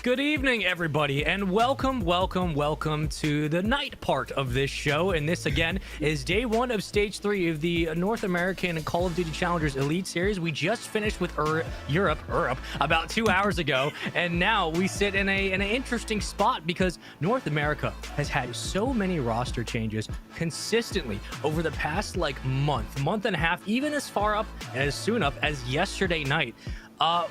Good evening, everybody, and welcome to the night part of this show. And this, again, is day one of stage 3 of the North American Call of Duty Challengers Elite Series. We just finished with Europe about 2 hours ago, and now we sit in an interesting spot because North America has had so many roster changes consistently over the past month and a half, even as far up as soon up as yesterday night.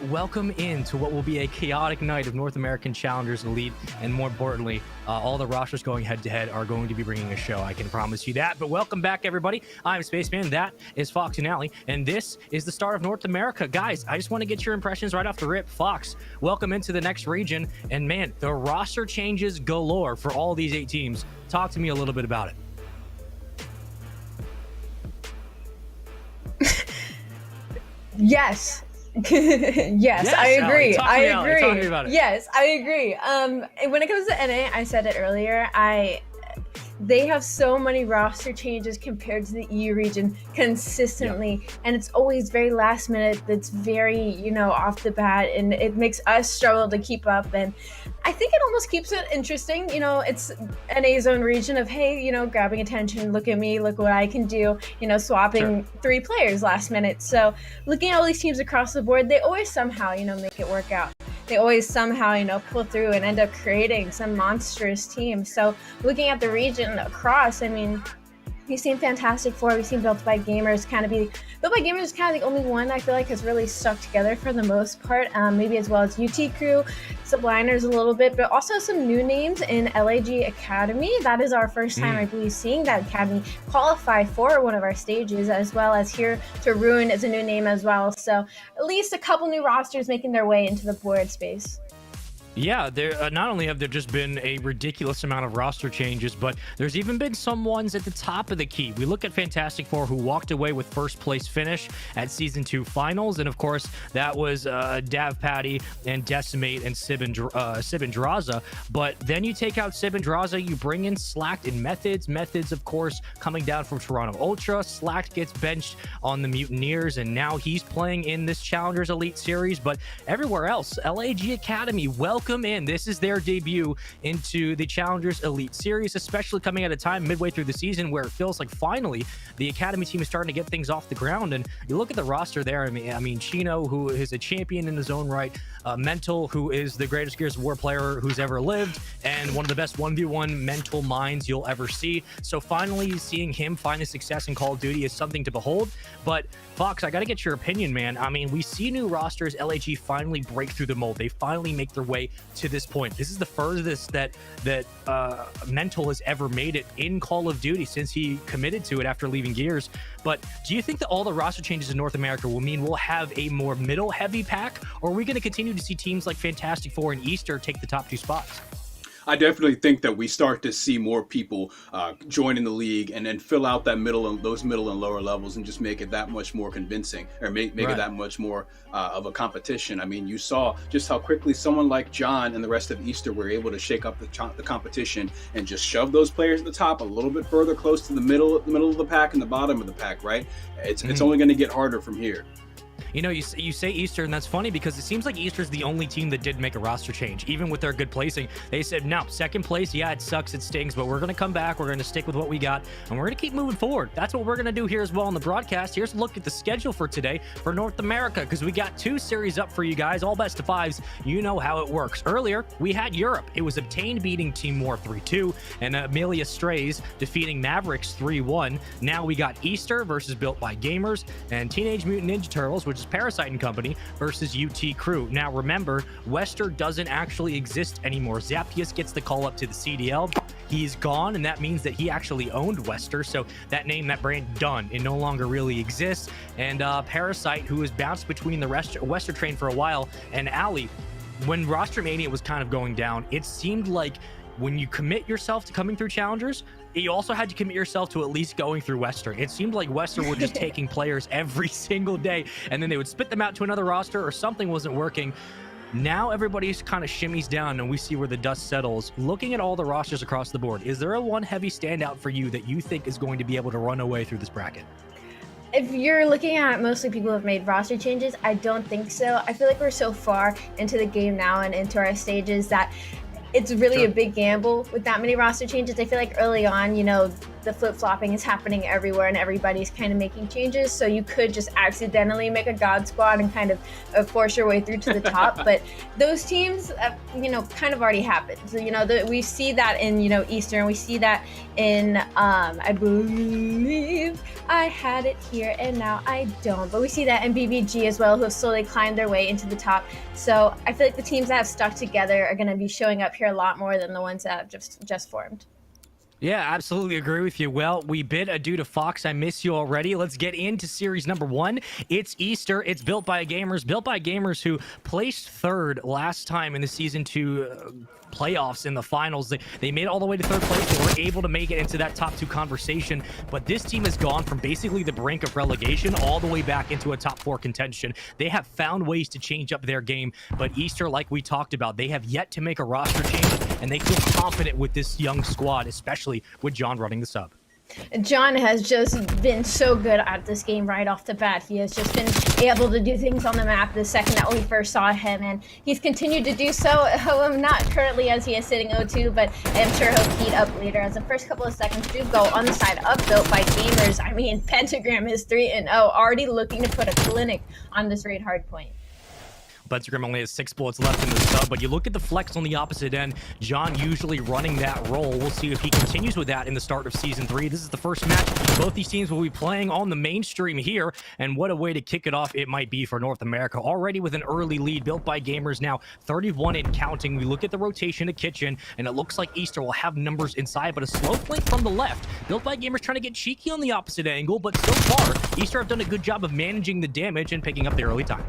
Welcome into what will be a chaotic night of North American Challengers Elite, and more importantly, all the rosters going head-to-head are going to be bringing a show. I can promise you that. But welcome back, everybody. I'm Spaceman. That is Fox and Alley, and this is the start of North America. Guys, I just want to get your impressions right off the rip. Fox, welcome into the next region, and man, the roster changes galore for all these 8 teams. Talk to me a little bit about it. Yes. Yes, I agree. Yes, I agree. When it comes to NA, I said it earlier, they have so many roster changes compared to the EU region consistently, and it's always very last minute. That's very, off the bat, and it makes us struggle to keep up. And I think it almost keeps it interesting. It's NA's own region of, hey, grabbing attention. Look at me. Look what I can do. Swapping 3 players last minute. So looking at all these teams across the board, they always somehow, make it work out. They always somehow, pull through and end up creating some monstrous team. So looking at the region across, we've seen Fantastic Four, we've seen Built by Gamers Built by Gamers is kind of the only one I feel like has really stuck together for the most part, maybe as well as UT Crew, Subliners a little bit, but also some new names in LAG Academy. That is our first time, I believe, seeing that academy qualify for one of our stages, as well as Here to Ruin is a new name as well. So at least a couple new rosters making their way into the board space. Yeah, there not only have there just been a ridiculous amount of roster changes, but there's even been some ones at the top of the key. We look at Fantastic Four, who walked away with first place finish at Season 2 finals, and of course, that was Dav Patty and Decimate and Sib and Draza. But then you take out Sib and Draza, you bring in Slacked and Methods. Methods, of course, coming down from Toronto Ultra. Slacked gets benched on the Mutineers, and now he's playing in this Challengers Elite Series. But everywhere else, LAG Academy, welcome in. This is their debut into the Challengers Elite Series, especially coming at a time midway through the season where it feels like finally the Academy team is starting to get things off the ground. And you look at the roster there. I mean, Chino, who is a champion in his own right, Mental, who is the greatest Gears of War player who's ever lived, and one of the best 1v1 mental minds you'll ever see. So finally seeing him find the success in Call of Duty is something to behold. But Fox, I got to get your opinion, man. I mean, we see new rosters, LAG finally break through the mold. They finally make their way to this point. This is the furthest that Mental has ever made it in Call of Duty since he committed to it after leaving Gears. But do you think that all the roster changes in North America will mean we'll have a more middle heavy pack, or are we going to continue to see teams like Fantastic Four and Easter take the top 2 spots? I definitely think that we start to see more people join in the league and then fill out that those middle and lower levels and just make it that much more convincing, or make it that much more of a competition. I mean, you saw just how quickly someone like John and the rest of Easter were able to shake up the competition and just shove those players at the top a little bit further, close to the middle of the pack and the bottom of the pack, right? It's only going to get harder from here. You say Easter, and that's funny because it seems like Easter's the only team that did make a roster change, even with their good placing. They said, no, second place, yeah, it sucks, it stings, but we're going to come back, we're going to stick with what we got, and we're going to keep moving forward. That's what we're going to do here as well on the broadcast. Here's a look at the schedule for today for North America, because we got 2 series up for you guys, all best of 5s. You know how it works. Earlier, we had Europe. It was Obtain beating Team War 3-2, and Amelia Strays defeating Mavericks 3-1. Now we got Easter versus Built by Gamers, and Teenage Mutant Ninja Turtles, which is Parasite and Company, versus UT Crew. Now remember, Wester doesn't actually exist anymore. Zappius gets the call up to the CDL. He's gone, and that means that he actually owned Wester, so that name, that brand, done. It no longer really exists. And Parasite, who has bounced between the Wester train for a while, and Alley, when Roster Mania was kind of going down, it seemed like when you commit yourself to coming through Challengers, you also had to commit yourself to at least going through Wester. It seemed like Wester were just taking players every single day, and then they would spit them out to another roster, or something wasn't working. Now everybody's kind of shimmies down, and we see where the dust settles. Looking at all the rosters across the board, is there a one heavy standout for you that you think is going to be able to run away through this bracket? If you're looking at mostly people who have made roster changes, I don't think so. I feel like we're so far into the game now and into our stages that it's really a big gamble with that many roster changes. I feel like early on, you know, the flip-flopping is happening everywhere and everybody's kind of making changes. So you could just accidentally make a God Squad and kind of force your way through to the top. But those teams, you know, kind of already happened. So, you know, we see that in, you know, Eastern. We see that in, I believe I had it here and now I don't. But we see that in BBG as well, who have slowly climbed their way into the top. So I feel like the teams that have stuck together are going to be showing up here a lot more than the ones that have just formed. Yeah, absolutely agree with you. Well, we bid adieu to Fox. I miss you already. Let's get into series number 1. It's Easter. It's Built by Gamers who placed 3rd last time in the Season 2 playoffs in the finals. They made it all the way to 3rd place. They were able to make it into that top 2 conversation, but this team has gone from basically the brink of relegation all the way back into a top 4 contention. They have found ways to change up their game, but Easter, like we talked about, they have yet to make a roster change, and they feel confident with this young squad, especially with John running the sub. John has just been so good at this game right off the bat. He has just been able to do things on the map the second that we first saw him, and he's continued to do so. Not currently as he is sitting 0-2, but I'm sure he'll heat up later as the first couple of seconds do go on the side of Built by Gamers. I mean, Pentagram is 3-0, already looking to put a clinic on this raid hardpoint. Pentagram only has 6 bullets left in the sub, but you look at the flex on the opposite end. John usually running that role. We'll see if he continues with that in the start of Season 3. This is the first match both these teams will be playing on the mainstream here, and what a way to kick it off it might be for North America. Already with an early lead, Built by Gamers now 31 and counting. We look at the rotation to Kitchen, and it looks like Easter will have numbers inside, but a slow flank from the left. Built by Gamers trying to get cheeky on the opposite angle, but so far, Easter have done a good job of managing the damage and picking up the early time.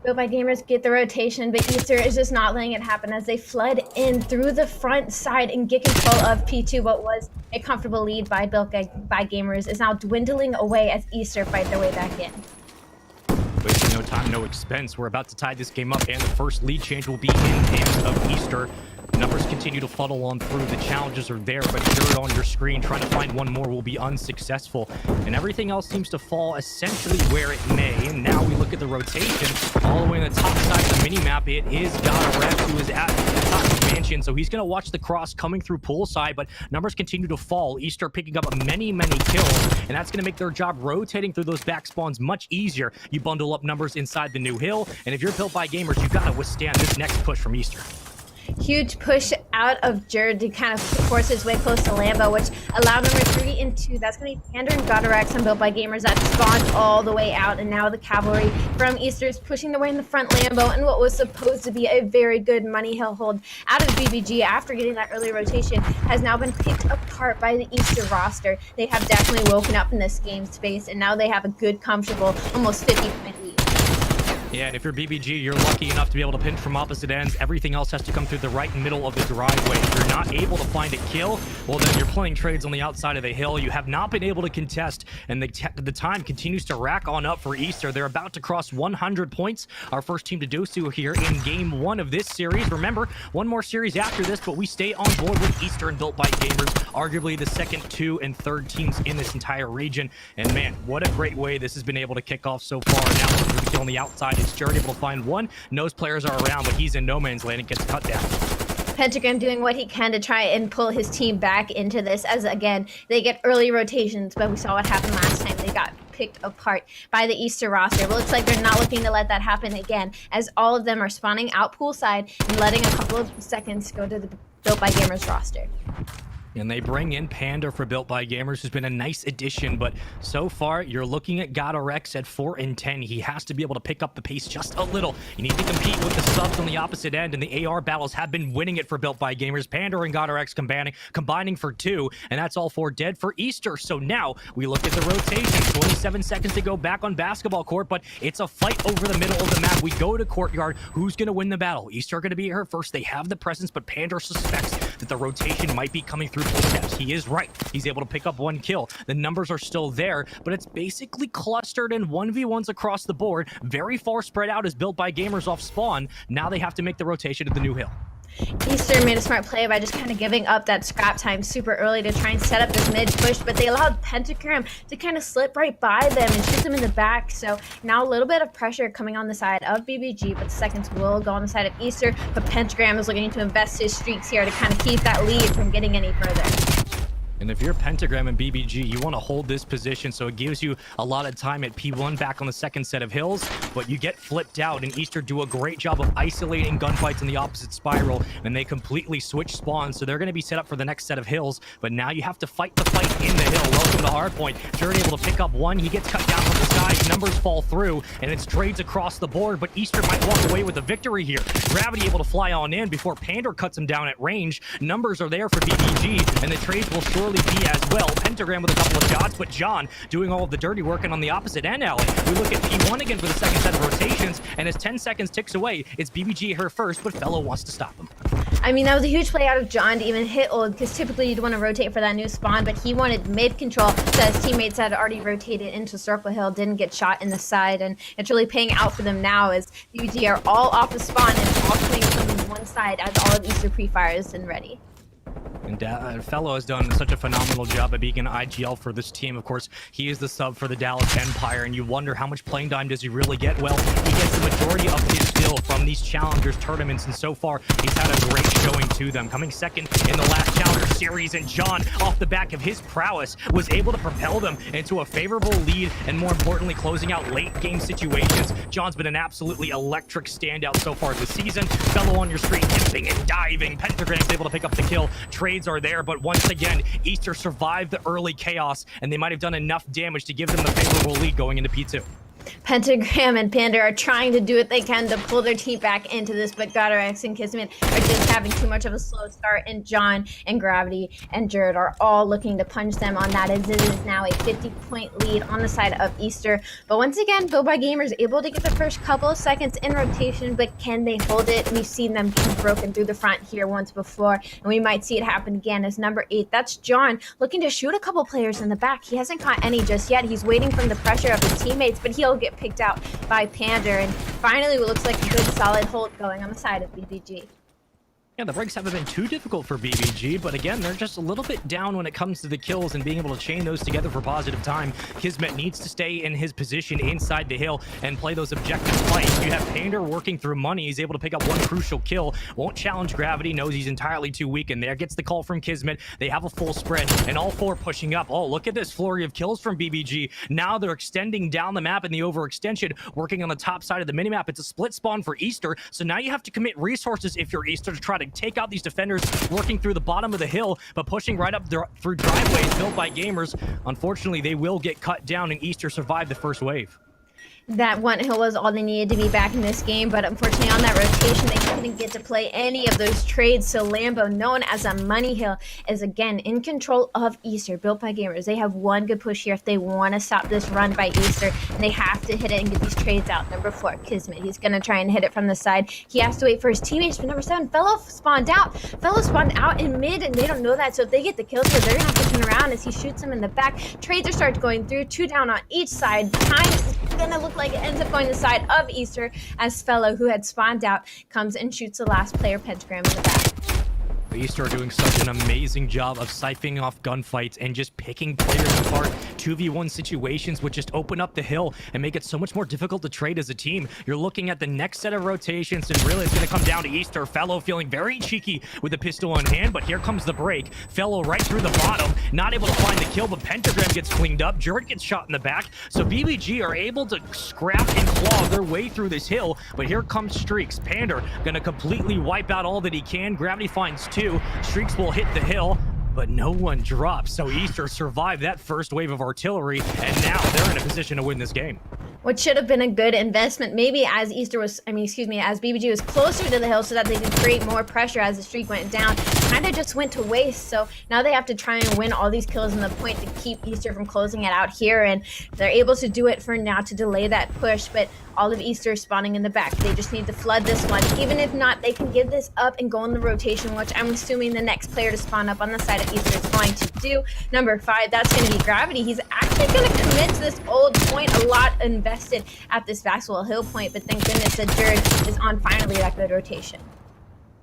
Built by Gamers get the rotation, but Easter is just not letting it happen as they flood in through the front side and get control of P2. What was a comfortable lead by Built by Gamers is now dwindling away as Easter fight their way back in. Wasting no time, no expense. We're about to tie this game up, and the first lead change will be in hands of Easter. Numbers continue to funnel on through. The challenges are there, but Jared on your screen trying to find one more will be unsuccessful. And everything else seems to fall essentially where it may. And now we look at the rotation. All the way on the top side of the minimap, it is GodRx who is at the top of the mansion. So he's going to watch the cross coming through poolside, but numbers continue to fall. Easter picking up many, many kills, and that's going to make their job rotating through those back spawns much easier. You bundle up numbers inside the new hill, and if you're Built by Gamers, you've got to withstand this next push from Easter. Huge push out of Jared to kind of force his way close to Lambo, which allowed number 3 and 2. That's going to be Pander and GodRx and Built by Gamers that spawned all the way out. And now the cavalry from Easter is pushing their way in the front Lambo. And what was supposed to be a very good Money Hill hold out of BBG after getting that early rotation has now been picked apart by the Easter roster. They have definitely woken up in this game space, and now they have a good, comfortable, almost 50-point lead. Yeah, and if you're BBG, you're lucky enough to be able to pinch from opposite ends. Everything else has to come through the right and middle of the driveway. If you're not able to find a kill, well, then you're playing trades on the outside of the hill. You have not been able to contest, and the time continues to rack on up for Easter. They're about to cross 100 points. Our first team to do so here in Game 1 of this series. Remember, one more series after this, but we stay on board with Easter and Built by Gamers, arguably the second, 2, and 3rd teams in this entire region. And man, what a great way this has been able to kick off so far. Now, with the kill on the outside, it's Jared able to find one. Knows players are around, but he's in no man's land and gets cut down. Pentagram doing what he can to try and pull his team back into this, as again, they get early rotations, but we saw what happened last time. They got picked apart by the Easter roster. It looks like they're not looking to let that happen again, as all of them are spawning out poolside and letting a couple of seconds go to the Built by Gamers roster. And they bring in Panda for Built by Gamers, who's been a nice addition, but so far you're looking at GodRx at 4 and 10. He has to be able to pick up the pace just a little. You need to compete with the subs on the opposite end, and the AR battles have been winning it for Built by Gamers. Panda and GodRx combining for 2, and that's all 4 dead for Easter. So now we look at the rotation. 27 seconds to go back on basketball court, but it's a fight over the middle of the map. We go to Courtyard. Who's going to win the battle? Easter are going to be here first. They have the presence, but Panda suspects that the rotation might be coming through steps. He is right. He's able to pick up 1 kill. The numbers are still there, but it's basically clustered in 1v1s across the board. Very far spread out as Built by Gamers off spawn. Now they have to make the rotation to the new hill. Easter made a smart play by just kind of giving up that scrap time super early to try and set up this mid push, but they allowed Pentagram to kind of slip right by them and shoot them in the back. So now a little bit of pressure coming on the side of BBG, but the seconds will go on the side of Easter, but Pentagram is looking to invest his streaks here to kind of keep that lead from getting any further. And if you're Pentagram and BBG, you want to hold this position, so it gives you a lot of time at P1 back on the second set of hills, but you get flipped out, and Easter do a great job of isolating gunfights in the opposite spiral, and they completely switch spawns, so they're going to be set up for the next set of hills, but now you have to fight the fight in the hill. Welcome to Hardpoint. Jared able to pick up one. He gets cut down from the side. Numbers fall through, and it's trades across the board, but Easter might walk away with a victory here. Gravity able to fly on in before Pander cuts him down at range. Numbers are there for BBG, and the trades will surely be as well. Pentagram with a couple of shots, but John doing all of the dirty work, and on the opposite end alley, we look at P1 again for the second set of rotations, and as 10 seconds ticks away, it's BBG her first, but Fellow wants to stop him. I mean, that was a huge play out of John to even hit Old, because typically you'd want to rotate for that new spawn, but he wanted mid control, so his teammates had already rotated into Circle Hill, didn't get shot in the side, and it's really paying out for them now as BBG are all off the spawn and all coming from one side as all of Easter pre-fires and ready. And Fellow has done such a phenomenal job at being an IGL for this team. Of course, he is the sub for the Dallas Empire, and you wonder how much playing time does he really get? Well, he gets the majority of his skill from these Challengers tournaments, and so far, he's had a great showing to them. Coming second in the last Challenger series, and John, off the back of his prowess, was able to propel them into a favorable lead, and more importantly, closing out late-game situations. John's been an absolutely electric standout so far this season. Fellow on your street, dipping and diving. Pentagram's able to pick up the kill. Trades are there, but once again, Easter survived the early chaos, and they might have done enough damage to give them the favorable lead going into P2. Pentagram and Panda are trying to do what they can to pull their team back into this, but Godorex and Kismet are just having too much of a slow start, and John and Gravity and Jared are all looking to punch them on that, as it is now a 50-point lead on the side of Easter. But once again, Built by Gamers able to get the first couple of seconds in rotation, but can they hold it? We've seen them get broken through the front here once before, and we might see it happen again as number 8. That's John looking to shoot a couple players in the back. He hasn't caught any just yet. He's waiting from the pressure of his teammates, but he'll get picked out by Pander, and finally what looks like a good solid hold going on the side of BBG. Yeah, the breaks haven't been too difficult for BBG, but again, they're just a little bit down when it comes to the kills and being able to chain those together for positive time. Kismet needs to stay in his position inside the hill and play those objective fights. You have Pander working through money. He's able to pick up one crucial kill. Won't challenge Gravity, knows he's entirely too weak in there. Gets the call from Kismet. They have a full spread, and all four pushing up. Oh, look at this flurry of kills from BBG. Now they're extending down the map in the overextension, working on the top side of the minimap. It's a split spawn for Easter, so now you have to commit resources if you're Easter to try to take out these defenders working through the bottom of the hill, but pushing right up through driveways built by Gamers. Unfortunately, they will get cut down, and Easter survived the first wave. That one hill was all they needed to be back in this game, but unfortunately on that rotation they couldn't get to play any of those trades, so Lambo, known as a money hill, is again in control of Easter, Built by Gamers. They have one good push here if they want to stop this run by Easter, and they have to hit it and get these trades out. Number 4, Kismet, he's going to try and hit it from the side. He has to wait for his teammates, but number 7, Fellow spawned out. Fellow spawned out in mid, and they don't know that, so if they get the kills here, they're going to have to turn around as he shoots him in the back. Trades are starting going through, 2 down on each side. Time is going to look like it ends up going the side of Easter as Fellow, who had spawned out, comes and shoots the last player, Pentagram, in the back. Easter are doing such an amazing job of siphoning off gunfights and just picking players apart. 2v1 situations would just open up the hill and make it so much more difficult to trade as a team. You're looking at the next set of rotations, and really it's going to come down to Easter. Fellow feeling very cheeky with the pistol in hand, but here comes the break. Fellow right through the bottom, not able to find the kill, but Pentagram gets cleaned up. Jared gets shot in the back, so BBG are able to scrap and claw their way through this hill, but here comes Streaks. Pander gonna completely wipe out all that he can. Gravity finds 2. Streaks will hit the hill, but no one drops, so Easter survived that first wave of artillery, and now they're in a position to win this game. What should have been a good investment, maybe as as BBG was closer to the hill so that they could create more pressure as the streak went down, kind of just went to waste. So now they have to try and win all these kills in the point to keep Easter from closing it out here, and they're able to do it for now to delay that push, but all of Easter is spawning in the back. They just need to flood this one. Even if not, they can give this up and go in the rotation, which I'm assuming the next player to spawn up on the side of Easter is going to do. Number 5, that's going to be Gravity. He's actually going to commit to this old point. A lot invested at this Maxwell Hill point, but thank goodness that Jared is on finally that good rotation.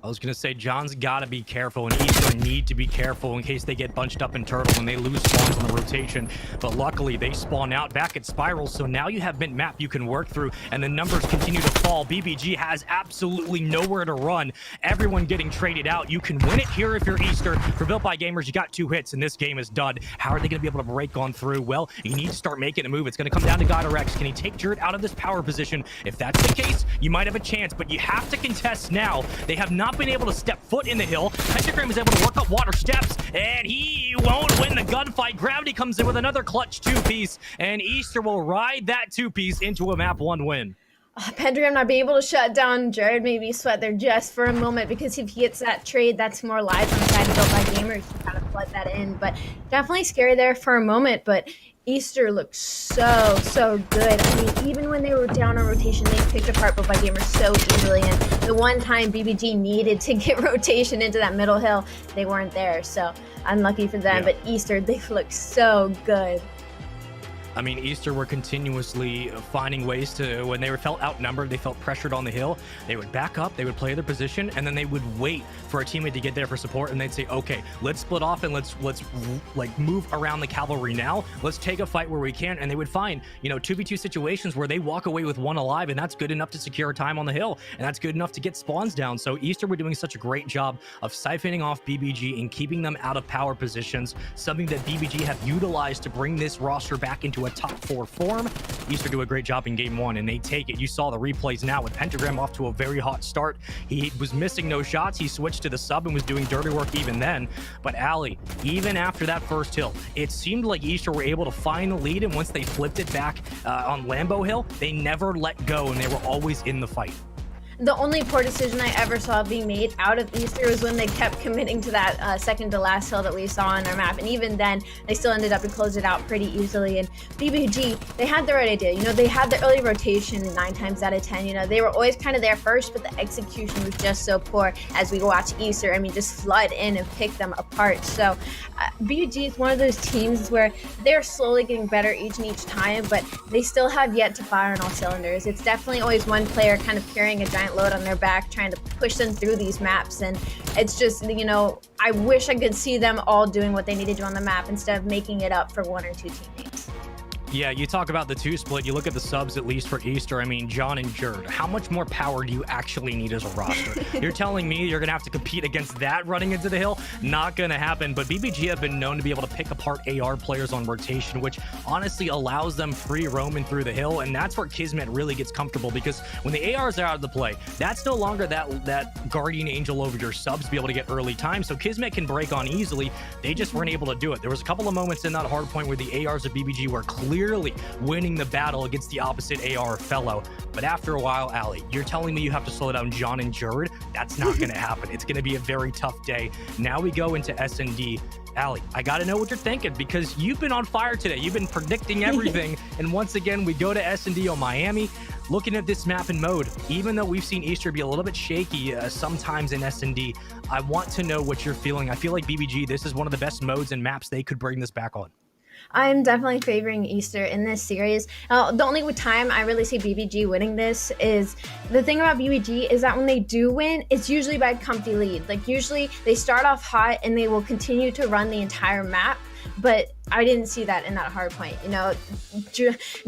I was going to say, John's got to be careful, and Easter need to be careful in case they get bunched up in Turtle and they lose spawns on the rotation. But luckily, they spawn out back at Spiral, so now you have mint map you can work through, and the numbers continue to fall. BBG has absolutely nowhere to run. Everyone getting traded out. You can win it here if you're Easter. For Built by Gamers, you got 2 hits, and this game is done. How are they going to be able to break on through? Well, you need to start making a move. It's going to come down to GodRx. Can he take Jerd out of this power position? If that's the case, you might have a chance, but you have to contest now. They have not been able to step foot in the hill. Pentagram is able to work up water steps, and he won't win the gunfight. Gravity comes in with another clutch 2-piece, and Easter will ride that 2-piece into a map 1 win. Pentagram not being able to shut down Jerd, maybe sweat there just for a moment, because if he gets that trade, that's more lives on the side of Built by Gamers. You kind of flood that in, but definitely scary there for a moment. But Easter looks so good. I mean, even when they were down on rotation, they picked apart Built by Gamers so easily. And the one time BBG needed to get rotation into that middle hill, they weren't there. So unlucky for them. Yeah. But Easter, they look so good. I mean, Easter were continuously finding ways to, when they were felt outnumbered, they felt pressured on the hill, they would back up, they would play their position, and then they would wait for a teammate to get there for support, and they'd say, okay, let's split off and let's like move around the cavalry now. Let's take a fight where we can. And they would find, you know, 2v2 situations where they walk away with 1 alive, and that's good enough to secure time on the hill, and that's good enough to get spawns down. So Easter were doing such a great job of siphoning off BBG and keeping them out of power positions, something that BBG have utilized to bring this roster back into a top 4 form. Easter do a great job in game 1, and they take it. You saw the replays now with Pentagram off to a very hot start. He was missing no shots. He switched to the sub and was doing dirty work even then. But Ali, even after that first hill, it seemed like Easter were able to find the lead, and once they flipped it back on Lambo Hill, they never let go, and they were always in the fight. The only poor decision I ever saw being made out of Easter was when they kept committing to that second to last hill that we saw on our map. And even then, they still ended up and closed it out pretty easily. And BBG, they had the right idea. You know, they had the early rotation 9 times out of 10. You know, they were always kind of there first, but the execution was just so poor as we watch Easter. I mean, just flood in and pick them apart. So BBG is one of those teams where they're slowly getting better each time, but they still have yet to fire on all cylinders. It's definitely always one player kind of carrying a giant load on their back, trying to push them through these maps. And it's just, you know, I wish I could see them all doing what they need to do on the map instead of making it up for 1 or 2 teammates. Yeah, you talk about the 2 split. You look at the subs, at least for Easter. I mean, John and Jerd, how much more power do you actually need as a roster? You're telling me you're going to have to compete against that running into the hill? Not going to happen. But BBG have been known to be able to pick apart AR players on rotation, which honestly allows them free roaming through the hill. And that's where Kismet really gets comfortable, because when the ARs are out of the play, that's no longer that guardian angel over your subs to be able to get early time. So Kismet can break on easily. They just weren't able to do it. There was a couple of moments in that hard point where the ARs of BBG were clearly winning the battle against the opposite AR fellow. But after a while, Ali, you're telling me you have to slow down John and Jerd? That's not going to happen. It's going to be a very tough day. Now we go into S&D. Ali, I got to know what you're thinking, because you've been on fire today. You've been predicting everything. And once again, we go to S&D on Miami. Looking at this map and mode, even though we've seen Easter be a little bit shaky sometimes in S&D, I want to know what you're feeling. I feel like BBG, this is one of the best modes and maps they could bring this back on. I'm definitely favoring Easter in this series. The only time I really see BBG winning this is, the thing about BBG is that when they do win, it's usually by a comfy lead. Like, usually they start off hot and they will continue to run the entire map. But I didn't see that in that hard point. You know,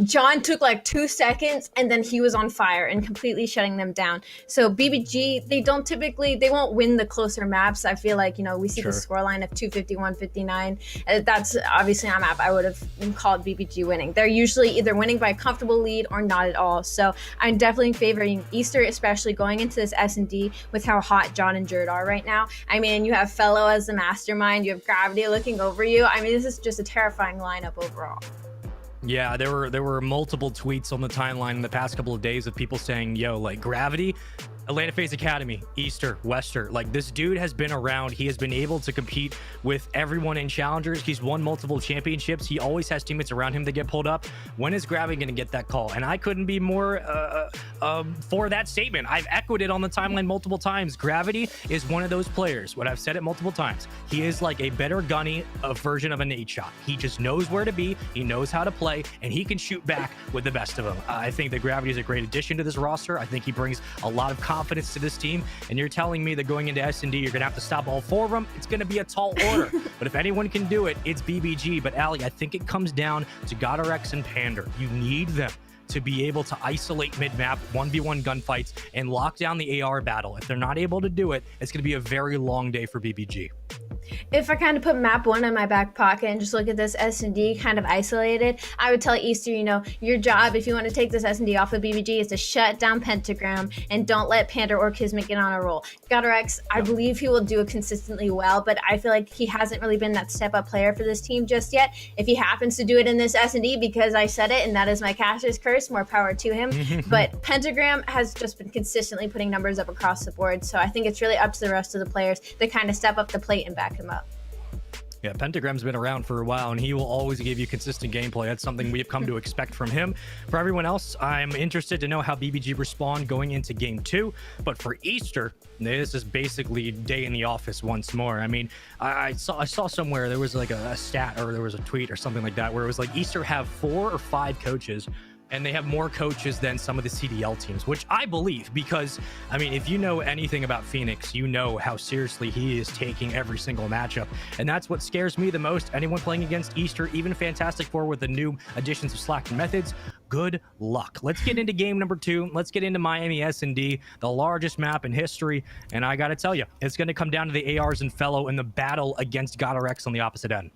John took like 2 seconds and then he was on fire and completely shutting them down. So BBG, they won't win the closer maps. I feel like, you know, we see the scoreline of 250, 159. That's obviously a map I would have called BBG winning. They're usually either winning by a comfortable lead or not at all. So I'm definitely favoring Easter, especially going into this S&D with how hot John and Jerd are right now. I mean, you have Fellow as the mastermind, you have Gravity looking over you. I mean, this is just a terrifying lineup overall. Yeah, there were multiple tweets on the timeline in the past couple of days of people saying, yo, like, Gravity, Atlanta FaZe Academy, Easter, Wester. Like, this dude has been around. He has been able to compete with everyone in challengers. He's won multiple championships. He always has teammates around him that get pulled up. When is Gravity going to get that call? And I couldn't be more for that statement. I've echoed it on the timeline multiple times. Gravity is one of those players. What I've said it multiple times. He is like a better gunny, a version of a nade shot. He just knows where to be. He knows how to play, and he can shoot back with the best of them. I think that Gravity is a great addition to this roster. I think he brings a lot of confidence confidence to this team, and you're telling me that going into S&D, you're going to have to stop all 4 of them. It's going to be a tall order. But if anyone can do it, it's BBG. But Ali, I think it comes down to GodRx and Pander. You need them to be able to isolate mid-map, 1v1 gunfights, and lock down the AR battle. If they're not able to do it, it's going to be a very long day for BBG. If I kind of put map 1 in my back pocket and just look at this S&D kind of isolated, I would tell Easter, your job, if you want to take this S&D off of BBG, is to shut down Pentagram and don't let Pander or Kismet get on a roll. GodRx, I believe he will do it consistently well, but I feel like he hasn't really been that step-up player for this team just yet. If he happens to do it in this S&D because I said it, and that is my caster's curse, more power to him. But Pentagram has just been consistently putting numbers up across the board, so I think it's really up to the rest of the players to kind of step up the plate and back him up. Yeah, Pentagram's been around for a while, and he will always give you consistent gameplay. That's something we've come to expect from him. For everyone else, I'm interested to know how BBG respond going into Game 2. But for Easter, this is basically day in the office once more. I mean, I saw somewhere there was like a stat, or there was a tweet or something like that, where it was like Easter have 4 or 5 coaches, and they have more coaches than some of the CDL teams, which I believe, because, I mean, if you know anything about Phoenix, you know how seriously he is taking every single matchup. And that's what scares me the most. Anyone playing against Easter, even Fantastic Four with the new additions of Slack and Methods, good luck. Let's get into game number 2. Let's get into Miami S&D, the largest map in history. And I got to tell you, it's going to come down to the ARs and Fellow in the battle against GodRx on the opposite end.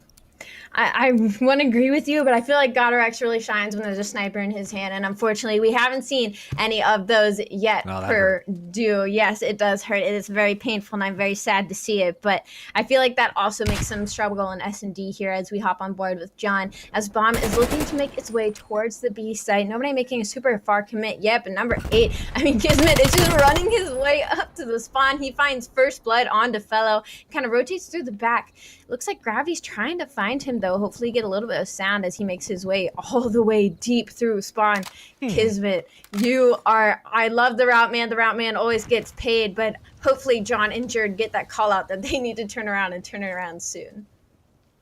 I want to agree with you, but I feel like GodRx really shines when there's a sniper in his hand, and unfortunately we haven't seen any of those yet for Dew. Yes, it does hurt. It is very painful, and I'm very sad to see it, but I feel like that also makes some struggle in S&D here as we hop on board with John, as Bomb is looking to make its way towards the B site. Nobody making a super far commit yet, but number 8, I mean, Kismet is just running his way up to the spawn. He finds first blood onto Fellow, kind of rotates through the back. Looks like Gravity's trying to find him, though. Hopefully get a little bit of sound as he makes his way all the way deep through spawn. Kismet, I love the route man. The route man always gets paid, but hopefully John and Jerd get that call out that they need to turn around and turn it around soon.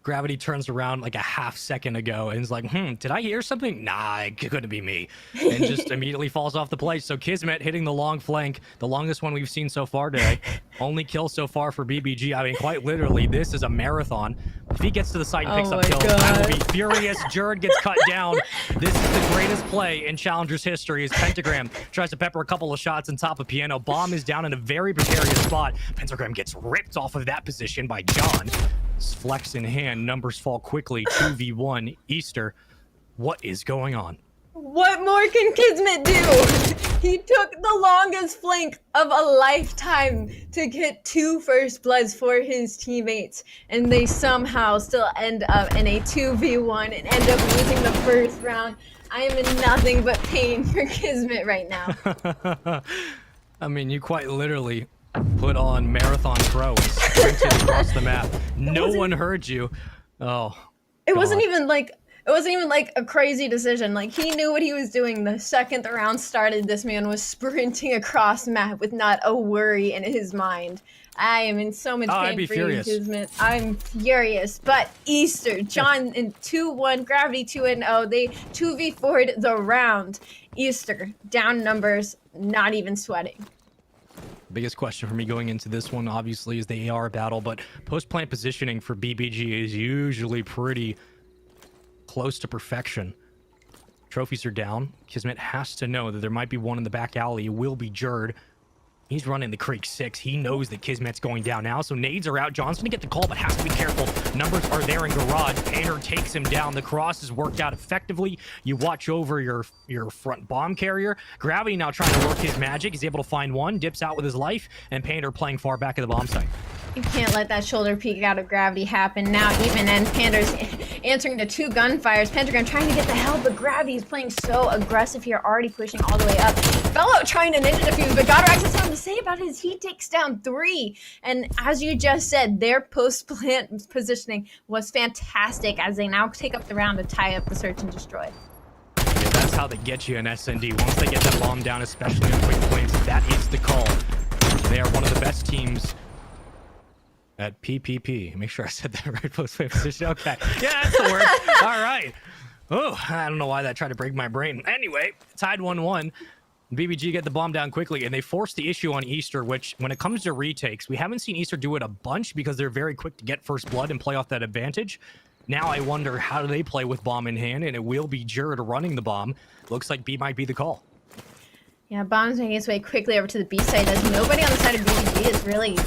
Gravity turns around like a half second ago and is like, did I hear something? Nah, it couldn't be me. And just immediately falls off the place. So Kismet hitting the long flank, the longest one we've seen so far today. Only kill so far for BBG. I mean, quite literally, this is a marathon. If he gets to the site and picks up kills, I will be furious. Jerd gets cut down. This is the greatest play in Challengers history as Pentagram tries to pepper a couple of shots on top of Piano. Bomb is down in a very precarious spot. Pentagram gets ripped off of that position by John. Flex in hand, numbers fall quickly. 2v1 Easter. What is going on? What more can Kismet do? He took the longest flank of a lifetime to get 2 first bloods for his teammates, and they somehow still end up in a 2v1 and end up losing the first round. I am in nothing but pain for Kismet right now. I mean, you quite literally put on Marathon Pro and sprinted across the map. No one heard you. Oh, it wasn't even like a crazy decision. Like, he knew what he was doing the second the round started. This man was sprinting across the map with not a worry in his mind. I am in so much pain for you, Kismet. I'm furious. But Easter, John in 2-1, Gravity 2-0. They 2v4'd the round. Easter, down numbers, not even sweating. Biggest question for me going into this one, obviously, is the AR battle, but post-plant positioning for BBG is usually pretty close to perfection. Trophies are down. Kismet has to know that there might be one in the back alley. It will be Jerd. He's running the Creek 6. He knows that Kismet's going down now, so nades are out. John's gonna get the call, but has to be careful. Numbers are there in Garage. Painter takes him down. The cross is worked out effectively. You watch over your front bomb carrier. Gravity now trying to work his magic. He's able to find one, dips out with his life, and Painter playing far back at the bomb site. You can't let that shoulder peek out of Gravity happen now, even, and Pander's answering to 2 gunfires. Pentagram trying to get the help, but Gravity's playing so aggressive here, already pushing all the way up. Fellow trying to ninja defuse, but GodRx has something to say about his. He takes down 3. And as you just said, their post-plant positioning was fantastic as they now take up the round to tie up the search and destroy. Yeah, that's how they get you in S&D. Once they get that bomb down, especially in quick flames, that is the call. They are one of the best teams at PPP. Make sure I said that right. Post-plant position. Okay. Yeah, that's the word. All right. Oh, I don't know why that tried to break my brain. Anyway, tied 1-1. BBG get the bomb down quickly, and they force the issue on Easter, which, when it comes to retakes, we haven't seen Easter do it a bunch because they're very quick to get first blood and play off that advantage. Now I wonder, how do they play with bomb in hand? And it will be Jerd running the bomb. Looks like B might be the call. Yeah, bomb's making its way quickly over to the B side, as nobody on the side of BBG is really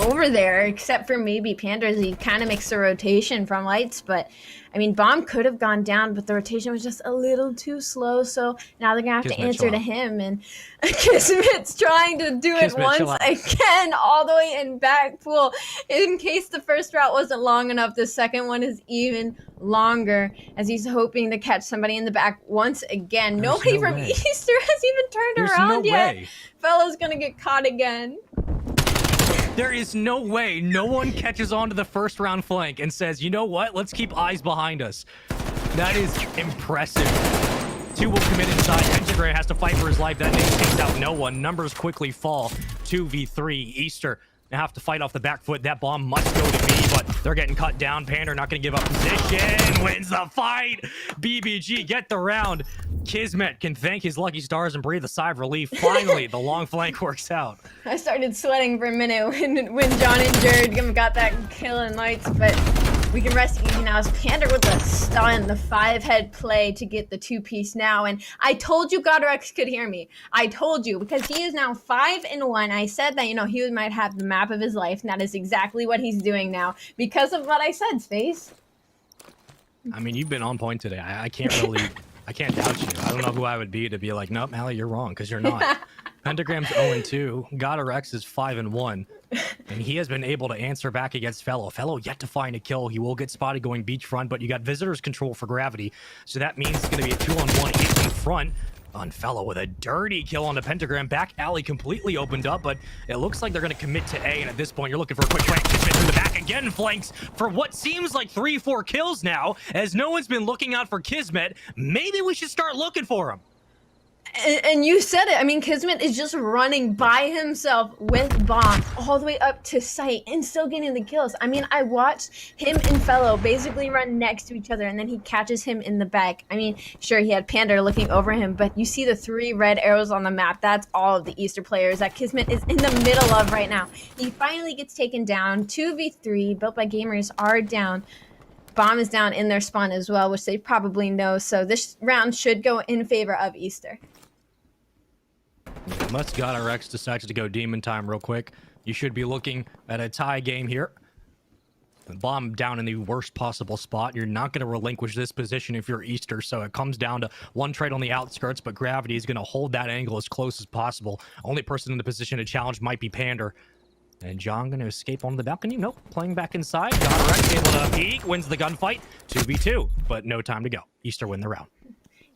over there, except for maybe Pandas. He kind of makes the rotation from Lights, but I mean, bomb could have gone down, but the rotation was just a little too slow, so now they're gonna have to answer to him, and Kismet's trying to do it once again, all the way in back pool. In case the first route wasn't long enough, the second one is even longer, as he's hoping to catch somebody in the back once again. Nobody from Easter has even turned around yet. Fellow's gonna get caught again. There is no way no one catches on to the first round flank and says, you know what, let's keep eyes behind us. That is impressive. 2 will commit inside. Pentagram has to fight for his life. That name takes out no one. Numbers quickly fall. 2v3. Easter, they have to fight off the back foot. That bomb must go to B, but they're getting cut down. Pander not going to give up position. Wins the fight. BBG get the round. Kismet can thank his lucky stars and breathe a sigh of relief. Finally, the long flank works out. I started sweating for a minute when John and Jerd got that kill in Lights, but we can rest easy now as Pander with a stun, the 5-head play to get the 2-piece now. And I told you GodRex could hear me. I told you, because he is now 5-1. I said that, you know, he might have the map of his life, and that is exactly what he's doing now because of what I said, Space. I mean, you've been on point today. I can't really... I can't doubt you. I don't know who I would be to be like, nope, Allie, you're wrong, because you're not. Pentagram's 0-2. GodRex is 5-1. And he has been able to answer back against Fellow. Fellow yet to find a kill. He will get spotted going beachfront, but you got Visitors control for Gravity. So that means it's going to be a 2-on-1 East in front. On Fellow with a dirty kill on the Pentagram. Back alley completely opened up, but it looks like they're going to commit to A. And at this point, you're looking for a quick flank. Kismet through the back again, flanks for what seems like 3-4 kills now, as no one's been looking out for Kismet. Maybe we should start looking for him. And you said it. I mean, Kismet is just running by himself with bomb all the way up to site and still getting the kills. I mean, I watched him and Fellow basically run next to each other, and then he catches him in the back. I mean, sure, he had Pander looking over him, but you see the 3 red arrows on the map. That's all of the Easter players that Kismet is in the middle of right now. He finally gets taken down. 2v3, Built by Gamers are down. Bomb is down in their spawn as well, which they probably know. So this round should go in favor of Easter. Unless GodRex decides to go demon time real quick, you should be looking at a tie game here. The bomb down in the worst possible spot. You're not going to relinquish this position if you're Easter, so it comes down to one trade on the outskirts, but Gravity is going to hold that angle as close as possible. Only person in the position to challenge might be Pander. And John going to escape onto the balcony. Nope, playing back inside. GodRex able to peek, wins the gunfight. 2v2, but no time to go. Easter win the round.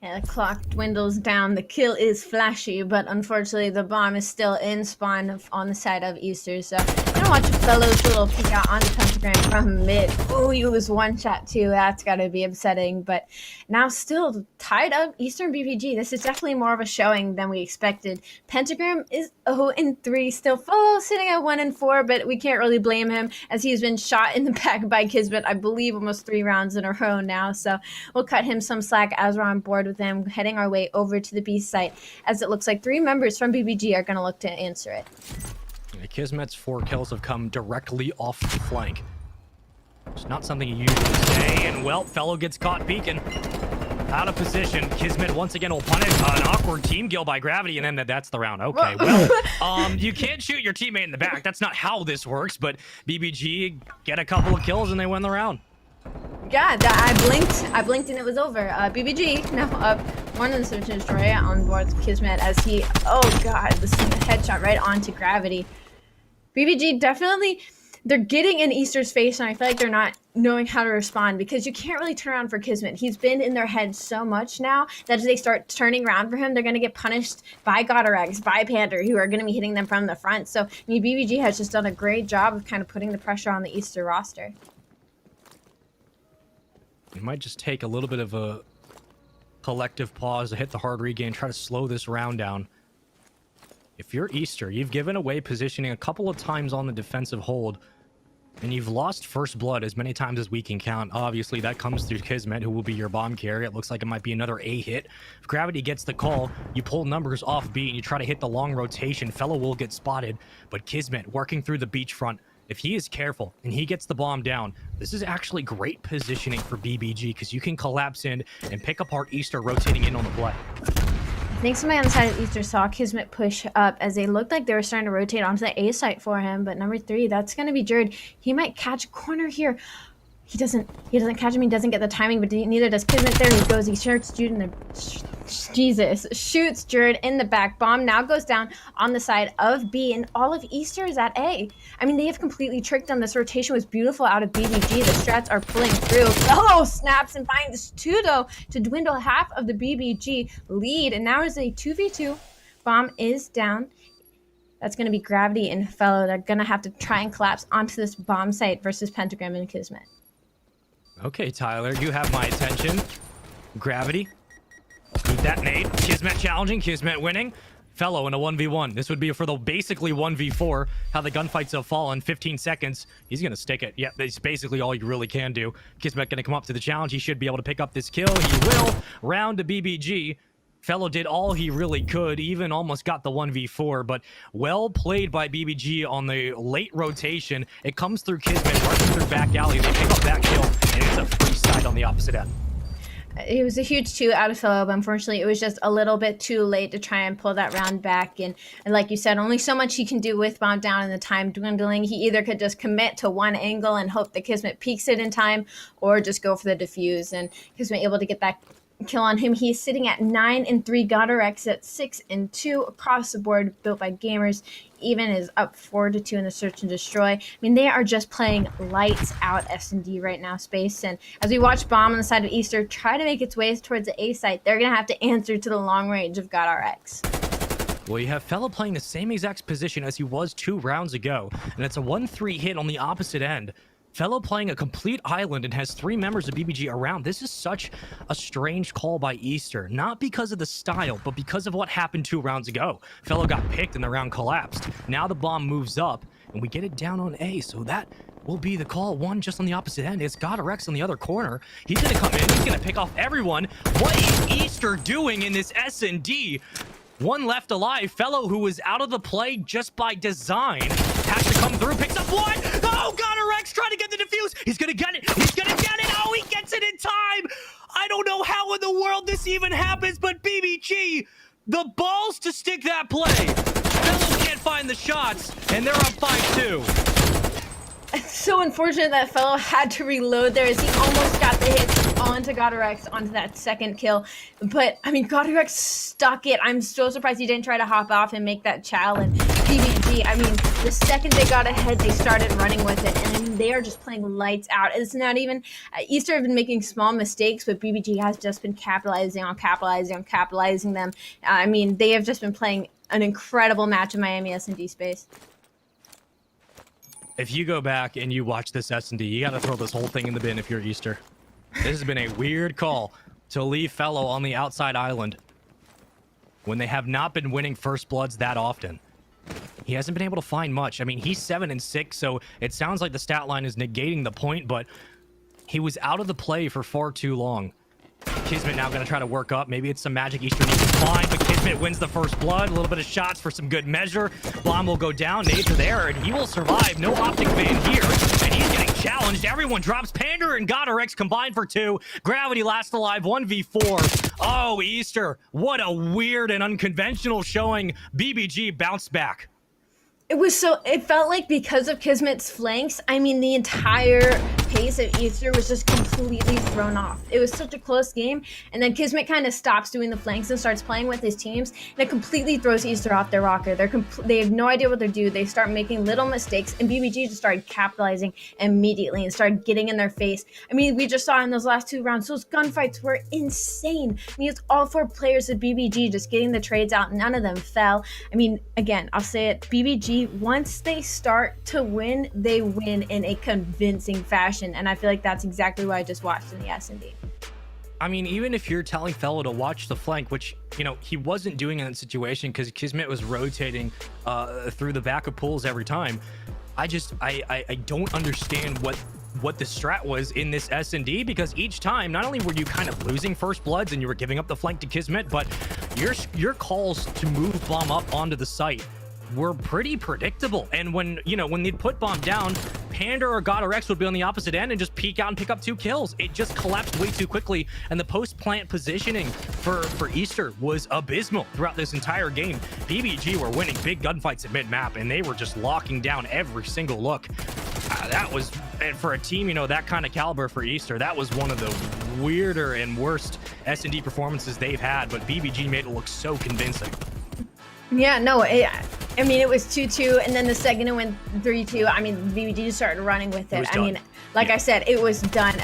Yeah, the clock dwindles down. The kill is flashy, but unfortunately the bomb is still in spawn on the side of Easter. So I'm gonna watch Fellow's little peek out on the Pentagram from mid. Oh, he was one shot too. That's gotta be upsetting. But now still tied up Eastern BPG. This is definitely more of a showing than we expected. Pentagram is 0-3 still. Fellow sitting at 1-4, but we can't really blame him as he's been shot in the back by Kismet, I believe, almost 3 rounds in a row now. So we'll cut him some slack as we're on board with them, heading our way over to the B site, as it looks like 3 members from BBG are going to look to answer it. Yeah, Kismet's 4 kills have come directly off the flank. It's not something you usually say, and well, Fellow gets caught peeking. Out of position. Kismet once again will punish an awkward team kill by Gravity, and then that's the round. Okay, well, you can't shoot your teammate in the back. That's not how this works, but BBG get a couple of kills and they win the round. Yeah, I blinked and it was over. BBG now up 1 in the search and destroy on board with Kismet as he, oh god, this is a headshot right onto Gravity. BBG definitely, they're getting in Easter's face, and I feel like they're not knowing how to respond because you can't really turn around for Kismet. He's been in their head so much now that as they start turning around for him, they're going to get punished by GodRex, by Pander, who are going to be hitting them from the front. So, I mean, BBG has just done a great job of kind of putting the pressure on the Easter roster. You might just take a little bit of a collective pause to hit the hard regain, try to slow this round down. If you're Easter, you've given away positioning a couple of times on the defensive hold. And you've lost first blood as many times as we can count. Obviously, that comes through Kismet, who will be your bomb carrier. It looks like it might be another A hit. If Gravity gets the call, you pull numbers off B and you try to hit the long rotation. Fellow will get spotted, but Kismet working through the beachfront. If he is careful and he gets the bomb down, this is actually great positioning for BBG because you can collapse in and pick apart Easter rotating in on the play. I think somebody on the side of Easter saw Kismet push up as they looked like they were starting to rotate onto the A site for him. But number 3, that's going to be Jerd. He might catch a corner here. He doesn't catch him. He doesn't get the timing, but neither does Kismet. There he goes. He shoots Jerd in the... shoots Jerd in the back. Bomb now goes down on the side of B, and all of Easter is at A. I mean, they have completely tricked them. This rotation was beautiful out of BBG. The strats are pulling through. Fellow snaps and finds 2, though, to dwindle half of the BBG lead. And now is a 2v2. Bomb is down. That's going to be Gravity and Fellow. They're going to have to try and collapse onto this bomb site versus Pentagram and Kismet. Okay, Tyler, you have my attention. Gravity. Beat that nade. Kismet challenging. Kismet winning. Fellow in a 1v1. This would be for the basically 1v4. How the gunfights have fallen. 15 seconds. He's going to stick it. Yeah, that's basically all you really can do. Kismet going to come up to the challenge. He should be able to pick up this kill. He will. Round to BBG. Fellow did all he really could, even almost got the 1v4, but well played by BBG on the late rotation. It comes through Kismet, working through back alley. They pick up that kill, and it's a free side on the opposite end. It was a huge 2 out of Fellow, but unfortunately it was just a little bit too late to try and pull that round back. And like you said, only so much he can do with bomb down and the time dwindling. He either could just commit to one angle and hope that Kismet peeks it in time, or just go for the defuse. And Kismet able to get that kill on him. He's sitting at 9-3. GodRx at 6-2 across the board, built by gamers. Even is up 4-2 in the search and destroy. I mean, they are just playing lights out S&D right now, Space. And as we watch Bomb on the side of Easter try to make its way towards the A site, they're going to have to answer to the long range of GodRx. Well, you have Fellow playing the same exact position as he was 2 rounds ago, and it's a 1-3 hit on the opposite end. Fellow playing a complete island and has 3 members of BBG around. This is such a strange call by Easter. Not because of the style, but because of what happened 2 rounds ago. Fellow got picked and the round collapsed. Now the bomb moves up, and we get it down on A, so that will be the call. 1 just on the opposite end. It's GodRx on the other corner. He's going to come in. He's going to pick off everyone. What is Easter doing in this S&D? 1 left alive. Fellow, who was out of the play just by design, has to come through, picks up 1. Oh, GodRx trying to get the defuse. He's going to get it. He's going to get it. Oh, he gets it in time. I don't know how in the world this even happens, but BBG, the balls to stick that play. Fellow can't find the shots, and they're up 5-2. It's so unfortunate that Fellow had to reload there as he almost got the hit onto GodRx onto that second kill. But, I mean, GodRx stuck it. I'm so surprised he didn't try to hop off and make that chow. And BBG, I mean, the second they got ahead, they started running with it. And, I mean, they are just playing lights out. It's not even... Easter have been making small mistakes, but BBG has just been capitalizing them. I mean, they have just been playing an incredible match in Miami S&D Space. If you go back and you watch this S&D, you got to throw this whole thing in the bin if you're Easter. This has been a weird call to leave Fellow on the outside island when they have not been winning first bloods that often. He hasn't been able to find much. I mean, he's 7-6, so it sounds like the stat line is negating the point, but he was out of the play for far too long. Kismet now going to try to work up. Maybe it's some magic Easter needs to find, but Kismet wins the first blood. A little bit of shots for some good measure. Bomb will go down. Nades are there, and he will survive. No optic ban here, and he's getting challenged. Everyone drops. Pander and GodRx combined for 2. Gravity last alive, 1v4. Oh, Easter. What a weird and unconventional showing. BBG bounced back. It felt like because of Kismet's flanks, I mean, the entire pace of Easter was just completely thrown off. It was such a close game, and then Kismet kind of stops doing the flanks and starts playing with his teams, and it completely throws Easter off their rocker. They have no idea what they're doing. They start making little mistakes, and BBG just started capitalizing immediately and started getting in their face. I mean, we just saw in those last 2 rounds, those gunfights were insane. I mean, it's all 4 players of BBG just getting the trades out. None of them fell. I mean, again, I'll say it, BBG, once they start to win, they win in a convincing fashion, and I feel like that's exactly what I just watched in the S&D. I mean, even if you're telling Fellow to watch the flank, which, you know, he wasn't doing in that situation because Kismet was rotating through the back of pools every time, I don't understand what the strat was in this S&D, because each time not only were you kind of losing first bloods and you were giving up the flank to Kismet, but your calls to move bomb up onto the site were pretty predictable. And when they'd put bomb down, Panda or God or X would be on the opposite end and just peek out and pick up 2 kills. It just collapsed way too quickly, and the post-plant positioning for Easter was abysmal throughout this entire game. BBG were winning big gunfights at mid-map, and they were just locking down every single look. That was, and for a team, that kind of caliber for Easter, that was one of the weirder and worst S&D performances they've had, but BBG made it look so convincing. Yeah, no, it was 2-2, and then the second it went 3-2. I mean, BBG just started running with it. I mean, like I said, it was done.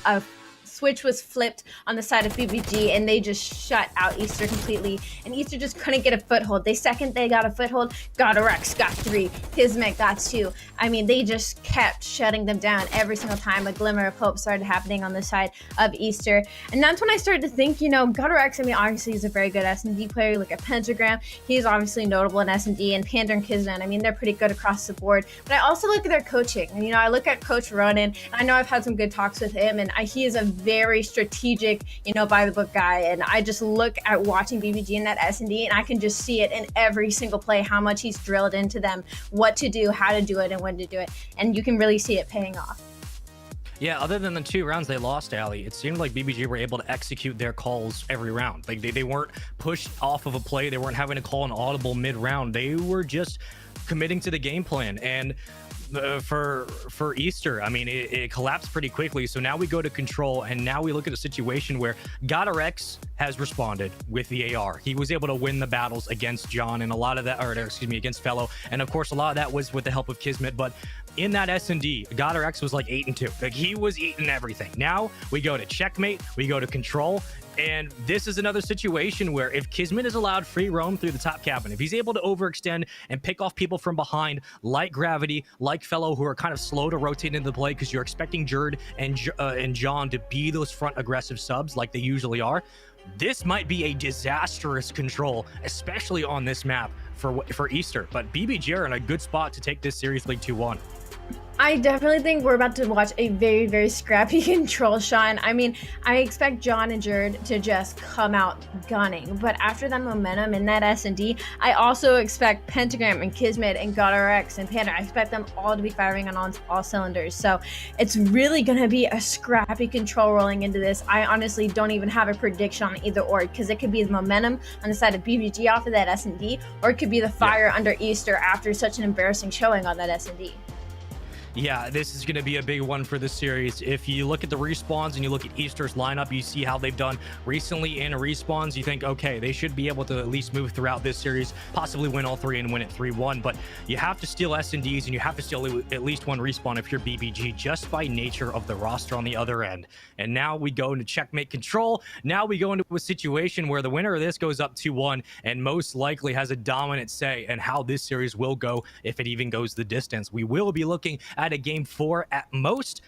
A switch was flipped on the side of BBG, and they just shut out Easter completely, and Easter just couldn't get a foothold. Second they got a foothold, GodRx got 3, Kismet got 2. I mean, they just kept shutting them down every single time. A glimmer of hope started happening on the side of Easter, and that's when I started to think, GodRx, I mean, obviously he's a very good S&D player. You look at Pentagram, he's obviously notable in S&D, and Panda and Kismet, I mean, they're pretty good across the board. But I also look at their coaching, and I look at Coach Ronan, and I know I've had some good talks with him, and he is a very strategic, by the book guy, and I just look at watching BBG in that S&D, and I can just see it in every single play, how much he's drilled into them, what to do, how to do it, and when to do it, and you can really see it paying off. Yeah, other than the 2 rounds they lost, Ali, it seemed like BBG were able to execute their calls every round. Like they weren't pushed off of a play, they weren't having to call an audible mid-round, they were just committing to the game plan. And for Easter, I mean, it collapsed pretty quickly. So now we go to control, and now we look at a situation where GodRx has responded with the AR. He was able to win the battles against John, and a lot of that, against Fellow, and of course a lot of that was with the help of Kismet. But in that S&D, GodRx was like 8-2. Like, he was eating everything. Now we go to checkmate, we go to control. And this is another situation where if Kismet is allowed free roam through the top cabin, if he's able to overextend and pick off people from behind, like Gravity, like Fellow, who are kind of slow to rotate into the play because you're expecting Jerd and John to be those front aggressive subs like they usually are, this might be a disastrous control, especially on this map for Easter. But BBG are in a good spot to take this series League 2-1. I definitely think we're about to watch a very, very scrappy control, Sean. I mean, I expect John and Jerd to just come out gunning, but after that momentum in that S&D, I also expect Pentagram and Kismet and GodRx and Panda, I expect them all to be firing on all cylinders. So it's really going to be a scrappy control rolling into this. I honestly don't even have a prediction on either or, because it could be the momentum on the side of BBG off of that S&D, or it could be the fire under Easter after such an embarrassing showing on that S&D. Yeah, this is going to be a big one for this series. If you look at the respawns and you look at Easter's lineup, you see how they've done recently in respawns. You think, okay, they should be able to at least move throughout this series, possibly win all 3 and win it 3-1. But you have to steal S&Ds, and you have to steal at least 1 respawn if you're BBG, just by nature of the roster on the other end. And now we go into checkmate control. Now we go into a situation where the winner of this goes up 2-1 and most likely has a dominant say in how this series will go, if it even goes the distance. We will be looking at a game 4 at most.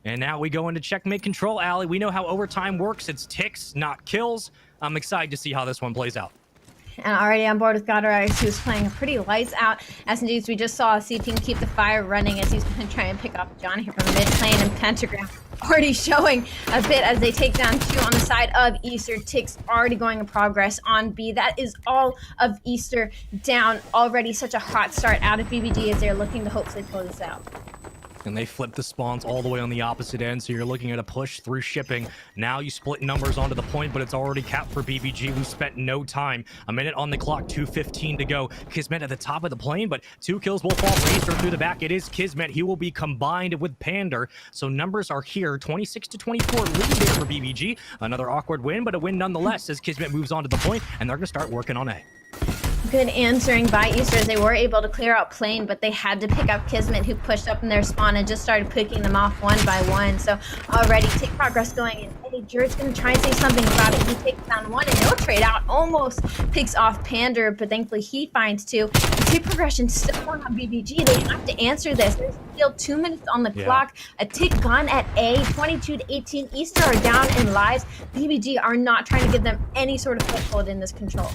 And now we go into checkmate control, Ali. We know how overtime works. It's ticks, not kills. I'm excited to see how this one plays out. And already on board with GodRx, who's playing a pretty lights out S&Ds. We just saw C-Team keep the fire running as he's going to try and pick off John here from mid lane, and Pentagram already showing a bit as they take down 2 on the side of Easter. Ticks already going in progress on B. That is all of Easter down already. Such a hot start out of BBG as they're looking to hopefully pull this out. And they flip the spawns all the way on the opposite end, so you're looking at a push through shipping. Now you split numbers onto the point, but it's already capped for BBG. We spent no time. A minute on the clock, 2:15 to go. Kismet at the top of the plane, but 2 kills will fall for Easter through the back. It is Kismet. He will be combined with Pander. So numbers are here, 26-24 lead there for BBG. Another awkward win, but a win nonetheless as Kismet moves on to the point, and they're going to start working on A. Good answering by Easter as they were able to clear out plane, but they had to pick up Kismet, who pushed up in their spawn and just started picking them off one by one. So already tick progress going in. Hey, Jerd's going to try and say something about it. He takes down 1 and no trade out. Almost picks off Pander, but thankfully he finds 2. The tick progression still going on BBG. They have to answer this. There's still 2 minutes on the clock. A tick gone at A. 22-18. Easter are down in lives. BBG are not trying to give them any sort of foothold in this control.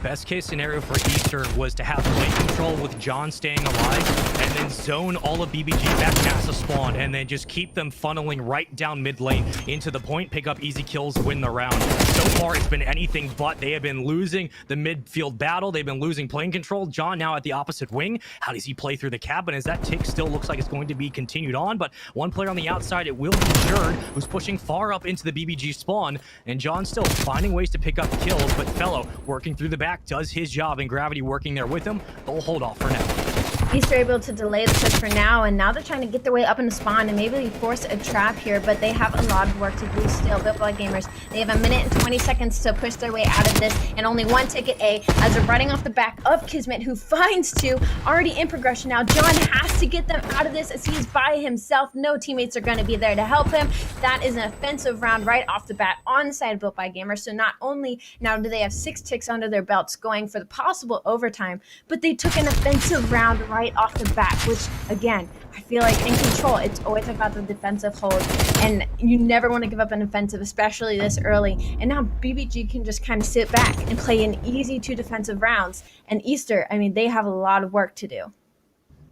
best case scenario for Easter was to have lane control with John staying alive and then zone all of BBG back past the spawn and then just keep them funneling right down mid lane into the point, pick up easy kills, win the round. So far, it's been anything but. They have been losing the midfield battle. They've been losing plane control. John now at the opposite wing. How does he play through the cabin as that tick still looks like it's going to be continued on? But one player on the outside, it will be Jerd, who's pushing far up into the BBG spawn. And John still finding ways to pick up kills, but Fellow working through the back does his job, and Gravity working there with him. They'll hold off for now. Easter able to delay the push for now, and now they're trying to get their way up in the spawn and maybe force a trap here, but they have a lot of work to do still. BuiltBar Gamers, they have 1 minute and 20 seconds to push their way out of this, and only one ticket A as they're running off the back of Kismet, who finds two, already in progression now. John has to get them out of this as he's by himself. No teammates are going to be there to help him. That is an offensive round right off the bat on the side of BuiltBar Gamers. So not only now do they have 6 ticks under their belts going for the possible overtime, but they took an offensive round right off the bat, which again, I feel like in control, it's always about the defensive hold, and you never want to give up an offensive, especially this early. And now BBG can just kind of sit back and play an easy 2 defensive rounds. And Easter, I mean, they have a lot of work to do.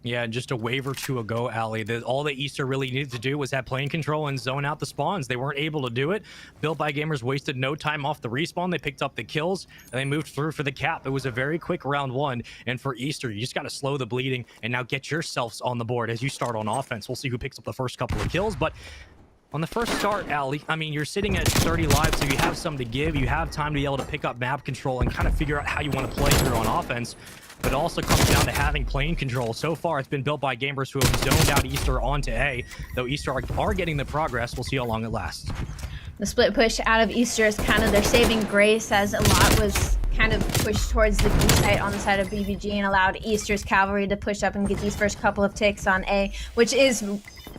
Yeah, just a wave or two ago, Ali, all that Easter really needed to do was have plane control and zone out the spawns. They weren't able to do it. BuiltBar Gamers wasted no time off the respawn. They picked up the kills, and they moved through for the cap. It was a very quick round 1, and for Easter, you just got to slow the bleeding and now get yourselves on the board as you start on offense. We'll see who picks up the first couple of kills, but on the first start, Ali, I mean, you're sitting at 30 lives, so you have some to give. You have time to be able to pick up map control and kind of figure out how you want to play through on offense. But it also comes down to having plane control. So far, it's been BuiltBar Gamers who have zoned out Easter onto A, though Easter are getting the progress. We'll see how long it lasts. The split push out of Easter is kind of their saving grace, as a lot was kind of pushed towards the B site on the side of BBG and allowed Easter's cavalry to push up and get these first couple of ticks on A, which is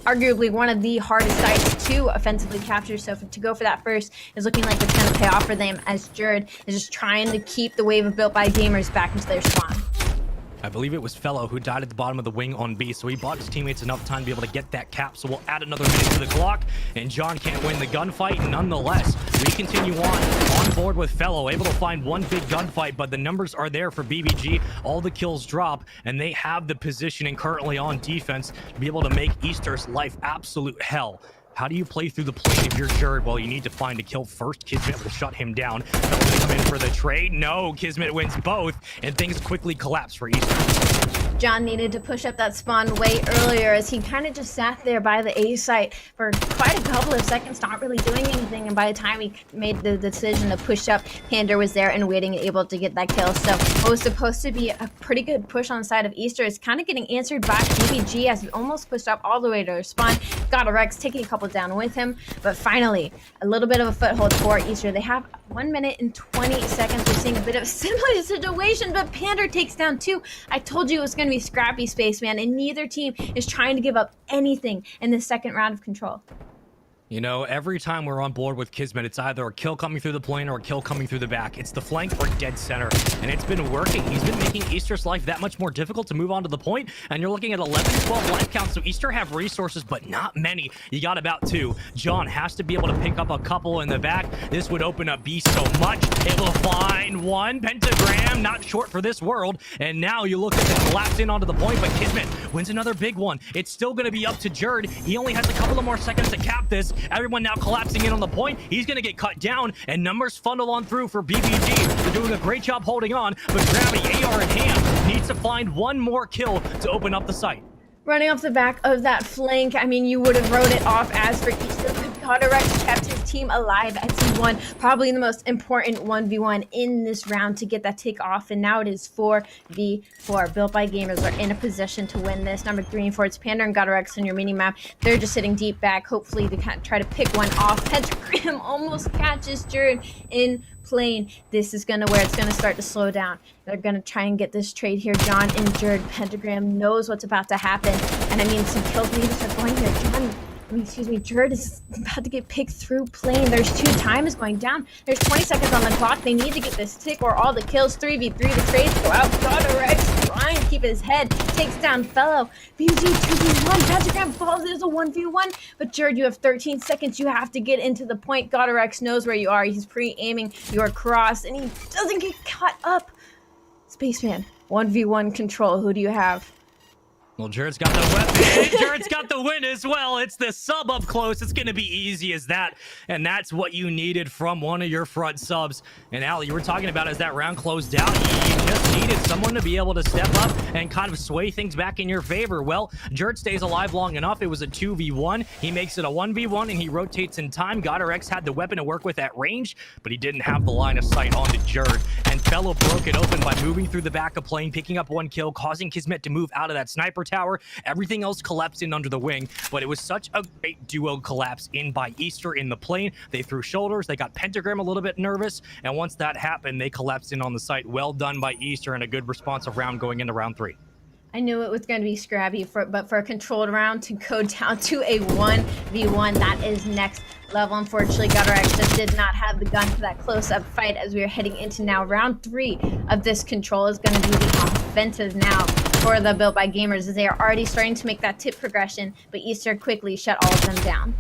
arguably one of the hardest sites to offensively capture. So to go for that first is looking like it's going to pay off for them, as Jerd is just trying to keep the wave of BuiltBar Gamers back into their spawn. I believe it was Fellow who died at the bottom of the wing on B, so he bought his teammates enough time to be able to get that cap. So we'll add another minute to the clock, and John can't win the gunfight. Nonetheless, we continue on board with Fellow, able to find one big gunfight, but the numbers are there for BBG. All the kills drop, and they have the positioning currently on defense to be able to make Easter's life absolute hell. How do you play through the plane if you're Jerd? Well, you need to find a kill first. Kismet will shut him down. Fellow will come in for the trade. No, Kismet wins both, and things quickly collapse for Easter. John needed to push up that spawn way earlier, as he kind of just sat there by the A site for quite a couple of seconds, not really doing anything. And by the time he made the decision to push up, Pander was there and waiting, able to get that kill. So what was supposed to be a pretty good push on the side of Easter is kind of getting answered by BBG, as he almost pushed up all the way to their spawn. Got a Rex taking a couple down with him, but finally a little bit of a foothold for Easter. They have 1 minute and 20 seconds. We're seeing a bit of a similar situation, but Pander takes down 2. I told you it was going to be scrappy, Spaceman, and neither team is trying to give up anything in the second round of control. You know, every time we're on board with Kismet, it's either a kill coming through the plane or a kill coming through the back. It's the flank or dead center, and it's been working. He's been making Easter's life that much more difficult to move on to the point, and you're looking at 11, 12 life counts, so Easter have resources, but not many. You got about 2. John has to be able to pick up a couple in the back. This would open up B so much. Able to find one. Pentagram, not short for this world, and now you look at the collapse in onto the point, but Kismet wins another big one. It's still going to be up to Jerd. He only has a couple of more seconds to cap this. Everyone now collapsing in on the point. He's going to get cut down, and numbers funnel on through for BBG. They're doing a great job holding on, but Gravity, AR in hand, needs to find one more kill to open up the site. Running off the back of that flank, I mean, you would have wrote it off as for Easter, but Godorex kept his team alive as he won probably the most important 1v1 in this round to get that tick off, and now it is 4v4. BuiltBar Gamers are in a position to win this. Number 3 and 4, it's Pander and Godorex on your mini-map. They're just sitting deep back. Hopefully they can try to pick one off. Pentagram almost catches Jerd in plane. This is where it's gonna start to slow down. They're gonna try and get this trade here. John and Jerd. Pentagram knows what's about to happen, and I mean, some kills need to start going here. Jerd is about to get picked through plane. There's 2. Time is going down. There's 20 seconds on the clock. They need to get this tick or all the kills. 3v3. The trades go out. Godorex trying to keep his head. Takes down Fellow. BG 2v1. Pentagram falls. There's a 1v1. But Jerd, you have 13 seconds. You have to get into the point. Godorex knows where you are. He's pre-aiming your cross, and he doesn't get caught up Spaceman, 1v1 control. Who do you have? Well, Jared's got the weapon, and Jared's got the win as well. It's the sub up close. It's going to be easy as that, and that's what you needed from one of your front subs. And Al, you were talking about as that round closed out, you just needed someone to be able to step up and kind of sway things back in your favor. Well, Jared stays alive long enough. It was a 2v1. He makes it a 1v1, and he rotates in time. GodRx had the weapon to work with at range, but he didn't have the line of sight onto Jared. And Fellow broke it open by moving through the back of plane, picking up 1 kill, causing Kismet to move out of that sniper tower. Everything else collapsed in under the wing, but it was such a great duo collapse in by Easter in the plane. They threw shoulders, they got Pentagram a little bit nervous, and once that happened, they collapsed in on the site. Well done by Easter, and a good responsive round going into round 3. I knew it was going to be scrappy, but for a controlled round to go down to a 1v1, that is next level. Unfortunately, GodRx just did not have the gun for that close-up fight as we are heading into now round 3 of this control. Is going to be the offensive now for the Built by Gamers, as they are already starting to make that tip progression, but Easter quickly shut all of them down.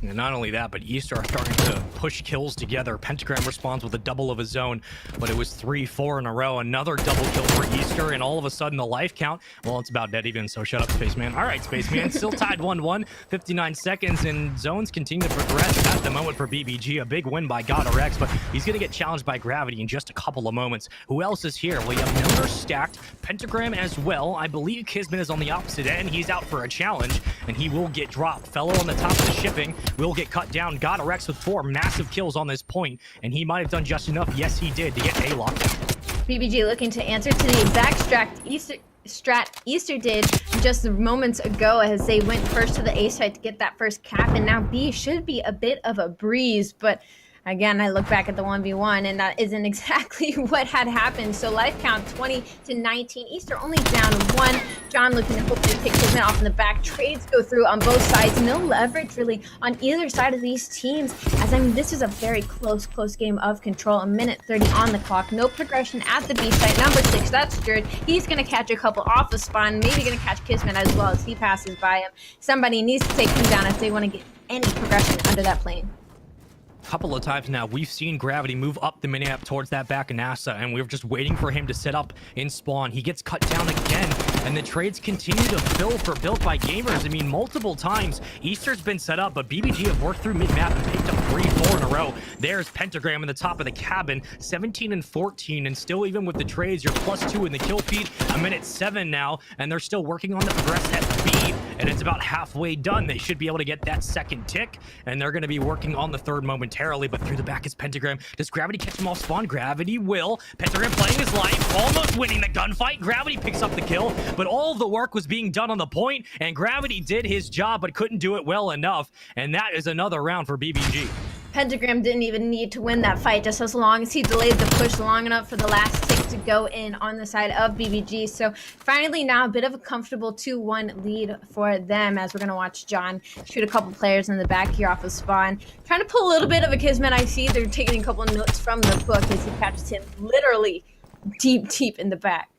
And not only that, but Easter are starting to push kills together. Pentagram responds with a double of his own, but it was 3-4 in a row. Another double kill for Easter, and all of a sudden the life count, well, it's about dead even, so shut up, Spaceman. All right, Spaceman, still tied 1-1, 59 seconds, and zones continue to progress at the moment for BBG. A big win by GodRx, but he's going to get challenged by Gravity in just a couple of moments. Who else is here? Well, you have Miller stacked, Pentagram as well. I believe Kismet is on the opposite end. He's out for a challenge, and he will get dropped. Fellow on the top of the shipping will get cut down. GodRx with 4 massive kills on this point, and he might have done just enough. Yes, he did, to get a lockdown. BBG looking to answer to the exact strat Easter did just moments ago, as they went first to the A site to get that first cap, and now B should be a bit of a breeze, but again, I look back at the 1v1, and that isn't exactly what had happened. So life count 20-19. Easter only down 1. John looking to hopefully pick Kismet off in the back. Trades go through on both sides. No leverage really on either side of these teams, as I mean, this is a very close game of control. A minute 30 on the clock. No progression at the B site. Number 6, that's Jared. He's going to catch a couple off the spawn. Maybe going to catch Kismet as well as he passes by him. Somebody needs to take him down if they want to get any progression under that plane. Couple of times now we've seen Gravity move up the mini-map towards that back of NASA, and we're just waiting for him to set up in spawn. He gets cut down again, and the trades continue to fill for Built by Gamers. I mean, multiple times Easter's been set up, but BBG have worked through mid-map and picked up 3-4 in a row. There's Pentagram in the top of the cabin, 17-14, and still even with the trades, you're +2 in the kill feed. A minute 7 now, and they're still working on the progress at B, and it's about halfway done. They should be able to get that second tick, and they're going to be working on the third momentarily. But through the back is Pentagram. Does Gravity catch him off spawn? Gravity will. Pentagram playing his life, almost winning the gunfight. Gravity picks up the kill, but all the work was being done on the point, and Gravity did his job, but couldn't do it well enough, and that is another round for BBG. Pentagram didn't even need to win that fight, just as long as he delayed the push long enough for the last tick to go in on the side of BBG. So finally now a bit of a comfortable 2-1 lead for them, as we're going to watch John shoot a couple players in the back here off of spawn. Trying to pull a little bit of a Kismet. I see they're taking a couple notes from the book as he catches him literally deep in the back.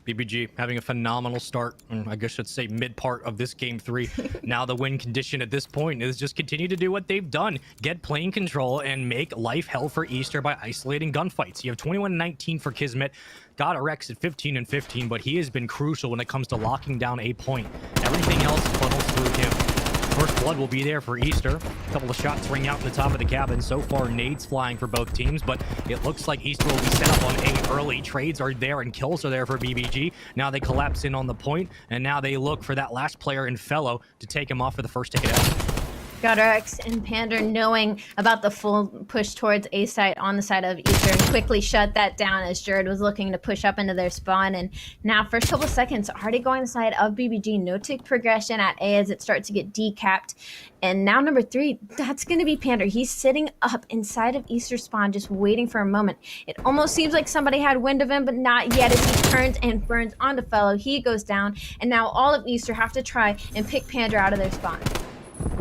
BBG having a phenomenal start, I guess I should say mid part of this game 3. Now the win condition at this point is just continue to do what they've done. Get plane control and make life hell for Easter by isolating gunfights. You have 21-19 for Kismet. GodRx at 15-15, but he has been crucial when it comes to locking down a point. Everything else funnels through him. First blood will be there for Easter. A couple of shots ring out in the top of the cabin. So far, nades flying for both teams, but it looks like Easter will be set up on A early. Trades are there and kills are there for BBG. Now they collapse in on the point, and now they look for that last player in Fellow to take him off for the first ticket out. GodRx and Pander knowing about the full push towards A site on the side of Easter and quickly shut that down as Jared was looking to push up into their spawn. And now first couple of seconds already going the side of BBG. No tick progression at A as it starts to get decapped. And now number 3, that's going to be Pander. He's sitting up inside of Easter spawn just waiting for a moment. It almost seems like somebody had wind of him, but not yet as he turns and burns onto Fellow. He goes down, and now all of Easter have to try and pick Pander out of their spawn.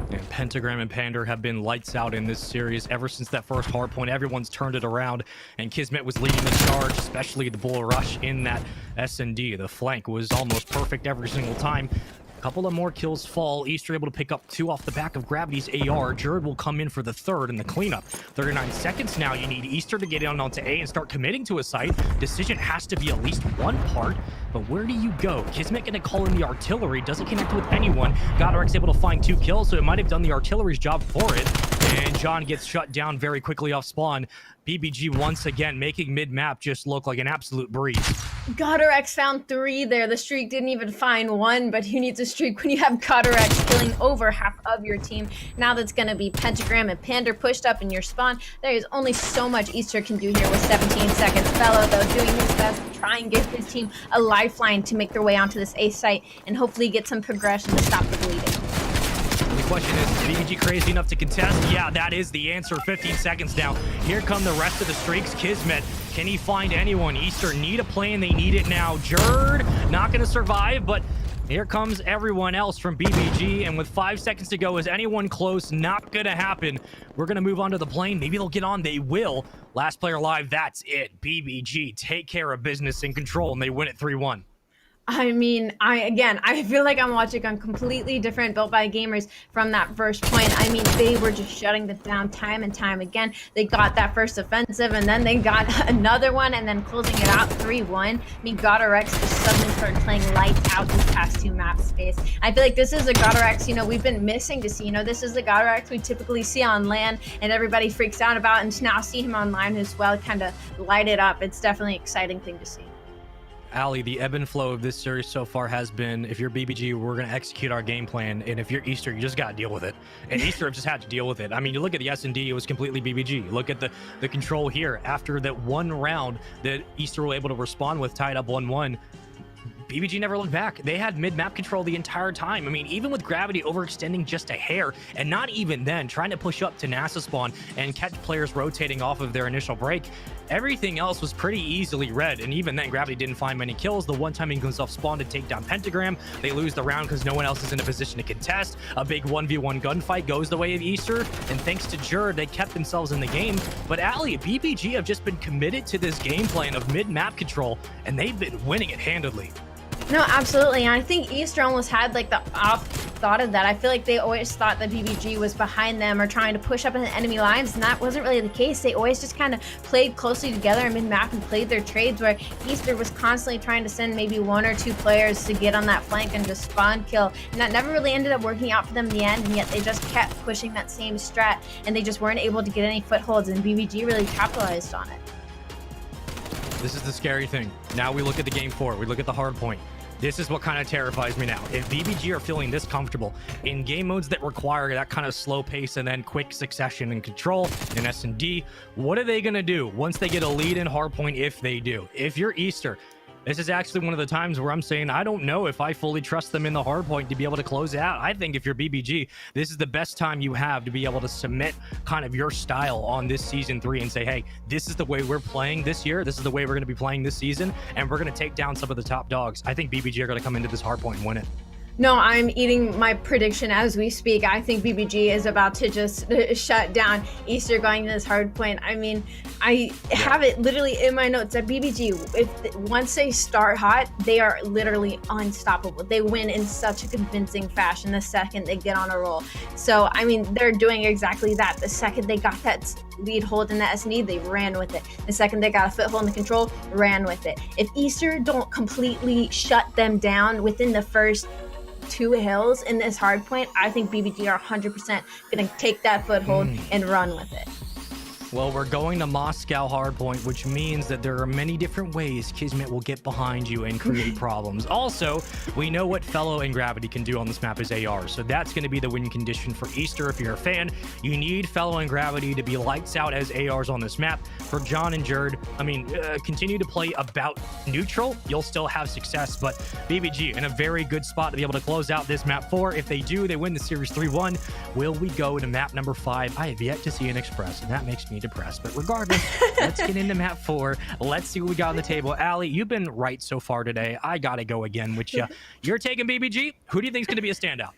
And Pentagram and Pander have been lights out in this series ever since that first hard point. Everyone's turned it around, and Kismet was leading the charge, especially the bull rush in that S&D. The flank was almost perfect every single time. Couple of more kills fall. Easter able to pick up 2 off the back of Gravity's AR. Jerd will come in for the 3rd in the cleanup. 39 seconds now. You need Easter to get in onto A and start committing to a site. Decision has to be at least one part, but where do you go? Kismet gonna call in the artillery. Doesn't connect with anyone. Godorex able to find 2 kills, so it might have done the artillery's job for it. And John gets shut down very quickly off spawn. BBG once again making mid-map just look like an absolute breeze. Godorex found 3 there. The streak didn't even find 1, but who needs a streak when you have Godorex killing over half of your team? Now that's going to be Pentagram and Pander pushed up in your spawn. There is only so much Easter can do here with 17 seconds. Fellow, though, doing his best to try and give his team a lifeline to make their way onto this A site and hopefully get some progression to stop the bleeding. The question is BBG crazy enough to contest? Yeah, that is the answer. 15 seconds now. Here come the rest of the streaks. Kismet, can he find anyone? Easter need a plan. They need it now. Jerd, not going to survive, but here comes everyone else from BBG. And with 5 seconds to go, is anyone close? Not going to happen. We're going to move on to the plane. Maybe they'll get on. They will. Last player alive. That's it. BBG take care of business in control, and they win it 3-1. I mean, I feel like I'm watching a completely different Built by Gamers from that first point. I mean, they were just shutting it down time and time again. They got that first offensive, and then they got another one, and then closing it out 3-1. I mean, Godorex just suddenly started playing lights out this past 2 map space. I feel like this is a Godorex, we've been missing to see. This is the Godorex we typically see on LAN, and everybody freaks out about, and to now see him online as well, kind of light it up. It's definitely an exciting thing to see. Ali, the ebb and flow of this series so far has been, if you're BBG, we're going to execute our game plan, and if you're Easter, you just got to deal with it. And Easter have just had to deal with it. I mean, you look at the S&D, it was completely BBG. You look at the control here. After that one round that Easter were able to respond with, tied up 1-1, BBG never looked back. They had mid-map control the entire time. I mean, even with Gravity overextending just a hair, and not even then, trying to push up to NASA spawn and catch players rotating off of their initial break, everything else was pretty easily read. And even then, Gravity didn't find many kills. The one time he goes off spawn to take down Pentagram, they lose the round because no one else is in a position to contest. A big 1v1 gunfight goes the way of Easter, and thanks to Jerd, they kept themselves in the game. But Ali, BBG have just been committed to this game plan of mid-map control, and they've been winning it handedly. No, absolutely. And I think Easter almost had like the off thought of that. I feel like they always thought that BBG was behind them or trying to push up in the enemy lines, and that wasn't really the case. They always just kind of played closely together in mid-map and played their trades, where Easter was constantly trying to send maybe 1 or 2 players to get on that flank and just spawn kill. And that never really ended up working out for them in the end, and yet they just kept pushing that same strat, and they just weren't able to get any footholds, and BBG really capitalized on it. This is the scary thing. Now we look at the game 4. We look at the hard point. This is what kind of terrifies me now. If BBG are feeling this comfortable in game modes that require that kind of slow pace and then quick succession and control in S&D, what are they going to do once they get a lead in hardpoint if they do? If you're Easter, this is actually one of the times where I'm saying I don't know if I fully trust them in the hardpoint to be able to close it out. I think if you're BBG, this is the best time you have to be able to submit kind of your style on this season 3 and say, hey, this is the way we're playing this year. This is the way we're going to be playing this season, and we're going to take down some of the top dogs. I think BBG are going to come into this hardpoint and win it. No, I'm eating my prediction as we speak. I think BBG is about to just shut down Easter going to this hard point. I mean, I have it literally in my notes that BBG, once they start hot, they are literally unstoppable. They win in such a convincing fashion the second they get on a roll. So, I mean, they're doing exactly that. The second they got that lead hold in the S&E, they ran with it. The second they got a foothold in the control, ran with it. If Easter don't completely shut them down within the first 2 hills in this hard point, I think BBG are 100% going to take that foothold and run with it. Well, we're going to Moscow hardpoint, which means that there are many different ways Kismet will get behind you and create problems. Also, we know what Fellow and Gravity can do on this map is AR, so that's going to be the win condition for Easter. If you're a fan, you need Fellow and Gravity to be lights out as ARs on this map. For John and Jerd, I mean, continue to play about neutral. You'll still have success, but BBG in a very good spot to be able to close out this map 4. If they do, they win the series 3-1. Will we go to map number 5? I have yet to see an Express, and that makes me depressed, but regardless, let's get into map 4. Let's see what we got on the table. Ali, you've been right so far today. I gotta go again with you. You're taking BBG. Who do you think is going to be a standout?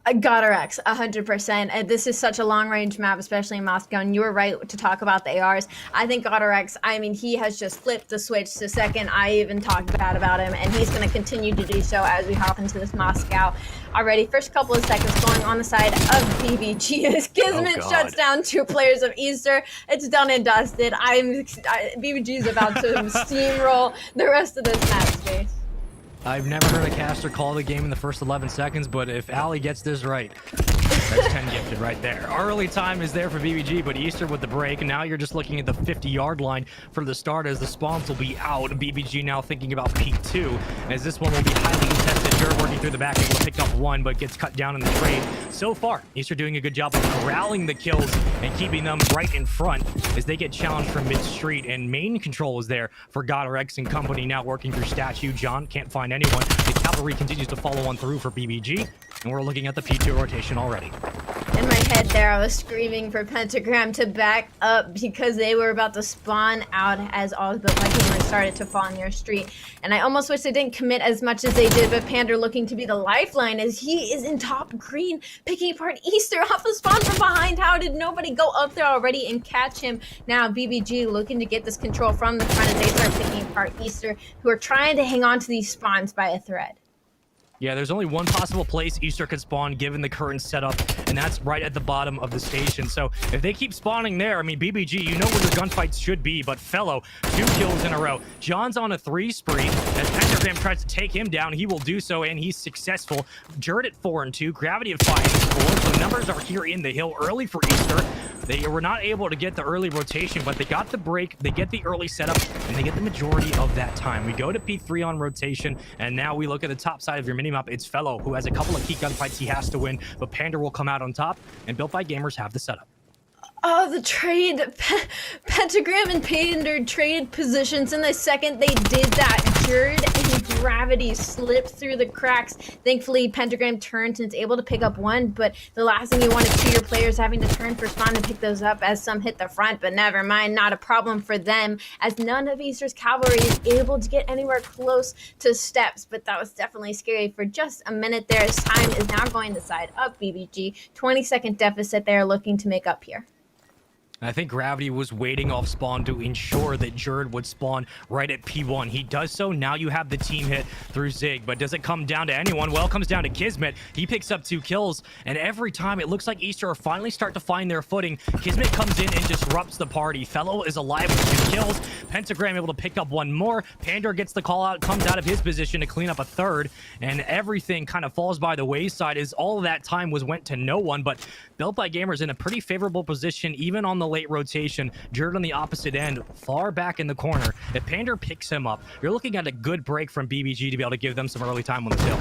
GodRx, 100%. This is such a long-range map, especially in Moscow, and you were right to talk about the ARs. I think GodRx, I mean, he has just flipped the switch the second I even talked bad about him, and he's going to continue to do so as we hop into this Moscow. Already, first couple of seconds going on the side of BBG as Kismet shuts down 2 players of Easter. It's done and dusted. BBG is about to steamroll the rest of this match space. I've never heard a caster call the game in the first 11 seconds, but if Ali gets this right, that's 10 gifted right there. Early time is there for BBG, but Easter with the break. And now you're just looking at the 50-yard line for the start as the spawns will be out. BBG now thinking about P2, as this one will be highly contested. Jared working through the back, able to pick up 1, but gets cut down in the trade. So far, Easter doing a good job of corralling the kills and keeping them right in front as they get challenged from mid-street. And main control is there for GodRx and company, now working through Statue. John can't find anyone. The cavalry continues to follow on through for BBG, and we're looking at the P2 rotation already. In my head there, I was screaming for Pentagram to back up because they were about to spawn out as all but my team started to fall near street. And I almost wish they didn't commit as much as they did, but Pander looking to be the lifeline as he is in top green, picking apart Easter off the spawn from behind. How did nobody go up there already and catch him? Now BBG looking to get this control from the front as they start picking apart Easter, who are trying to hang on to these spawns by a thread. Yeah, there's only one possible place Easter could spawn given the current setup, and that's right at the bottom of the station. So if they keep spawning there, I mean, BBG, you know where the gunfights should be, but Fellow, 2 kills in a row. John's on a 3 spree. As Pentagram tries to take him down, he will do so, and he's successful. Jared at 4 and 2, Gravity at 5 and 4. So numbers are here in the hill early for Easter. They were not able to get the early rotation, but they got the break, they get the early setup, and they get the majority of that time. We go to P3 on rotation, and now we look at the top side of your minimap. It's Fellow, who has a couple of key gunfights he has to win, but Pander will come out on top, and Built by Gamers have the setup. Oh, the trade. Pentagram and Pander traded positions, and the second they did that, Jared and Gravity slipped through the cracks. Thankfully, Pentagram turns and is able to pick up 1, but the last thing you want is 2 your players having to turn for spawn and pick those up as some hit the front, but never mind, not a problem for them, as none of Easter's cavalry is able to get anywhere close to steps, but that was definitely scary for just a minute there, as time is now going to side up BBG. 20-second deficit they are looking to make up here. I think Gravity was waiting off spawn to ensure that Jared would spawn right at P1. He does so. Now you have the team hit through Zig, but does it come down to anyone? Well, it comes down to Kismet. He picks up 2 kills, and every time it looks like Easter are finally start to find their footing. Kismet comes in and disrupts the party. Fellow is alive with 2 kills. Pentagram able to pick up 1 more. Pander gets the call out, comes out of his position to clean up a 3rd, and everything kind of falls by the wayside as all of that time went to no one, but Built by Gamers in a pretty favorable position, even on the late rotation. Jared on the opposite end, far back in the corner. If Pander picks him up, you're looking at a good break from BBG to be able to give them some early time on the hill.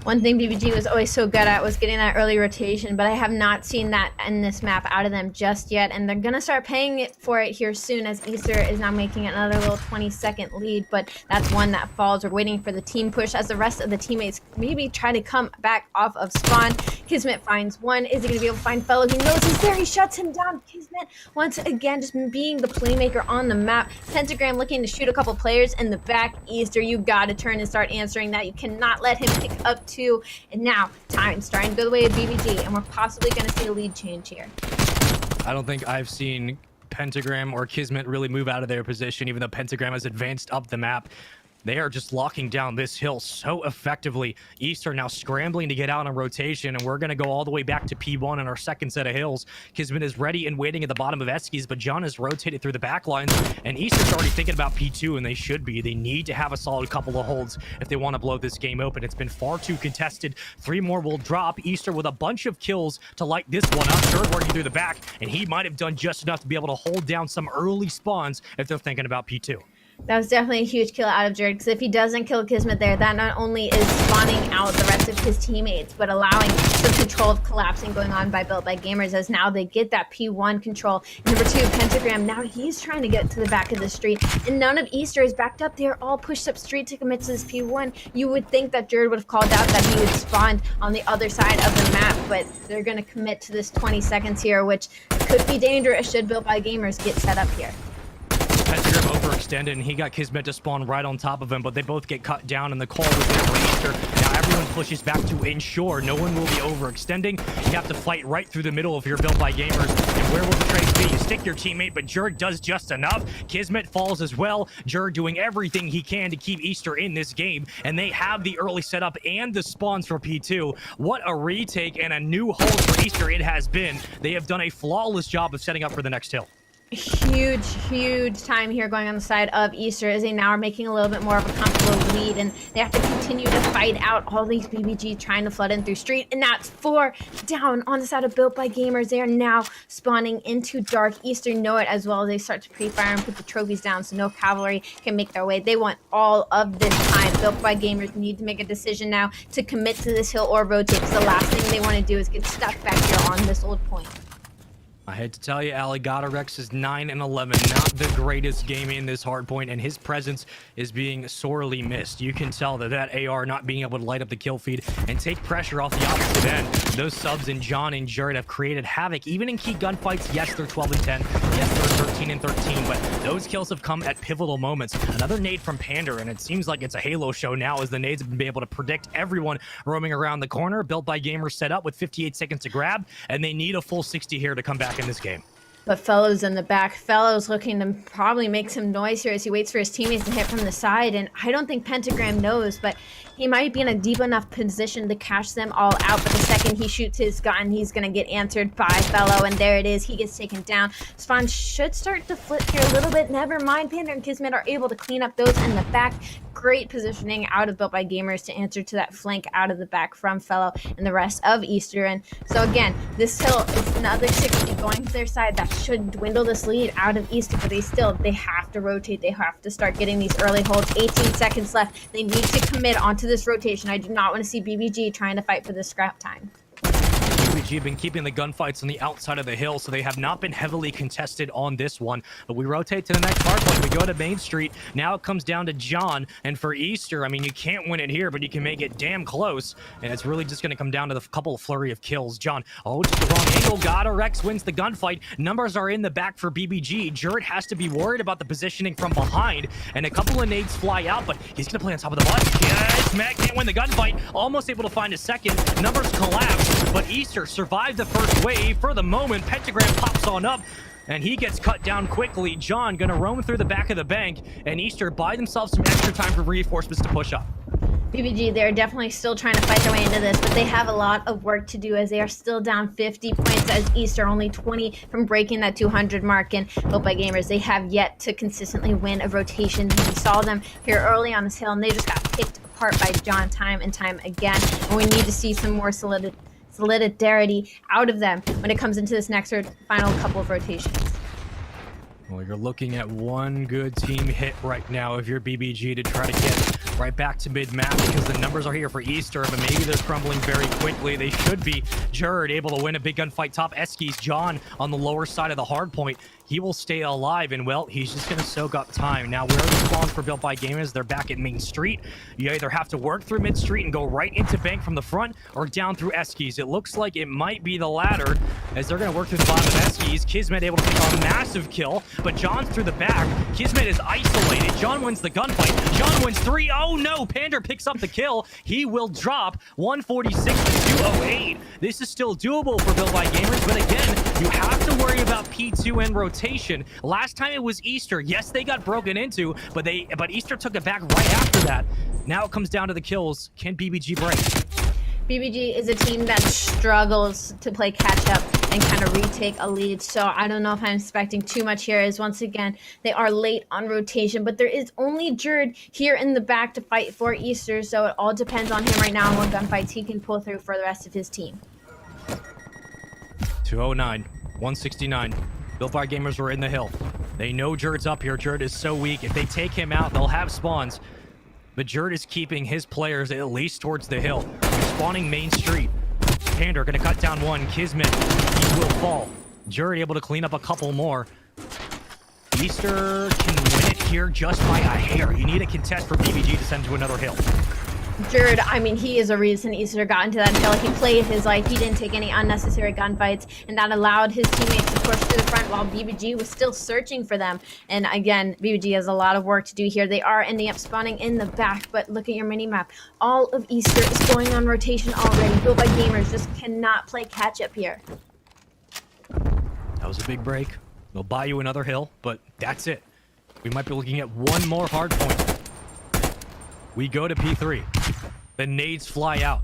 One thing BBG was always so good at was getting that early rotation, but I have not seen that in this map out of them just yet, and they're going to start paying for it here soon as Easter is now making another little 20-second lead, but that's one that falls. We're waiting for the team push as the rest of the teammates maybe try to come back off of spawn. Kismet finds 1. Is he going to be able to find Fellow? He knows he's there. He shuts him down. Kismet, once again, just being the playmaker on the map. Pentagram looking to shoot a couple players in the back. Easter, you got to turn and start answering that. You cannot let him pick up 2. And now, time's starting to go the way of BBG, and we're possibly going to see a lead change here. I don't think I've seen Pentagram or Kismet really move out of their position, even though Pentagram has advanced up the map. They are just locking down this hill so effectively. Easter now scrambling to get out on rotation, and we're going to go all the way back to P1 in our second set of hills. Kismet is ready and waiting at the bottom of Eskies, but John has rotated through the back lines, and Easter's already thinking about P2, and they should be. They need to have a solid couple of holds if they want to blow this game open. It's been far too contested. 3 more will drop. Easter with a bunch of kills to light this one up. Jared working through the back, and he might have done just enough to be able to hold down some early spawns if they're thinking about P2. That was definitely a huge kill out of Jared, because if he doesn't kill Kismet there, that not only is spawning out the rest of his teammates, but allowing some controlled collapsing going on by Built by Gamers, as now they get that P1 control. Number 2, Pentagram, now he's trying to get to the back of the street, and none of Easter is backed up. They're all pushed up street to commit to this P1. You would think that Jared would have called out that he would spawn on the other side of the map, but they're going to commit to this 20 seconds here, which could be dangerous should Built by Gamers get set up here. Pentagram overextended, and he got Kismet to spawn right on top of him, but they both get cut down, and the call was there for Easter. Now everyone pushes back to ensure no one will be overextending. You have to fight right through the middle if you're Built by Gamers. And where will the trades be? You stick your teammate, but Jerd does just enough. Kismet falls as well. Jerd doing everything he can to keep Easter in this game, and they have the early setup and the spawns for P2. What a retake and a new hold for Easter it has been. They have done a flawless job of setting up for the next hill. Huge time here going on the side of Easter as they now are making a little bit more of a comfortable lead, and they have to continue to fight out all these BBG trying to flood in through street, and that's 4 down on the side of Built by Gamers. They are now spawning into dark. Easter know it as well as they start to pre-fire and put the trophies down so no cavalry can make their way. They want all of this time. Built by Gamers need to make a decision now to commit to this hill or rotate, because the last thing they want to do is get stuck back here on this old point. I had to tell you, Alligator Rex is 9 and 11, not the greatest game in this hardpoint, and his presence is being sorely missed. You can tell that AR not being able to light up the kill feed and take pressure off the opposite end. Those subs in John and Jerd have created havoc, even in key gunfights. Yes, they're 12 and 10. Yes, they're 13 and 13, but those kills have come at pivotal moments. Another nade from Pander, and it seems like it's a Halo show now as the nades have been able to predict everyone roaming around the corner. Built by Gamers set up with 58 seconds to grab, and they need a full 60 here to come back in this game. But Fellows in the back. Fellows looking to probably make some noise here as he waits for his teammates to hit from the side. And I don't think Pentagram knows, but he might be in a deep enough position to catch them all out. But the second he shoots his gun, he's going to get answered by Fellow. And there it is. He gets taken down. Spawn should start to flip here a little bit. Never mind. Panda and Kismet are able to clean up those in the back. Great positioning out of Built by Gamers to answer to that flank out of the back from Fellow and the rest of Easter. And so again, this hill is another 60 going to their side. That should dwindle this lead out of Easter, but they have to rotate. They have to start getting these early holds. 18 seconds left. They need to commit onto this rotation. I do not want to see BBG trying to fight for this scrap time. BBG have been keeping the gunfights on the outside of the hill, so they have not been heavily contested on this one. But we rotate to the next hard point. We go to Main Street. Now it comes down to John. And for Easter, I mean, you can't win it here, but you can make it damn close. And it's really just going to come down to the couple of flurry of kills. John, just the wrong angle. Gotta Rex wins the gunfight. Numbers are in the back for BBG. Jerd has to be worried about the positioning from behind. And a couple of nades fly out, but he's going to play on top of the bus. Yes, Matt can't win the gunfight. Almost able to find a second. Numbers collapse, but Easter survived the first wave. For the moment, Pentagram pops on up, and he gets cut down quickly. John gonna roam through the back of the bank, and Easter buy themselves some extra time for reinforcements to push up. BBG, they're definitely still trying to fight their way into this, but they have a lot of work to do as they are still down 50 points as Easter only 20 from breaking that 200 mark. And Built by Gamers, they have yet to consistently win a rotation. We saw them here early on this hill, and they just got picked apart by John time and time again. And we need to see some more solidarity out of them when it comes into this next or final couple of rotations. Well, you're looking at one good team hit right now if you're BBG to try to get right back to mid-map, because the numbers are here for Easter, but maybe they're crumbling very quickly. They should be. Jerd able to win a big gunfight top Eskies. John on the lower side of the hard point. He will stay alive, and well, he's just going to soak up time. Now, where are the spawns for Built by Gamers? They're back at Main Street. You either have to work through Mid Street and go right into Bank from the front, or down through Eskies. It looks like it might be the latter, as they're going to work through the bottom of Eskies. Kismet able to take a massive kill, but John's through the back. Kismet is isolated. John wins the gunfight. John wins 3. Oh no, Pander picks up the kill. He will drop 146 to 208. This is still doable for Built by Gamers, but again, you have to worry about P2 and rotation. Last time it was Easter. Yes, they got broken into, but Easter took it back right after that. Now it comes down to the kills. Can BBG break? BBG is a team that struggles to play catch up and kind of retake a lead. So I don't know if I'm expecting too much here, as once again, they are late on rotation, but there is only Jerd here in the back to fight for Easter. So it all depends on him right now and what gunfights he can pull through for the rest of his team. 209, 169. Built by Gamers are in the hill. They know Jerd's up here. Jerd is so weak. If they take him out, they'll have spawns. But Jerd is keeping his players at least towards the hill. They're spawning Main Street. Pander gonna cut down one. Kismet, he will fall. Jerd able to clean up a couple more. Easter can win it here just by a hair. You need a contest for BBG to send to another hill. Jerd, I mean, he is a reason Easter got into that hill. He played his life. He didn't take any unnecessary gunfights, and that allowed his teammates to push to the front while BBG was still searching for them. And again, BBG has a lot of work to do here. They are ending up spawning in the back, but look at your mini map. All of Easter is going on rotation already. Built by Gamers just cannot play catch up here. That was a big break. They'll buy you another hill, but that's it. We might be looking at one more hard point. We go to P3. The nades fly out.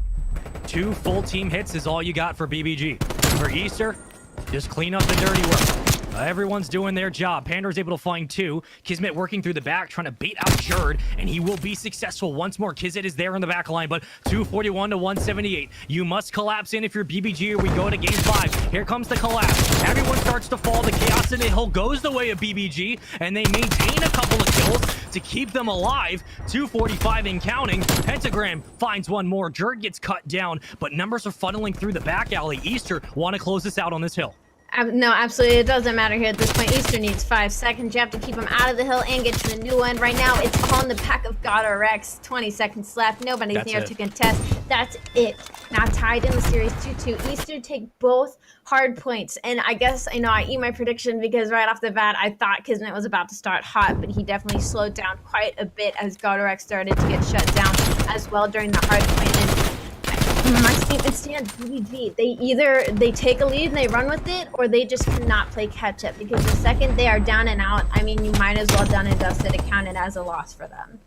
2 full team hits is all you got for BBG. For Easter, just clean up the dirty work. Everyone's doing their job. Panda's able to find 2. Kismet working through the back, trying to bait out Jerd, and he will be successful once more. Kizit is there in the back line, but 241 to 178. You must collapse in if you're BBG, or we go to game 5. Here comes the collapse. Everyone starts to fall. The chaos in the hill goes the way of BBG, and they maintain a couple of kills to keep them alive. 245 and counting. Pentagram finds one more. Jerd gets cut down, but numbers are funneling through the back alley. Easter want to close this out on this hill. No, absolutely. It doesn't matter here at this point. Easter needs 5 seconds. You have to keep him out of the hill and get to the new one. Right now, it's on the back of GodRx. 20 seconds left. Nobody's there to contest. That's it. Now tied in the series 2-2. Easter take both hard points. And I guess, I eat my prediction because right off the bat, I thought Kismet was about to start hot, but he definitely slowed down quite a bit as GodRx started to get shut down as well during the hard point. And my statement stands. BBG, they take a lead and they run with it, or they just cannot play catch up, because the second they are down and out, you might as well done and dusted it, counted as a loss for them.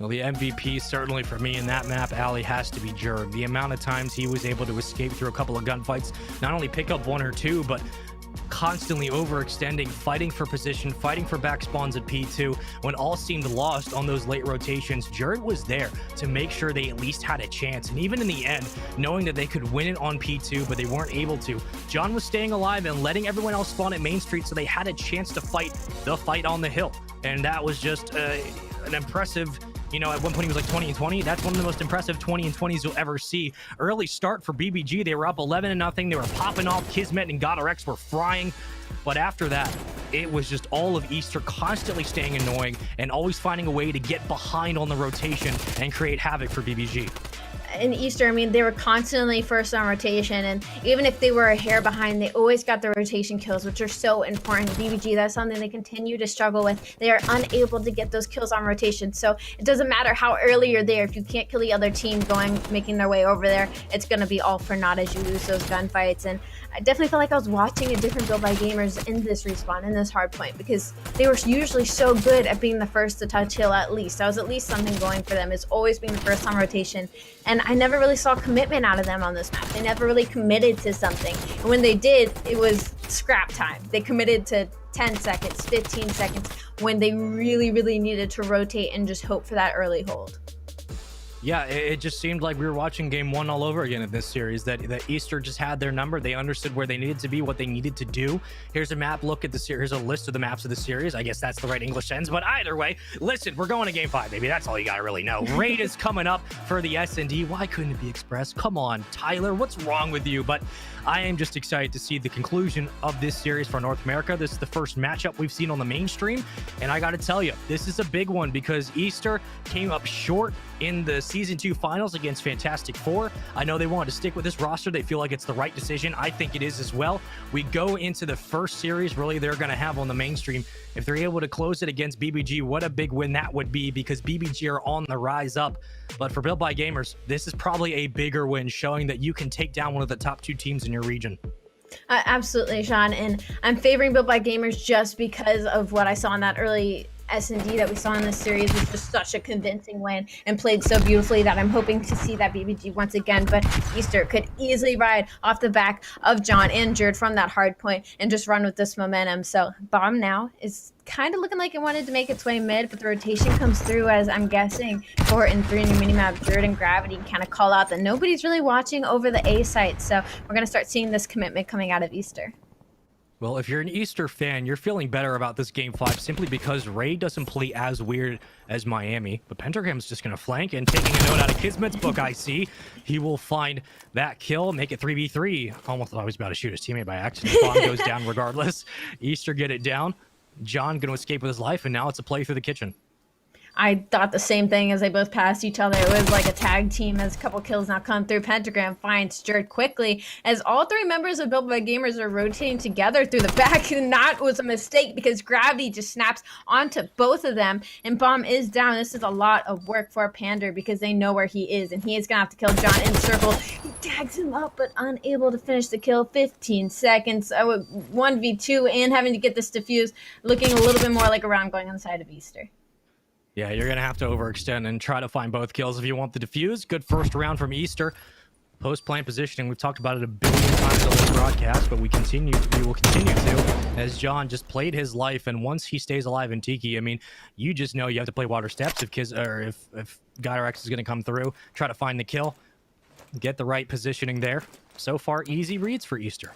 Well, the MVP certainly for me in that map alley has to be Jerd. The amount of times he was able to escape through a couple of gunfights, not only pick up 1 or 2, but constantly overextending, fighting for position, fighting for back spawns at P2. When all seemed lost on those late rotations, Jerd was there to make sure they at least had a chance. And even in the end, knowing that they could win it on P2, but they weren't able to, John was staying alive and letting everyone else spawn at Main Street so they had a chance to fight the fight on the hill. And that was just an impressive... at one point he was like 20 and 20. That's one of the most impressive 20 and 20s you'll ever see. Early start for BBG. They were up 11-0. They were popping off. Kismet and GodRx were frying. But after that, it was just all of Easter constantly staying annoying and always finding a way to get behind on the rotation and create havoc for BBG. In Easter, they were constantly first on rotation, and even if they were a hair behind, they always got the rotation kills, which are so important. BBG, that's something they continue to struggle with. They are unable to get those kills on rotation, so it doesn't matter how early you're there. If you can't kill the other team making their way over there, it's going to be all for naught as you lose those gunfights. And I definitely felt like I was watching a different Built by Gamers in this respawn, in this hard point, because they were usually so good at being the first to touch hill at least. That was at least something going for them, is always being the first on rotation. And I never really saw commitment out of them on this map. They never really committed to something. And when they did, it was scrap time. They committed to 10 seconds, 15 seconds, when they really, really needed to rotate and just hope for that early hold. Yeah, it just seemed like we were watching game 1 all over again in this series, that Easter just had their number. They understood where they needed to be, what they needed to do. Here's a map look at the series. Here's a list of the maps of the series. I guess that's the right English sentence, but either way, listen, we're going to game 5, baby. That's all you gotta really know. Raid is coming up for the S&D. Why couldn't it be Express? Come on, Tyler, what's wrong with you? But I am just excited to see the conclusion of this series for North America. This is the first matchup we've seen on the mainstream, and I gotta tell you, this is a big one because Easter came up short in the Season 2 finals against Fantastic Four. I know they wanted to stick with this roster. They feel like it's the right decision. I think it is as well. We go into the first series really they're going to have on the mainstream. If they're able to close it against BBG, what a big win that would be, because BBG are on the rise up. But for Built by Gamers, this is probably a bigger win, showing that you can take down one of the top 2 teams in your region. Absolutely, Sean. And I'm favoring Built by Gamers just because of what I saw in that early S&D that we saw in this series, was just such a convincing win and played so beautifully that I'm hoping to see that BBG once again. But Easter could easily ride off the back of John and Jerd from that hard point and just run with this momentum. So Bomb now is kind of looking like it wanted to make its way mid, but the rotation comes through, as I'm guessing 4 and 3 in your minimap. Jerd and Gravity kind of call out that nobody's really watching over the A site. So we're going to start seeing this commitment coming out of Easter. Well, if you're an Easter fan, you're feeling better about this game 5 simply because Ray doesn't play as weird as Miami. But Pentagram's just going to flank, and taking a note out of Kismet's book, I see, he will find that kill, make it 3v3. Almost thought I was about to shoot his teammate by accident. Bomb goes down regardless. Easter get it down. John going to escape with his life, and now it's a play through the kitchen. I thought the same thing as they both passed each other. It was like a tag team as a couple kills now come through. Pentagram finds Jerd quickly as all three members of Built by Gamers are rotating together through the back. And that was a mistake because Gravity just snaps onto both of them. And Bomb is down. This is a lot of work for Pander because they know where he is. And he is going to have to kill John in circle. He tags him up but unable to finish the kill. 15 seconds. 1v2 and having to get this defused. Looking a little bit more like a round going on the side of Easter. Yeah, you're going to have to overextend and try to find both kills if you want the defuse. Good first round from Easter. Post-plant positioning, we've talked about it a billion times on this broadcast, but we will continue to, as John just played his life, and once he stays alive in Tiki, I mean, you just know you have to play water steps if GodRx is going to come through, try to find the kill, get the right positioning there. So far, easy reads for Easter.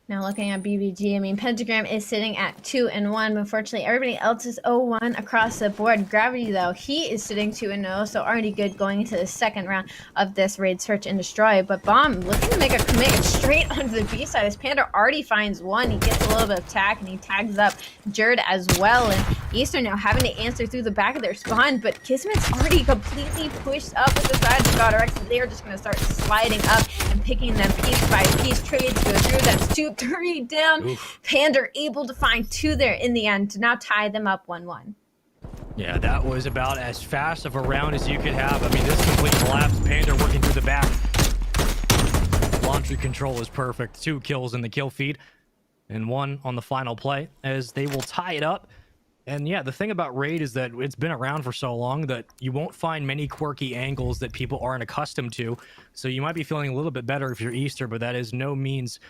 Now looking at BBG, I mean, Pentagram is sitting at 2-1, but unfortunately everybody else is 0-1 across the board. Gravity, though, he is sitting 2-0, so already good going into the second round of this raid search and destroy. But Bomb looking to make a commit straight onto the B side as Panda already finds one. He gets a little bit of attack and he tags up Jerd as well. And Easter now having to answer through the back of their spawn, but Kismet's already completely pushed up with the side of GodRx. They're just going to start sliding up and picking them piece by piece. Trades go through. That's 2-3 down. Oof. Pander able to find 2 there in the end to now tie them up 1-1. Yeah, that was about as fast of a round as you could have. I mean, this complete collapse. Pander working through the back. Launcher control is perfect. 2 kills in the kill feed and 1 on the final play as they will tie it up. And yeah, the thing about Raid is that it's been around for so long that you won't find many quirky angles that people aren't accustomed to. So you might be feeling a little bit better if you're Easter, but that is no means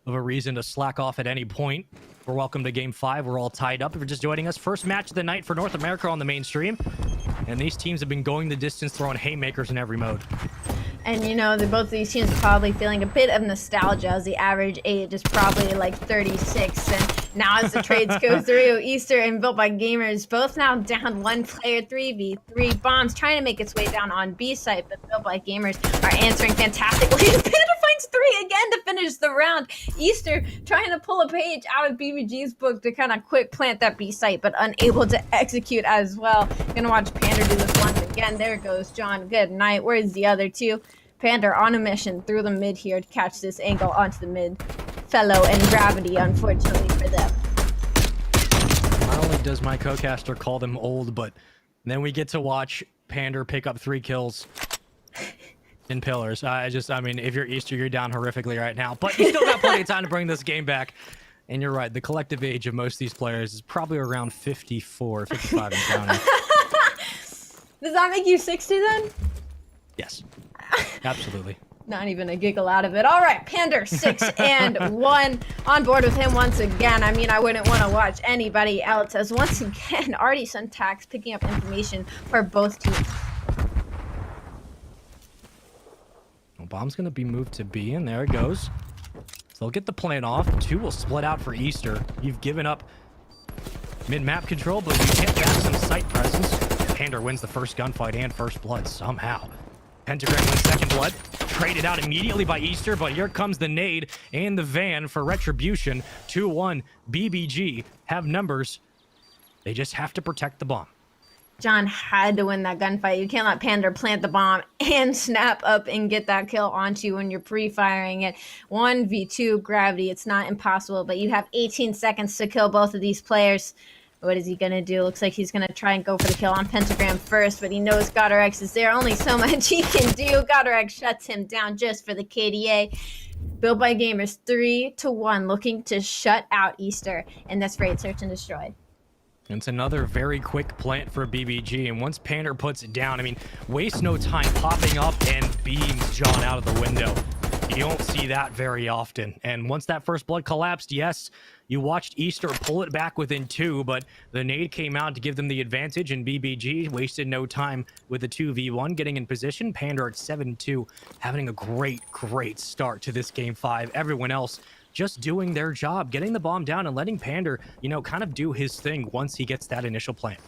of a reason to slack off at any point. We're welcome to Game 5. We're all tied up. If you're just joining us, first match of the night for North America on the main stream. And these teams have been going the distance, throwing haymakers in every mode. And you know, both of these teams are probably feeling a bit of nostalgia as the average age is probably like 36. And now as the trades go through, Easter and Built by Gamers both now down 1 player, 3v3. Bombs trying to make its way down on B site, but Built by Gamers are answering fantastically. Panda finds 3 again to finish the round. Easter trying to pull a page out of BBG's book to kind of quick plant that B site, but unable to execute as well. Gonna watch Pander do this once again. There goes John. Good night. Where's the other 2? Pander on a mission through the mid here to catch this angle onto the mid. Fellow and Gravity, unfortunately for them. Not only does my co-caster call them old, but then we get to watch Pander pick up 3 kills in pillars. I mean, if you're Easter, you're down horrifically right now, but you still got plenty of time to bring this game back. And you're right, the collective age of most of these players is probably around 54, 55 and counting. Does that make you 60 then? Yes, absolutely. Not even a giggle out of it. All right, Pander 6-1 on board with him once again. I mean, I wouldn't want to watch anybody else as once again, Artie Syntax picking up information for both teams. Well, Bomb's going to be moved to B, and there it goes. So they'll get the plan off. 2 will split out for Easter. You've given up mid-map control, but you get back some site presence. Pander wins the first gunfight and first blood somehow. Pentagram wins second blood. Traded out immediately by Easter, but here comes the nade and the van for retribution. 2-1. BBG have numbers. They just have to protect the bomb. John had to win that gunfight. You can't let Pander plant the bomb and snap up and get that kill onto you when you're pre-firing it. 1v2 Gravity. It's not impossible, but you have 18 seconds to kill both of these players. What is he going to do? Looks like he's going to try and go for the kill on Pentagram first, but he knows GodRx is there. Only so much he can do. GodRx shuts him down just for the KDA. Built by Gamers 3-1, looking to shut out Easter in this raid search and destroy. It's another very quick plant for BBG, and once Pander puts it down, I mean, waste no time popping up and beams John out of the window. You don't see that very often. And once that first blood collapsed, yes, you watched Easter pull it back within 2, but the nade came out to give them the advantage, and BBG wasted no time with the 2v1, getting in position. Pander at 7-2, having a great start to this Game 5. Everyone else just doing their job, getting the bomb down and letting Pander, you know, kind of do his thing once he gets that initial plant.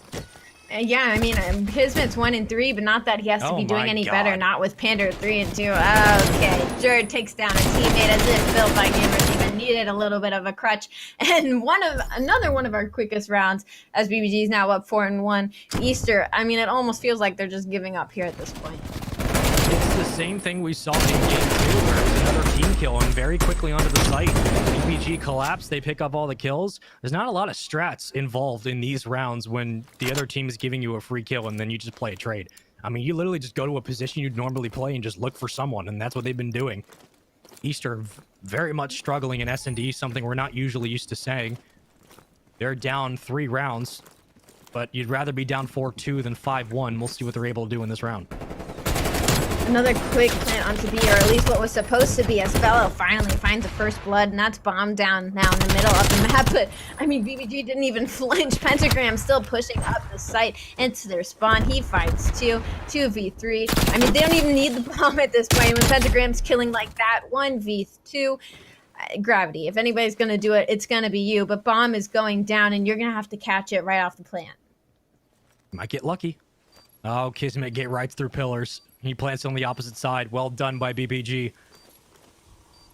Yeah, I mean, Kismet's 1-3, but not that he has to be doing any better. Not with Pander 3-2. Okay, Jerd takes down a teammate as if Built by Gamers even needed a little bit of a crutch. And another one of our quickest rounds, as BBG is now up 4-1. Easter, I mean, it almost feels like they're just giving up here at this point. It's the same thing we saw in game 2, where it was another team kill and very quickly onto the site. BBG collapse, they pick up all the kills. There's not a lot of strats involved in these rounds when the other team is giving you a free kill and then you just play a trade. I mean, you literally just go to a position you'd normally play and just look for someone, and that's what they've been doing. Easter very much struggling in S&D, something we're not usually used to saying. They're down 3 rounds, but you'd rather be down 4-2 than 5-1. We'll see what they're able to do in this round. Another quick plant onto B, or at least what was supposed to be, as Fellow finally finds the first blood, and that's Bomb down now in the middle of the map. But, I mean, BBG didn't even flinch. Pentagram still pushing up the site into their spawn. He fights 2v3. I mean, they don't even need the bomb at this point. When Pentagram's killing like that, 1v2. Gravity, if anybody's going to do it, it's going to be you. But Bomb is going down, and you're going to have to catch it right off the plant. Might get lucky. Oh, Kismet get right through pillars. He plants on the opposite side. Well done by BBG.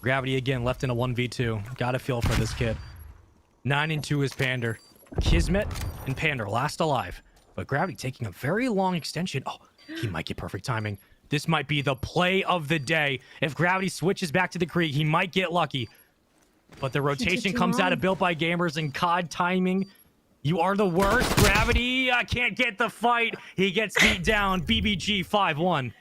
Gravity again left in a 1v2. Gotta feel for this kid. 9-2 is Pander. Kismet and Pander last alive. But Gravity taking a very long extension. Oh, he might get perfect timing. This might be the play of the day. If Gravity switches back to the Krieg, he might get lucky. But the rotation comes out of Built by Gamers and COD timing. You are the worst. Gravity can't get the fight. He gets beat down. BBG 5-1.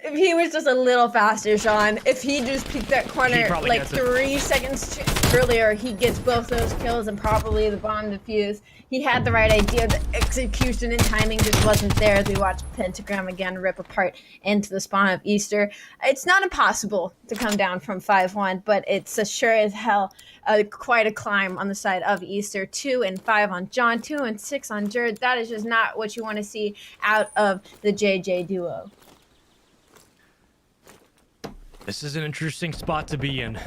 If he was just a little faster, Sean, if he just peeked that corner like 3 seconds earlier, he gets both those kills and probably the bomb defuse. He had the right idea. The execution and timing just wasn't there as we watch Pentagram again rip apart into the spawn of Easter. It's not impossible to come down from 5-1, but it's a sure as hell quite a climb on the side of Easter. 2-5 on John, 2-6 on Jerd. That is just not what you want to see out of the JJ duo. This is an interesting spot to be in.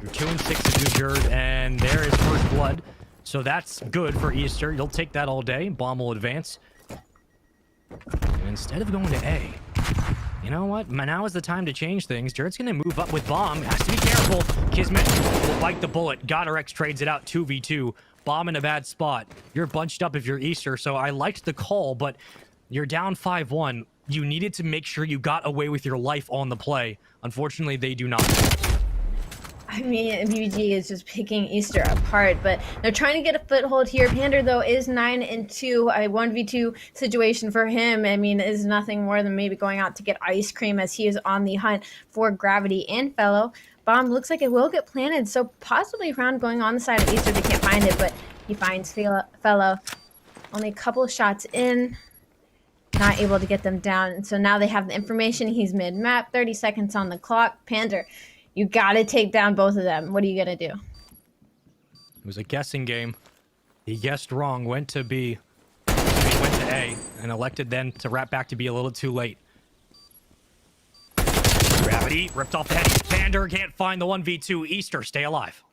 You're 2-6 to do Jerd, and there is first blood. So that's good for Easter. You'll take that all day. Bomb will advance. And instead of going to A, you know what? Now is the time to change things. Jerd's going to move up with Bomb. Has to be careful. Kismet will bite the bullet. Godorex trades it out 2v2. Bomb in a bad spot. You're bunched up if you're Easter, so I liked the call, but you're down 5-1. You needed to make sure you got away with your life on the play. Unfortunately, they do not. I mean, BBG is just picking Easter apart, but they're trying to get a foothold here. Pander, though, is 9-2. A 1v2 situation for him, I mean, is nothing more than maybe going out to get ice cream as he is on the hunt for Gravity and Fellow. Bomb looks like it will get planted, so possibly a round going on the side of Easter. They can't find it, but he finds Fellow. Only a couple of shots in. Not able to get them down. And so now they have the information. He's mid-map, 30 seconds on the clock. Pander, you got to take down both of them. What are you going to do? It was a guessing game. He guessed wrong, went to B, he went to A, and elected then to wrap back to B a little too late. Gravity ripped off the head. Pander can't find the 1v2. Easter, stay alive.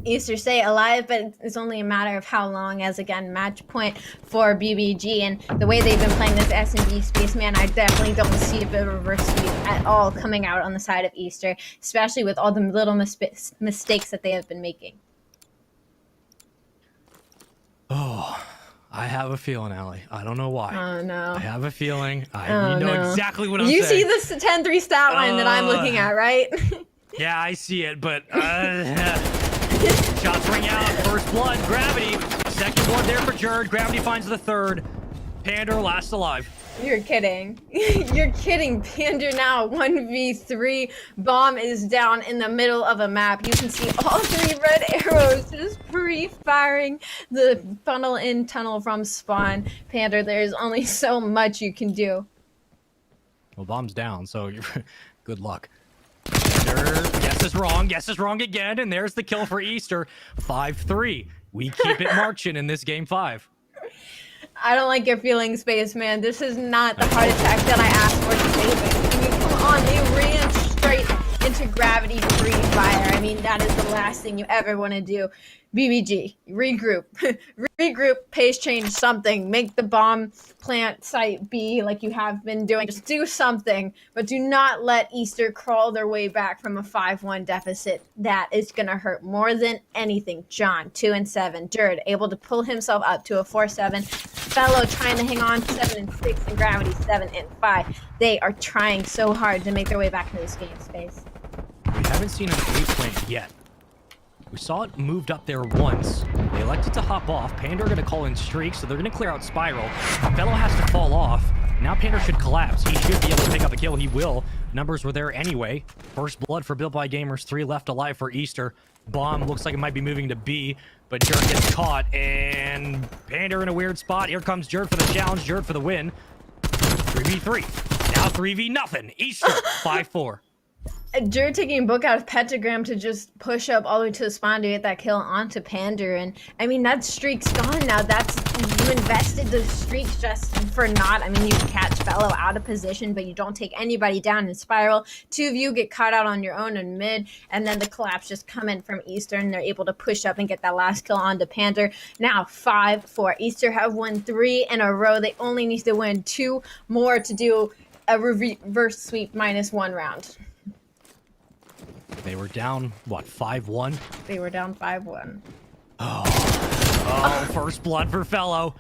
Easter stay alive, but it's only a matter of how long, as again, match point for BBG. And the way they've been playing this S&D space, man, I definitely don't see a bit of a reverse sweep at all coming out on the side of Easter, especially with all the little mistakes that they have been making. Oh, I have a feeling, Allie. I don't know why. Oh, no. I have a feeling. You know exactly what I'm saying. You saying. see this 10-3 stat line that I'm looking at, right? Yeah, I see it, but... Shots ring out. First blood. Gravity. Second blood there for Jerd. Gravity finds the third. Pander last alive. You're kidding. You're kidding. Pander now 1v3. Bomb is down in the middle of a map. You can see all 3 red arrows just pre-firing the funnel in tunnel from spawn. Pander, there's only so much you can do. Well, Bomb's down, so you're good luck. Guess is wrong. Guess is wrong again. And there's the kill for Easter. 5-3. We keep it marching in this game 5. I don't like your feeling, Spaceman. This is not the heart attack that I asked for to save it. I mean, come on. They ran straight into into gravity free fire. I mean, that is the last thing you ever want to do. BBG, regroup, regroup, pace change, something. Make the bomb plant site be like you have been doing. Just do something, but do not let Easter crawl their way back from a 5-1 deficit. That is going to hurt more than anything. John, 2-7. Jerd, able to pull himself up to a 4-7. Fellow trying to hang on 7-6, and Gravity 7-5. They are trying so hard to make their way back into this game space. We haven't seen an A plant yet. We saw it moved up there once. They elected to hop off. Panda are going to call in Streak, so they're going to clear out Spiral. Fellow has to fall off. Now Panda should collapse. He should be able to pick up a kill. He will. Numbers were there anyway. First blood for Built by Gamers. 3 left alive for Easter. Bomb looks like it might be moving to B, but Jerd gets caught, and Panda in a weird spot. Here comes Jerd for the challenge. Jerd for the win. 3v3. Now 3v nothing. Easter 5-4. Jerd taking book out of Pentagram to just push up all the way to the spawn to get that kill onto Pander. And I mean, that streak's gone now. You invested the streak just for not. I mean, you catch Fellow out of position, but you don't take anybody down in Spiral. 2 of you get caught out on your own in mid, and then the collapse just come in from Easter, and they're able to push up and get that last kill onto Pander. Now 5-4. Easter have won 3 in a row. They only need to win 2 more to do a reverse sweep -1 round. They were down, what, 5-1? They were down 5-1. Oh, first blood for Fellow.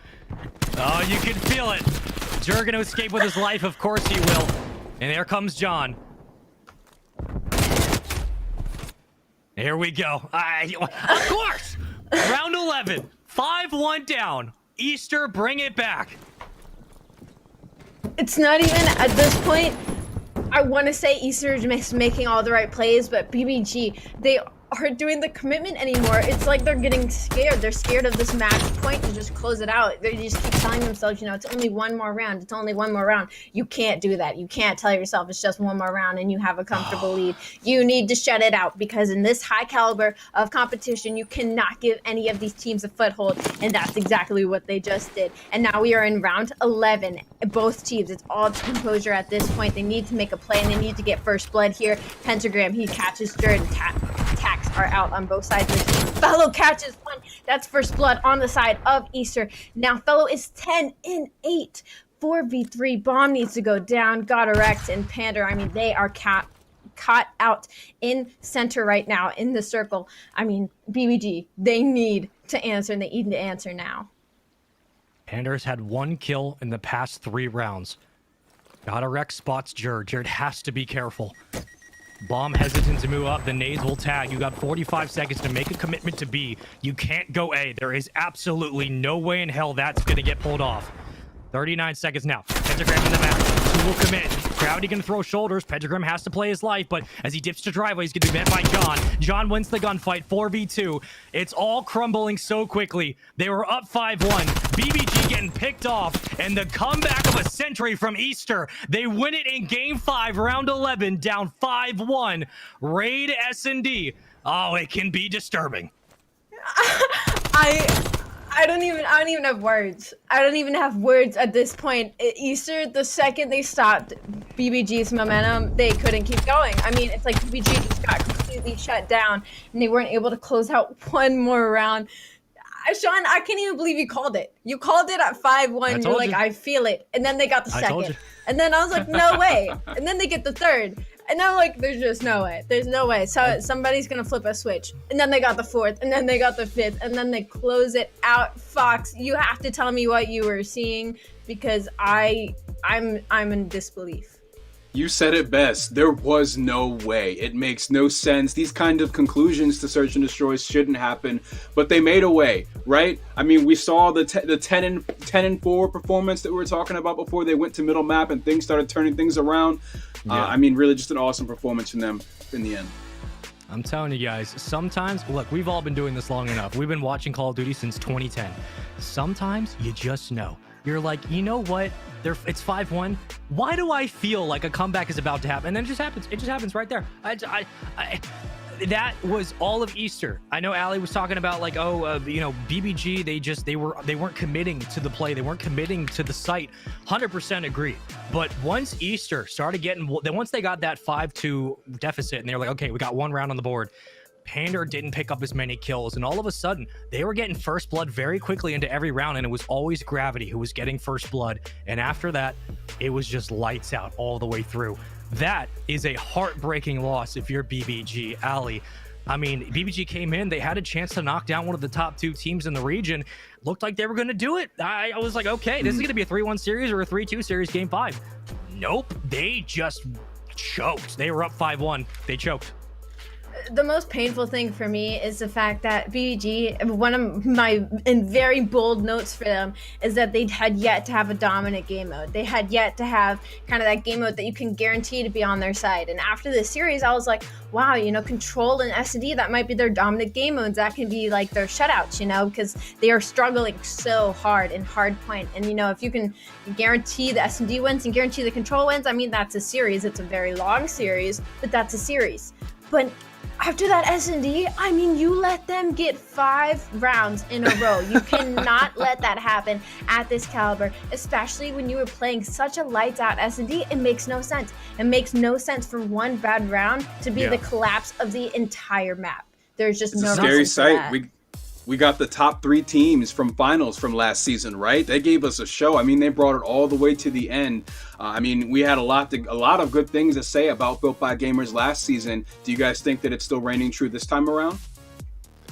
Oh, you can feel it. Jerd gonna escape with his life. Of course he will. And there comes John. Here we go. Of course! Round 11. 5-1 down. Easter, bring it back. It's not even, at this point, I want to say Easter is making all the right plays, but BBG, they aren't doing the commitment anymore. It's like they're getting scared. They're scared of this match point to just close it out. They just keep telling themselves, you know, it's only one more round. It's only one more round. You can't do that. You can't tell yourself it's just one more round and you have a comfortable lead. You need to shut it out, because in this high caliber of competition, you cannot give any of these teams a foothold, and that's exactly what they just did. And now we are in round 11. Both teams, it's all composure at this point. They need to make a play, and they need to get first blood here. Pentagram, he catches Jerd, and attacks are out on both sides of the team. Fellow catches 1. That's first blood on the side of Easter. Now Fellow is 10-8. 4v3. Bomb needs to go down. Got Rex and Pander. I mean, they are caught out in center right now in the circle. I mean, BBG, they need to answer, and they need to answer now. Pander's had 1 kill in the past 3 rounds. Got Rex spots Jerd. Jerd has to be careful. Bomb hesitant to move up. The nades will tag. You got 45 seconds to make a commitment to B. You can't go A. There is absolutely no way in hell that's going to get pulled off. 39 seconds now. Pentagram in the map. 2 will commit. Gravity can throw shoulders. Pentagram has to play his life, but as he dips to driveway, he's going to be met by John. John wins the gunfight, 4v2. It's all crumbling so quickly. They were up 5-1. BBG getting picked off, and the comeback of a century from Easter. They win it in Game 5, Round 11, down 5-1. Raid S&D. Oh, it can be disturbing. I don't even have words. I don't even have words at this point. Easter, the second they stopped BBG's momentum, they couldn't keep going. I mean, it's like BBG just got completely shut down, and they weren't able to close out one more round. Sean, I can't even believe you called it. You called it at 5-1. You're like, I feel it. And then they got the second. And then I was like, no way. And then they get the third. And I'm like, there's just no way. There's no way. So somebody's going to flip a switch. And then they got the 4th. And then they got the 5th. And then they close it out. Fox, you have to tell me what you were seeing, because I'm in disbelief. You said it best. There was no way. It makes no sense. These kind of conclusions to Search and Destroy shouldn't happen, but they made a way, right? I mean, we saw the 10-4 performance that we were talking about before they went to middle map and things started turning things around. Yeah. I mean, really just an awesome performance from them in the end. I'm telling you guys, sometimes, look, we've all been doing this long enough. We've been watching Call of Duty since 2010. Sometimes you just know. You're like, you know what? It's 5-1. Why do I feel like a comeback is about to happen? And then it just happens. It just happens right there. That was all of Easter. I know Ali was talking about like, BBG. They weren't committing to the play. They weren't committing to the site. 100% agree. But once Easter started once they got that 5-2 deficit and they were like, okay, we got one round on the board, Pander didn't pick up as many kills, and all of a sudden they were getting first blood very quickly into every round, and it was always Gravity who was getting first blood, and after that it was just lights out all the way through. That is a heartbreaking loss if you're BBG. Ali, I mean, BBG came in, they had a chance to knock down one of the top 2 teams in the region. Looked like they were going to do it. I was like, okay, this is going to be a 3-1 series or a 3-2 series game 5. Nope, they just choked. They were up 5-1. They choked. The most painful thing for me is the fact that BBG, one of my very bold notes for them is that they had yet to have a dominant game mode. They had yet to have kind of that game mode that you can guarantee to be on their side. And after this series, I was like, wow, Control and S&D, that might be their dominant game modes. That can be like their shutouts, because they are struggling so hard in Hardpoint. And, if you can guarantee the S&D wins and guarantee the Control wins, I mean, that's a series. It's a very long series, but that's a series. But after that S&D, I mean, you let them get 5 rounds in a row. You cannot let that happen at this caliber, especially when you were playing such a lights out S&D. It makes no sense. It makes no sense for one bad round to be the collapse of the entire map. There's just no reason for that. It's a scary sight. We got the top 3 teams from finals from last season, right? They gave us a show. I mean, they brought it all the way to the end. I mean, we had a lot of good things to say about Built by Gamers last season. Do you guys think that it's still reigning true this time around?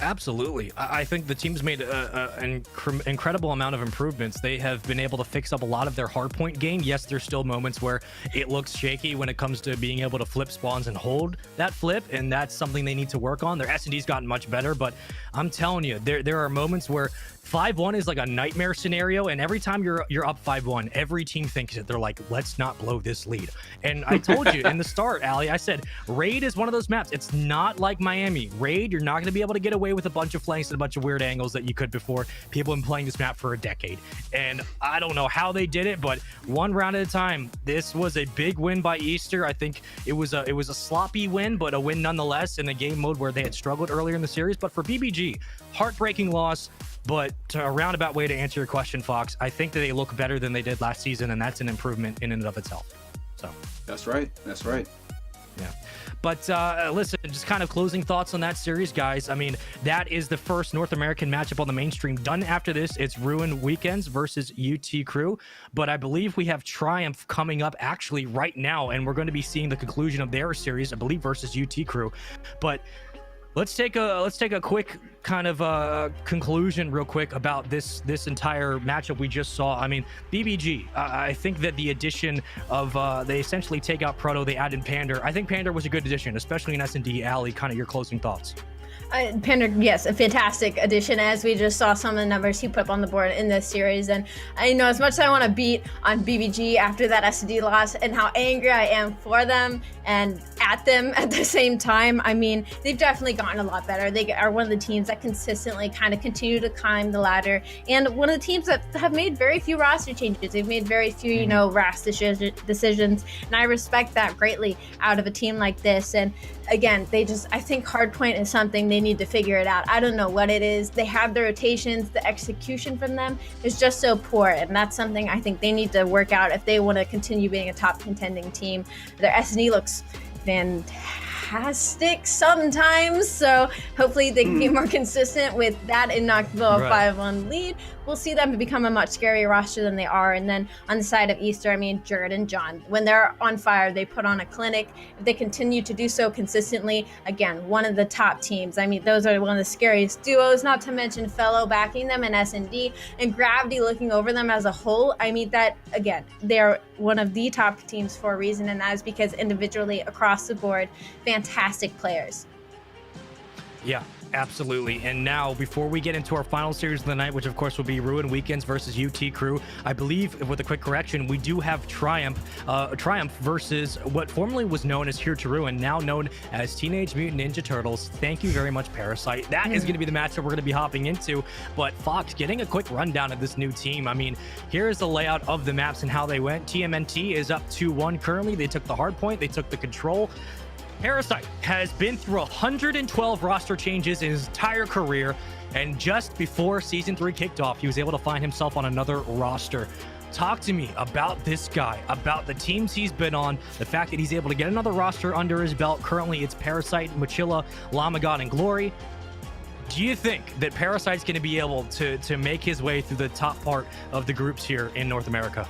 Absolutely. I think the team's made an incredible amount of improvements. They have been able to fix up a lot of their hardpoint game. Yes, there's still moments where it looks shaky when it comes to being able to flip spawns and hold that flip, and that's something they need to work on. Their S&D's gotten much better, but I'm telling you, there are moments where 5-1 is like a nightmare scenario, and every time you're up 5-1, every team thinks it. They're like, let's not blow this lead. And I told you in the start, Ali, I said, Raid is one of those maps. It's not like Miami. Raid, you're not going to be able to get away with a bunch of flanks and a bunch of weird angles that you could before. People have been playing this map for a decade, and I don't know how they did it, but one round at a time. This was a big win by Easter. I think it was a sloppy win, but a win nonetheless in a game mode where they had struggled earlier in the series. But for BBG, heartbreaking loss. But to a roundabout way to answer your question, Fox, I think that they look better than they did last season, and that's an improvement in and of itself. So that's right. Yeah. But listen, just kind of closing thoughts on that series, guys. I mean, that is the first North American matchup on the mainstream done. After this, it's Ruin Weekends versus UT Crew. But I believe we have Triumph coming up actually right now, and we're going to be seeing the conclusion of their series, I believe, versus UT Crew. But let's take a quick kind of conclusion real quick about this entire matchup we just saw. I mean, BBG, I think that the addition of they essentially take out Proto, they add in Pander. I think Pander was a good addition, especially in S&D. Ali, kind of your closing thoughts. Pander, yes, a fantastic addition, as we just saw some of the numbers he put up on the board in this series. And I know as much as I want to beat on BBG after that S&D loss and how angry I am for them and at them at the same time, I mean, they've definitely gotten a lot better. They are one of the teams that consistently kind of continue to climb the ladder, and one of the teams that have made very few roster changes. They've made very few, rash decisions, and I respect that greatly out of a team like this. And again, I think Hardpoint is something they need to figure it out. I don't know what it is. They have the rotations, the execution from them is just so poor, and that's something I think they need to work out if they want to continue being a top contending team. Their S&D looks fantastic sometimes, so hopefully they can be more consistent with that and not blow a 5-1 lead. We'll see them become a much scarier roster than they are. And then on the side of Easter, I mean, Jared and John, when they're on fire, they put on a clinic. If they continue to do so consistently, again, one of the top teams. I mean, those are one of the scariest duos, not to mention Fellow backing them in S&D and Gravity looking over them as a whole. I mean, that, again, they're one of the top teams for a reason, and that is because individually across the board, fantastic players. Yeah, absolutely. And now, before we get into our final series of the night, which of course will be Ruin Weekends versus UT Crew, I believe, with a quick correction, we do have Triumph versus what formerly was known as Here to Ruin, now known as Teenage Mutant Ninja Turtles. Thank you very much, Parasite. That is going to be the matchup we're going to be hopping into. But Fox, getting a quick rundown of this new team. I mean, here is the layout of the maps and how they went. TMNT is up 2-1 currently. They took the hard point. They took the control. Parasite has been through 112 roster changes in his entire career, and just before Season 3 kicked off, he was able to find himself on another roster. talk to me about this guy, about the teams he's been on, the fact that he's able to get another roster under his belt. Currently, it's Parasite, Mochila, Lamagod, and Glory. Do you think that Parasite's going to be able to make his way through the top part of the groups here in North America?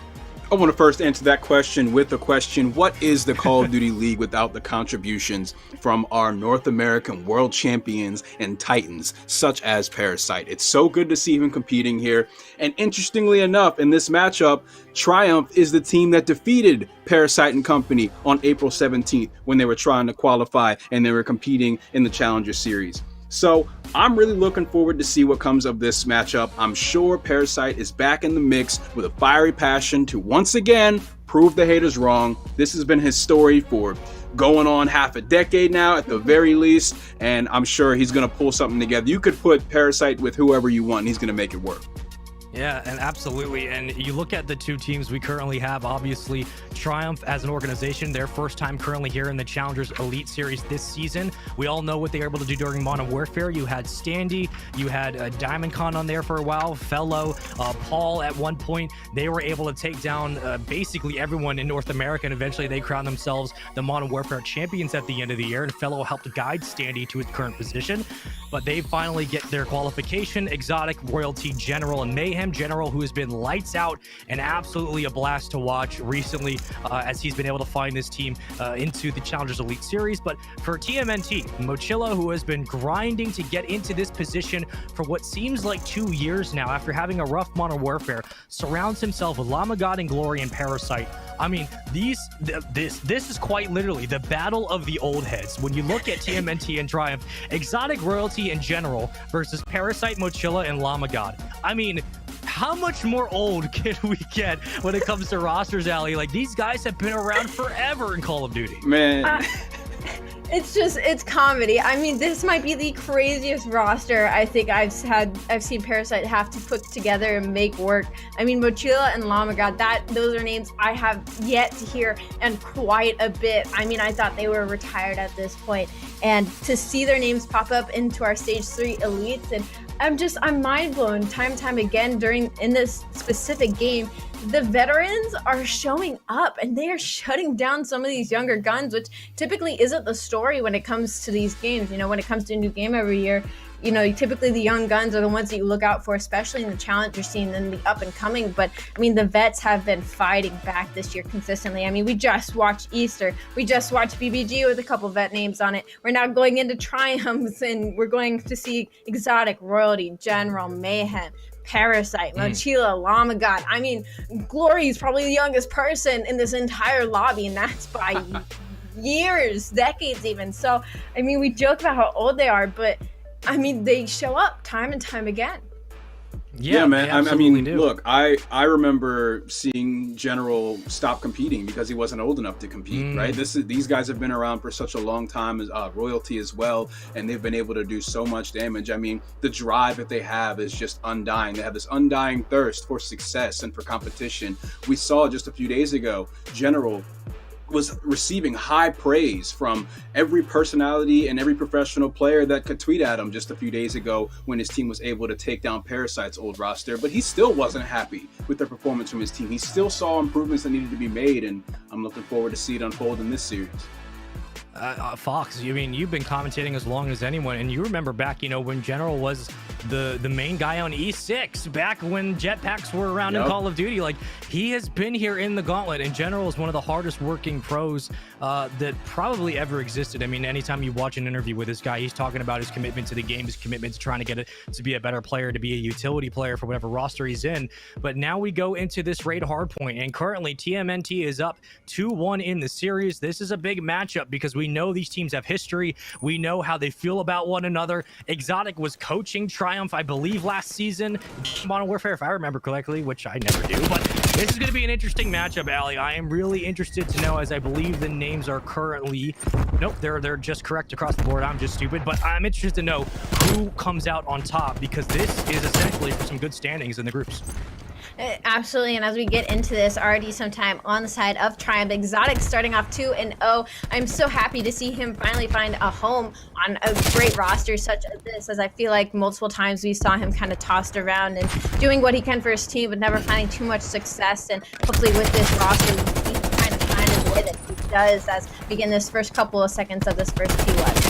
I want to first answer that question with a question. What is the Call of Duty League without the contributions from our North American world champions and titans, such as Parasite? It's so good to see him competing here. And interestingly enough, in this matchup, Triumph is the team that defeated Parasite and company on April 17th when they were trying to qualify and they were competing in the Challenger Series. So I'm really looking forward to see what comes of this matchup. I'm sure Parasite is back in the mix with a fiery passion to once again prove the haters wrong. This has been his story for going on half a decade now at the very least, and I'm sure he's going to pull something together. You could put Parasite with whoever you want, and he's going to make it work. Yeah, and absolutely. And you look at the two teams we currently have, obviously, Triumph as an organization, their first time currently here in the Challengers Elite Series this season. We all know what they were able to do during Modern Warfare. You had Standy, you had Diamondcon on there for a while, Fellow, Paul at one point. They were able to take down basically everyone in North America, and eventually they crowned themselves the Modern Warfare champions at the end of the year, and Fellow helped guide Standy to its current position. But they finally get their qualification. Exotic, Royalty, General, and Mayhem. General, who has been lights out and absolutely a blast to watch recently as he's been able to find this team into the Challengers Elite Series. But for TMNT, Mochila, who has been grinding to get into this position for what seems like 2 years now after having a rough Modern Warfare, surrounds himself with Lamagod and Glory and Parasite. I mean, this is quite literally the battle of the old heads. When you look at TMNT and Triumph, Exotic, Royalty, and General versus Parasite, Mochila, and Lamagod. I mean, how much more old can we get when it comes to rosters, Ali? Like, these guys have been around forever in Call of Duty. Man. It's comedy. I mean, this might be the craziest roster I think I've seen Parasite have to put together and make work. I mean, Mochila and Lamagod, those are names I have yet to hear and quite a bit. I mean, I thought they were retired at this point, and to see their names pop up into our Stage 3 elites, and I'm mind blown time and time again in this specific game. The veterans are showing up and they are shutting down some of these younger guns, which typically isn't the story when it comes to these games. You know, when it comes to a new game every year, you know, typically the young guns are the ones that you look out for, especially in the challenger scene and the up and coming. But I mean, the vets have been fighting back this year consistently. I mean, we just watched Easter. We just watched BBG with a couple vet names on it. We're now going into Triumphs, and we're going to see Exotic, Royalty, General, Mayhem, Parasite, Mochila, Lamagod. I mean, Glory is probably the youngest person in this entire lobby, and that's by years, decades even. So, I mean, we joke about how old they are, but I mean, they show up time and time again. Yeah, man. I mean, look, I remember seeing General stop competing because he wasn't old enough to compete, right? These guys have been around for such a long time, as Royalty as well, and they've been able to do so much damage. I mean, the drive that they have is just undying. They have this undying thirst for success and for competition. We saw just a few days ago, General was receiving high praise from every personality and every professional player that could tweet at him just a few days ago when his team was able to take down Parasite's old roster. But he still wasn't happy with the performance from his team. He still saw improvements that needed to be made, and I'm looking forward to see it unfold in this series. Fox, I mean, you've been commentating as long as anyone, and you remember back, you know, when General was the main guy on E6, back when jetpacks were around in Call of Duty. Like, he has been here in the gauntlet, and General is one of the hardest working pros that probably ever existed. I mean, anytime you watch an interview with this guy, he's talking about his commitment to the game, his commitment to trying to get it to be a better player, to be a utility player for whatever roster he's in. But now we go into this raid hardpoint, and currently TMNT is up 2-1 in the series. This is a big matchup because we know these teams have history. We know how they feel about one another. Exotic was coaching Triumph, I believe, last season, Modern Warfare, if I remember correctly, which I never do. But this is going to be an interesting matchup, Ali. I am really interested to know, as I believe the names are currently... Nope, they're just correct across the board. I'm just stupid. But I'm interested to know who comes out on top, because this is essentially for some good standings in the groups. Absolutely, and as we get into this, already some time on the side of Triumph. Exotic starting off 2-0. I'm so happy to see him finally find a home on a great roster such as this, as I feel like multiple times we saw him kind of tossed around and doing what he can for his team, but never finding too much success. And hopefully with this roster, he can kind of find a way that he does as we begin this first couple of seconds of this first P1.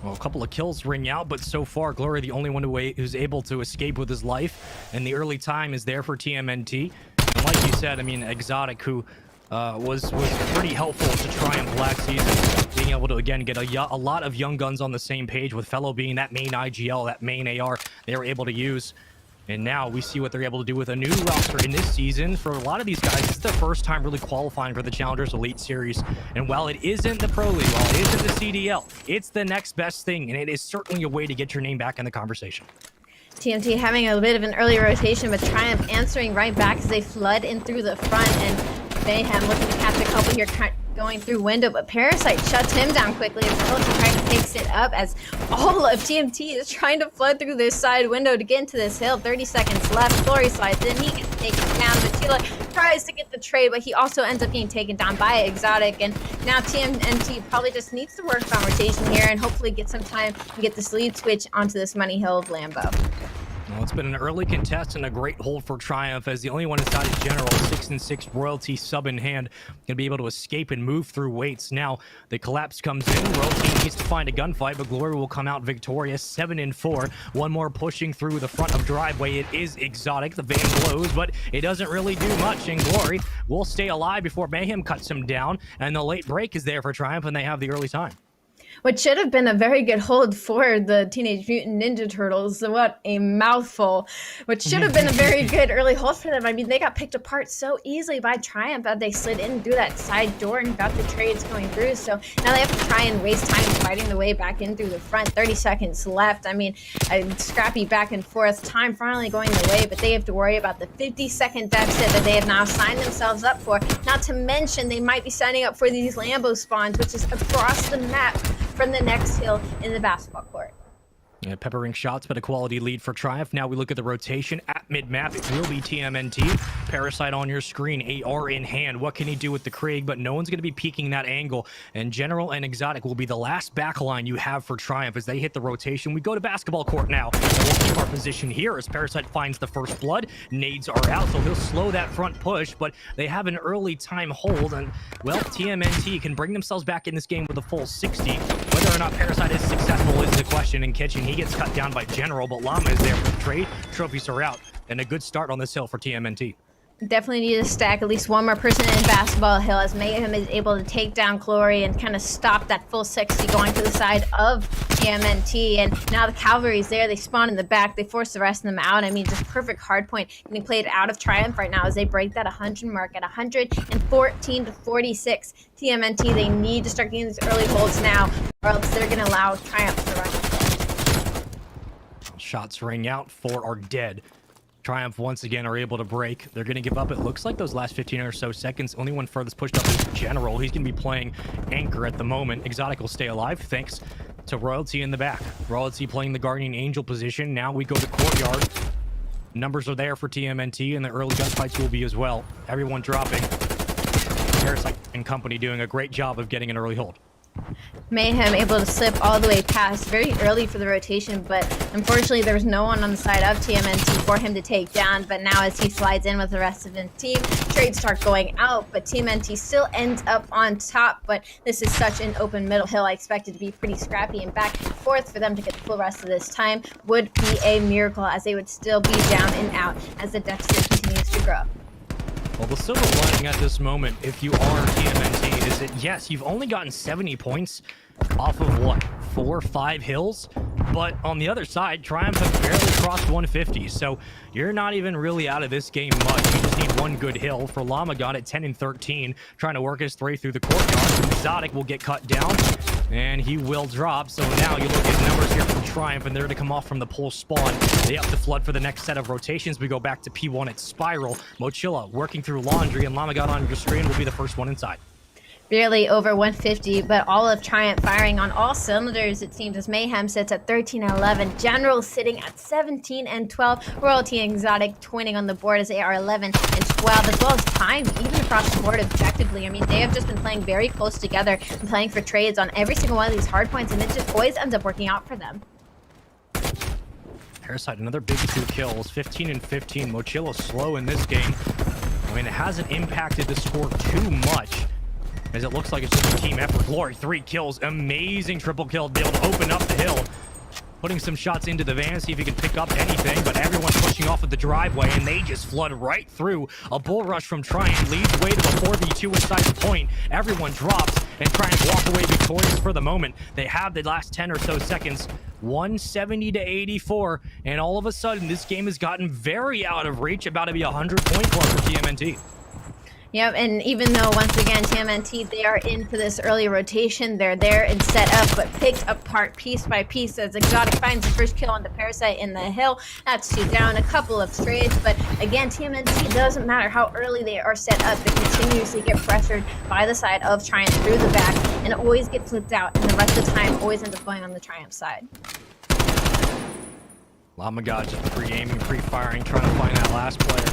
Well, a couple of kills ring out, but so far, Glory, the only one who's able to escape with his life, and the early time is there for TMNT. And like you said, I mean, Exotic, who was pretty helpful to Triumph last season, being able to, again, get a lot of young guns on the same page, with Fellow being that main IGL, that main AR they were able to use. And now we see what they're able to do with a new roster in this season. For a lot of these guys, it's their first time really qualifying for the Challengers Elite Series. And while it isn't the Pro League, while it isn't the CDL, it's the next best thing, and it is certainly a way to get your name back in the conversation. TMT having a bit of an early rotation, but Triumph answering right back as they flood in through the front, and Mayhem looking to catch a couple here, going through window, but Parasite shuts him down quickly as Royalty trying to takes it up as all of TMT is trying to flood through this side window to get into this hill. 30 seconds left. Glory slides in. He gets taken down. Batila tries to get the trade, but he also ends up being taken down by Exotic. And now TMNT probably just needs to work on rotation here and hopefully get some time to get this lead switch onto this Money Hill of Lambo. Well, it's been an early contest and a great hold for Triumph, as the only one inside is General. 6-6 Royalty sub in hand, gonna be able to escape and move through weights. Now the collapse comes in. Royalty needs to find a gunfight, but Glory will come out victorious. 7-4. One more pushing through the front of driveway. It is Exotic. The van blows, but it doesn't really do much. And Glory will stay alive before Mayhem cuts him down. And the late break is there for Triumph, and they have the early time. What should have been a very good hold for the Teenage Mutant Ninja Turtles. What a mouthful. What should have been a very good early hold for them. I mean, they got picked apart so easily by Triumph as they slid in through that side door and got the trades going through. So now they have to try and waste time fighting the way back in through the front. 30 seconds left. I mean, a scrappy back and forth. Time finally going their way, but they have to worry about the 50-second deficit that they have now signed themselves up for. Not to mention, they might be signing up for these Lambo spawns, which is across the map from the next hill in the basketball court. Yeah, peppering shots, but a quality lead for Triumph. Now we look at the rotation at mid-map. It will be TMNT. Parasite on your screen, AR in hand. What can he do with the Krieg? But no one's going to be peeking that angle. And General and Exotic will be the last backline you have for Triumph as they hit the rotation. We go to basketball court now. And we'll keep our position here as Parasite finds the first blood. Nades are out, so he'll slow that front push. But they have an early time hold. And, well, TMNT can bring themselves back in this game with a full 60. Whether or not Parasite is successful is the question in Kitchen. He gets cut down by General, but Llama is there for the trade. Trophies are out, and a good start on this hill for TMNT. Definitely need to stack at least one more person in basketball hill as Mayhem is able to take down Glory and kind of stop that full 60 going to the side of TMNT. And now the Cavalry's there. They spawn in the back. They force the rest of them out. I mean, just perfect hard point getting played out of Triumph right now as they break that 100 mark at 114 to 46. TMNT, they need to start getting these early holds now, or else they're going to allow Triumph to run. Shots ring out. 4 are dead. Triumph once again are able to break. They're going to give up. It looks like those last 15 or so seconds. Only one furthest pushed up is General. He's going to be playing anchor at the moment. Exotic will stay alive thanks to Royalty in the back. Royalty playing the Guardian Angel position. Now we go to Courtyard. Numbers are there for TMNT, and the early gunfights will be as well. Everyone dropping. Parasite and company doing a great job of getting an early hold. Mayhem able to slip all the way past very early for the rotation, but unfortunately there was no one on the side of TMNT for him to take down. But now as he slides in with the rest of the team, trades start going out, but TMNT still ends up on top. But this is such an open middle hill. I expect it to be pretty scrappy and back and forth. For them to get the full rest of this time would be a miracle, as they would still be down and out as the deficit continues to grow. Well, the silver lining at this moment, if you are TMNT, is that yes, you've only gotten 70 points off of what, 4 or 5 hills? But on the other side, Triumph have barely crossed 150, so you're not even really out of this game much. You just need one good hill. For Llama got at 10-13, trying to work his way through the courtyard. Exotic will get cut down, and he will drop. So now you look at numbers here for Triumph, and they're to come off from the pole spawn. They have to flood for the next set of rotations. We go back to P1 at Spiral. Mochilla working through Laundry, and Llama got on your screen will be the first one inside. barely over 150, but all of Triumph firing on all cylinders, it seems, as Mayhem sits at 13 and 11, General sitting at 17 and 12, Royalty and Exotic twinning on the board as they are 11 and 12, as well as Time even across the board objectively. I mean, they have just been playing very close together and playing for trades on every single one of these hard points, and it just always ends up working out for them. Parasite, another big 2 kills, 15 and 15. Mochillo slow in this game. I mean, it hasn't impacted the score too much, as it looks like it's just a team effort. Glory, 3 kills, amazing triple kill to be able to open up the hill. Putting some shots into the van, see if he can pick up anything, but everyone's pushing off of the driveway, and they just flood right through. A bull rush from Triumph leads way to the 4v2 inside the point. Everyone drops, and Triumph walk away victorious for the moment. They have the last 10 or so seconds, 170 to 84, and all of a sudden, this game has gotten very out of reach, about to be a 100-point club for TMNT. Yep, and even though, once again, TMNT, they are into this early rotation, they're there and set up, but picked apart piece by piece as Exotic finds the first kill on the Parasite in the hill. That's 2 down, a couple of trades, but again, TMNT, doesn't matter how early they are set up, they continuously get pressured by the side of Triumph through the back, and it always get flipped out, and the rest of the time always ends up going on the Triumph side. Lamagod just pre-aiming, pre-firing, trying to find that last player.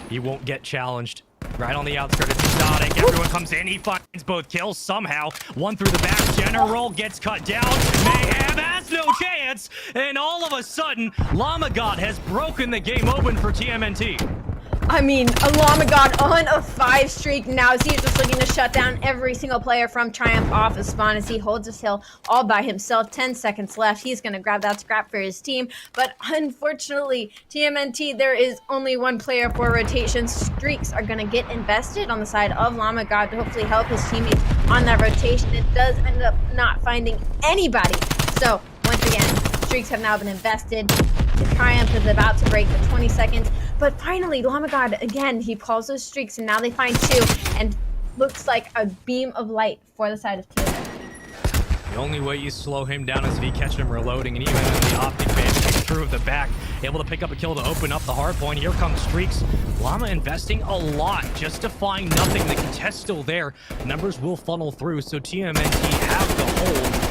He won't get challenged. Right on the outskirts, it's Exotic. Everyone comes in. He finds both kills somehow. One through the back. General gets cut down. Mayhem has no chance. And all of a sudden, Lamagod has broken the game open for TMNT. I mean, Lamagod on a 5 streak now as he's just looking to shut down every single player from Triumph off of spawn as he holds his hill all by himself. 10 seconds left. He's going to grab that scrap for his team. But unfortunately, TMNT, there is only 1 player for rotation. Streaks are going to get invested on the side of Lamagod to hopefully help his teammates on that rotation. It does end up not finding anybody. So, once again, streaks have now been invested. The Triumph is about to break the 20 seconds. But finally, Lamagod, again, he calls those streaks, and now they find 2, and looks like a beam of light for the side of TMNT. The only way you slow him down is if you catch him reloading, and even in the optic band kicks through the back, able to pick up a kill to open up the hard point. Here comes Streaks. Llama investing a lot just to find nothing. The contest still there. Numbers will funnel through, so TMNT have the hold.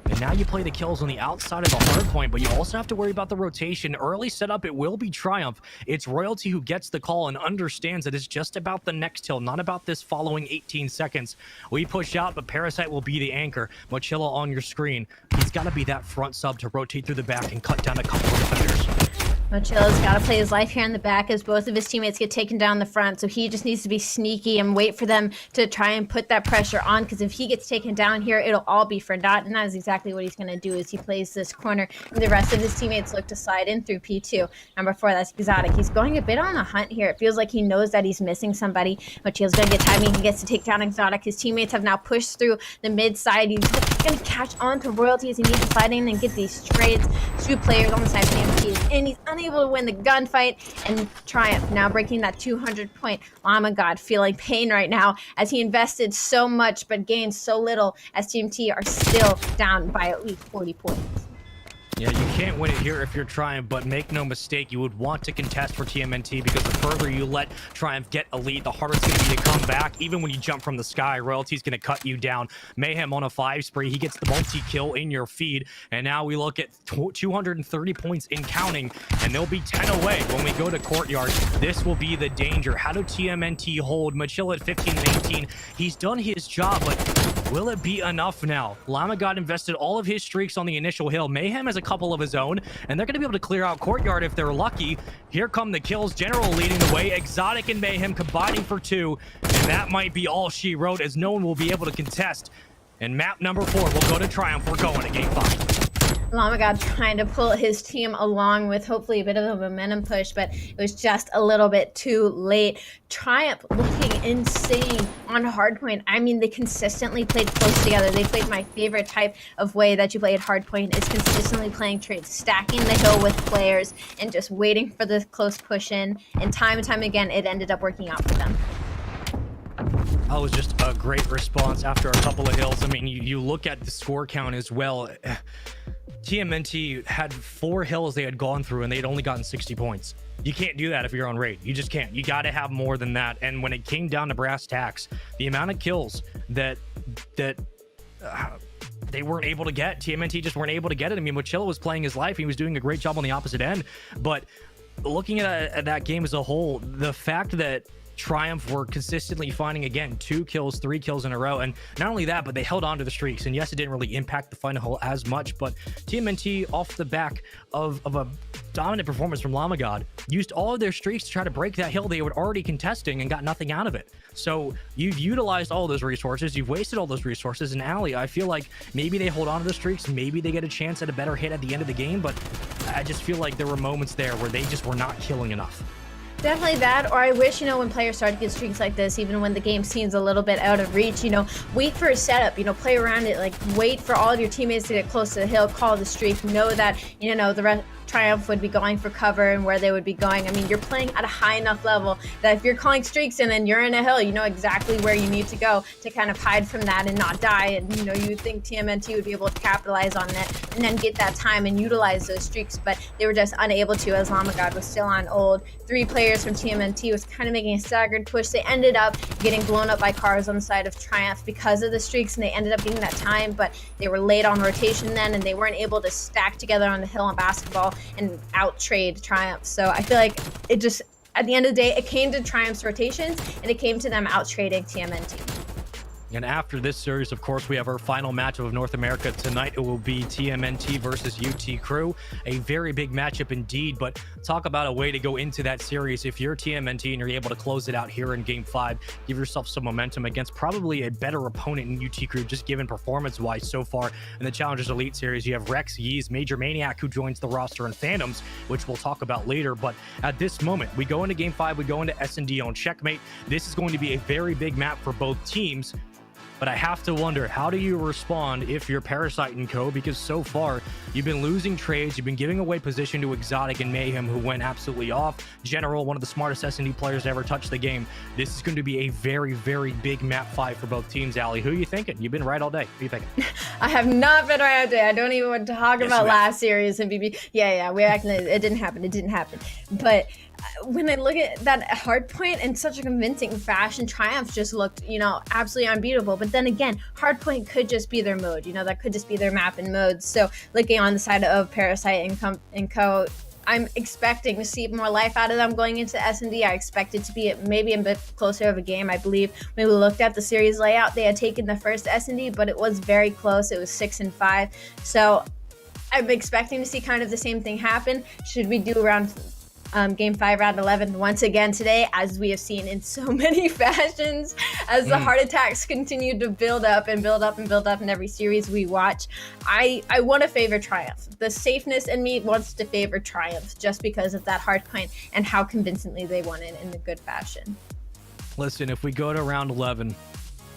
And now you play the kills on the outside of the hard point, but you also have to worry about the rotation. Early setup, it will be Triumph. It's Royalty who gets the call and understands that it's just about the next hill, not about this following 18 seconds. We push out, but Parasite will be the anchor. Mochillo on your screen. He's got to be that front sub to rotate through the back and cut down a couple of defenders. Mochillo's got to play his life here in the back as both of his teammates get taken down the front, so he just needs to be sneaky and wait for them to try and put that pressure on, because if he gets taken down here, it'll all be for naught, and that is exactly what he's going to do as he plays this corner, and the rest of his teammates look to slide in through P2. Number 4, that's Exotic. He's going a bit on a hunt here. It feels like he knows that he's missing somebody. Mochillo's going to get timing. He gets to take down Exotic. His teammates have now pushed through the mid side. He's going to catch on to Royalty as he needs to slide in and get these trades. 2 players on the side of TMNT, and he's unable to win the gunfight, and Triumph now breaking that 200-point. Lamagod feeling pain right now as he invested so much but gained so little as TMNT are still down by at least 40 points. Yeah, you can't win it here if you're Triumph, but make no mistake, you would want to contest for TMNT because the further you let Triumph get a lead, the harder it's going to be to come back. Even when you jump from the sky, Royalty's going to cut you down. Mayhem on a 5 spree. He gets the multi-kill in your feed, and now we look at 230 points in counting, and they'll be 10 away when we go to Courtyard. This will be the danger. How do TMNT hold? Mochillo at 15 and 18. He's done his job, but will it be enough now? Lamagod invested all of his streaks on the initial hill. Mayhem has a couple of his own, and they're going to be able to clear out Courtyard if they're lucky. Here come the kills. General leading the way. Exotic and Mayhem combining for 2, and that might be all she wrote, as no one will be able to contest. And map number 4 will go to Triumph. We're going to game 5. Lamagod trying to pull his team along with hopefully a bit of a momentum push, but it was just a little bit too late. Triumph looking insane on hardpoint. I mean, they consistently played close together. They played my favorite type of way that you play at hardpoint, is consistently playing trades, stacking the hill with players and just waiting for the close push in. And time again, it ended up working out for them. That was just a great response after a couple of hills. I mean, you look at the score count as well. TMNT had 4 hills they had gone through, and they had only gotten 60 points. You can't do that if you're on raid. You just can't. You got to have more than that. And when it came down to brass tacks, the amount of kills that they weren't able to get, TMNT just weren't able to get it. I mean, Mochilla was playing his life. He was doing a great job on the opposite end. But looking at that game as a whole, the fact that Triumph were consistently finding, again, 2 kills, 3 kills in a row, and not only that, but they held on to the streaks. And yes, it didn't really impact the final as much, but TMNT, off the back of a dominant performance from Llama used all of their streaks to try to break that hill they were already contesting and got nothing out of it. So you've utilized all those resources, you've wasted all those resources, and Ali, I feel like maybe they hold on to the streaks, maybe they get a chance at a better hit at the end of the game, but I just feel like there were moments there where they just were not killing enough. Definitely that, or I wish, when players start to get streaks like this, even when the game seems a little bit out of reach, wait for a setup, play around it, like wait for all of your teammates to get close to the hill, call the streak, know that, the Triumph would be going for cover and where they would be going. I mean, you're playing at a high enough level that if you're calling streaks and then you're in a hill, you know exactly where you need to go to kind of hide from that and not die. And, you would think TMNT would be able to capitalize on that and then get that time and utilize those streaks, but they were just unable to as Llama was still on ult. 3 players from TMNT was kind of making a staggered push. They ended up getting blown up by cars on the side of Triumph because of the streaks, and they ended up getting that time, but they were late on rotation then, and they weren't able to stack together on the hill on basketball and out trade Triumph. So I feel like it just, at the end of the day, it came to Triumph's rotations and it came to them out trading TMNT. And after this series, of course, we have our final matchup of North America tonight. It will be TMNT versus UT Crew. A very big matchup indeed, but talk about a way to go into that series. If you're TMNT and you're able to close it out here in Game 5, give yourself some momentum against probably a better opponent in UT Crew, just given performance-wise so far in the Challengers Elite Series. You have Rex, Yeez, Major Maniac, who joins the roster, and Phantoms, which we'll talk about later. But at this moment, we go into Game 5, we go into S&D on Checkmate. This is going to be a very big map for both teams. But I have to wonder, how do you respond if you're Parasite and Co? Because so far, you've been losing trades, you've been giving away position to Exotic and Mayhem, who went absolutely off. General, one of the smartest S&D players to ever touch the game. This is going to be a very, very big map 5 for both teams, Ali. Who are you thinking? You've been right all day. Who are you thinking? I have not been right all day. I don't even want to talk about last series and BB. Yeah, we actually, it didn't happen. But when I look at that Hardpoint in such a convincing fashion, Triumph just looked, absolutely unbeatable. But then again, Hardpoint could just be their mode, that could just be their map and modes. So looking on the side of Parasite and Co, I'm expecting to see more life out of them going into S&D. I expect it to be maybe a bit closer of a game. I believe when we looked at the series layout, they had taken the first S&D, but it was very close. It was 6-5. So I'm expecting to see kind of the same thing happen. Should we do around Game 5, round 11 once again today, as we have seen in so many fashions, as the heart attacks continue to build up in every series we watch. I want to favor Triumph. The safeness in me wants to favor Triumph just because of that hard point and how convincingly they won it in a good fashion. Listen, if we go to round 11,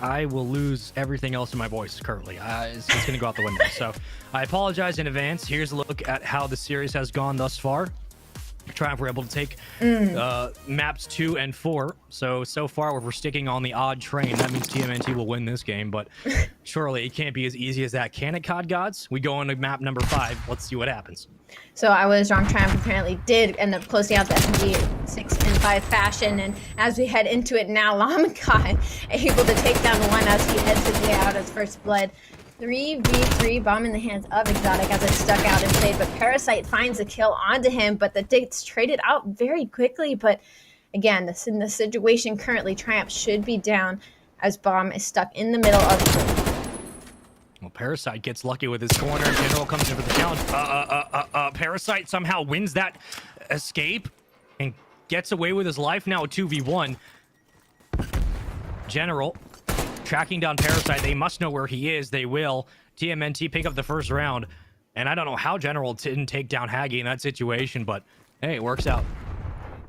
I will lose everything else in my voice currently. It's going to go out the window. So I apologize in advance. Here's a look at how the series has gone thus far. Triumph were able to take maps 2 and 4. So far we're sticking on the odd train. That means TMNT will win this game, but surely it can't be as easy as that. Can it, COD Gods? We go into map number 5. Let's see what happens. So I was wrong. Triumph apparently did end up closing out the S&D 6-5 fashion, and as we head into it now, Llama able to take down one as he heads his way out as First Blood. 3v3 bomb in the hands of Exotic as it stuck out and played, but Parasite finds a kill onto him, but the date's traded out very quickly. But again, in the situation currently, Triumph should be down as Bomb is stuck in the middle of the... Well, Parasite gets lucky with his corner. General comes in for the challenge. Parasite somehow wins that escape and gets away with his life. Now a 2v1. General tracking down Parasite. They must know where he is. They will. TMNT pick up the first round. And I don't know how General didn't take down Haggy in that situation, but hey, it works out.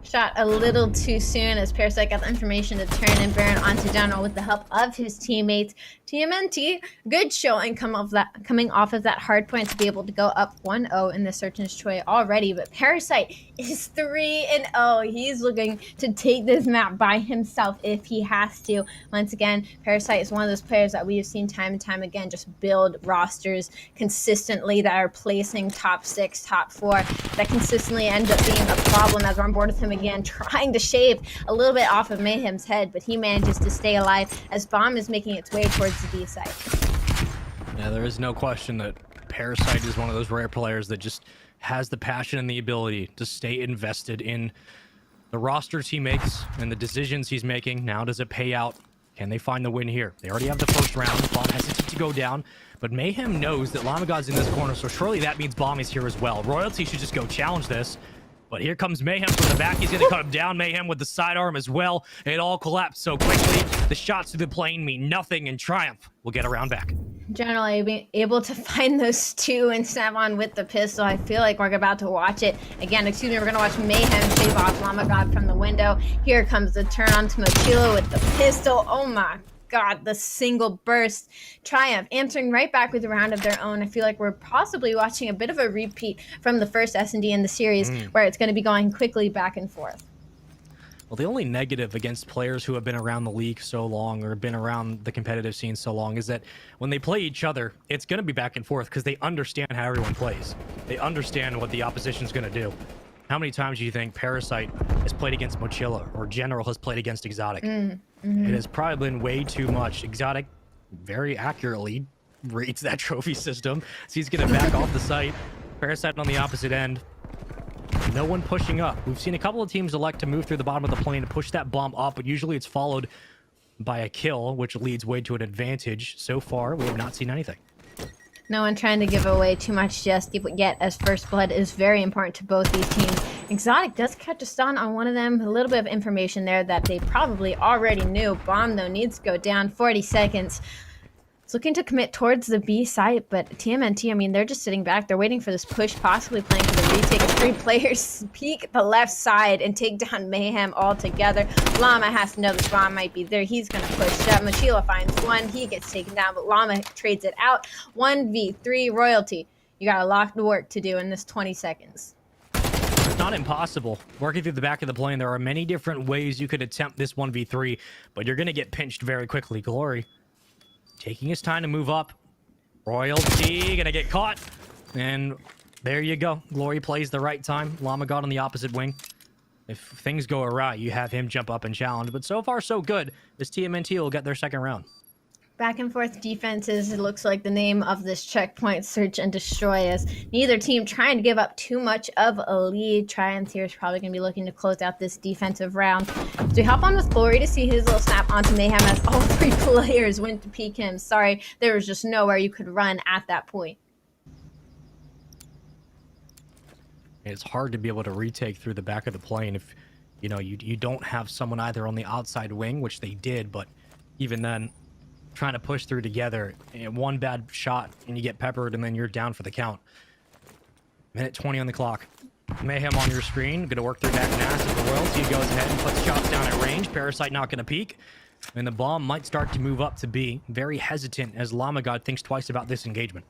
Shot a little too soon as Parasite got the information to turn and burn onto General with the help of his teammates. TMNT, good showing coming off of that hard point to be able to go up 1-0 in the Search and Destroy already. But Parasite is 3-0. He's looking to take this map by himself if he has to. Once again, Parasite is one of those players that we have seen time and time again just build rosters consistently that are placing top 6, top 4, that consistently end up being a problem as we're on board with him again, trying to shave a little bit off of Mayhem's head, but he manages to stay alive as Bomb is making its way towards the B site. Yeah, there is no question that Parasite is one of those rare players that just has the passion and the ability to stay invested in the rosters he makes and the decisions he's making. Now, does it pay out? Can they find the win here? They already have the first round. Bomb hesitates to go down, but Mayhem knows that Llamagod's in this corner, so surely that means Bomb is here as well. Royalty should just go challenge this. But here comes Mayhem from the back. He's going to cut him down. Mayhem with the sidearm as well. It all collapsed so quickly. The shots through the plane mean nothing, and Triumph will get around back. Generally being able to find those two and snap on with the pistol. I feel like we're about to watch it. Again, excuse me, we're going to watch Mayhem save off Llamagod from the window. Here comes the turn on to Mochilo with the pistol. Oh my God, the single burst. Triumph answering right back with a round of their own. I feel like we're possibly watching a bit of a repeat from the first S&D in the series where it's going to be going quickly back and forth. Well, the only negative against players who have been around the league so long or been around the competitive scene so long is that when they play each other, it's going to be back and forth because they understand how everyone plays. They understand what the opposition's going to do. How many times do you think Parasite has played against Mochila or General has played against Exotic? It has probably been way too much. Exotic very accurately reads that trophy system, so he's going to back off the site. Parasite on the opposite end. No one pushing up. We've seen a couple of teams elect to move through the bottom of the plane to push that bomb up, but usually it's followed by a kill, which leads way to an advantage. So far, we have not seen anything. No one trying to give away too much just yet, as First Blood is very important to both these teams. Exotic does catch a stun on one of them. A little bit of information there that they probably already knew. Bomb, though, needs to go down. 40 seconds. It's looking to commit towards the B site, but TMNT, I mean, they're just sitting back. They're waiting for this push, possibly playing for the retake. As 3 players peek the left side and take down Mayhem altogether. Llama has to know this bomb might be there. He's going to push up. Mochila finds one. He gets taken down, but Llama trades it out. 1v3 Royalty. You got a lot of work to do in this 20 seconds. It's not impossible. Working through the back of the plane, there are many different ways you could attempt this 1v3, but you're going to get pinched very quickly. Glory taking his time to move up. Royalty gonna get caught. And there you go. Glory plays the right time. Llamagod on the opposite wing. If things go awry, you have him jump up and challenge. But so far, so good. This TMNT will get their second round. Back and forth defenses, it looks like the name of this checkpoint, Search and Destroy, as neither team trying to give up too much of a lead. Triumph here is probably going to be looking to close out this defensive round. So we hop on with Glory to see his little snap onto Mayhem as all 3 players went to peek him. Sorry, there was just nowhere you could run at that point. It's hard to be able to retake through the back of the plane if, you know, you don't have someone either on the outside wing, which they did, but even then, trying to push through together, and one bad shot and you get peppered and then you're down for the count. Minute 20 on the clock. Mayhem on your screen, gonna work through that mass as the Royalty goes ahead and puts shots down at range. Parasite not gonna peek, and the bomb might start to move up to B. Very hesitant as Llamagod thinks twice about this engagement.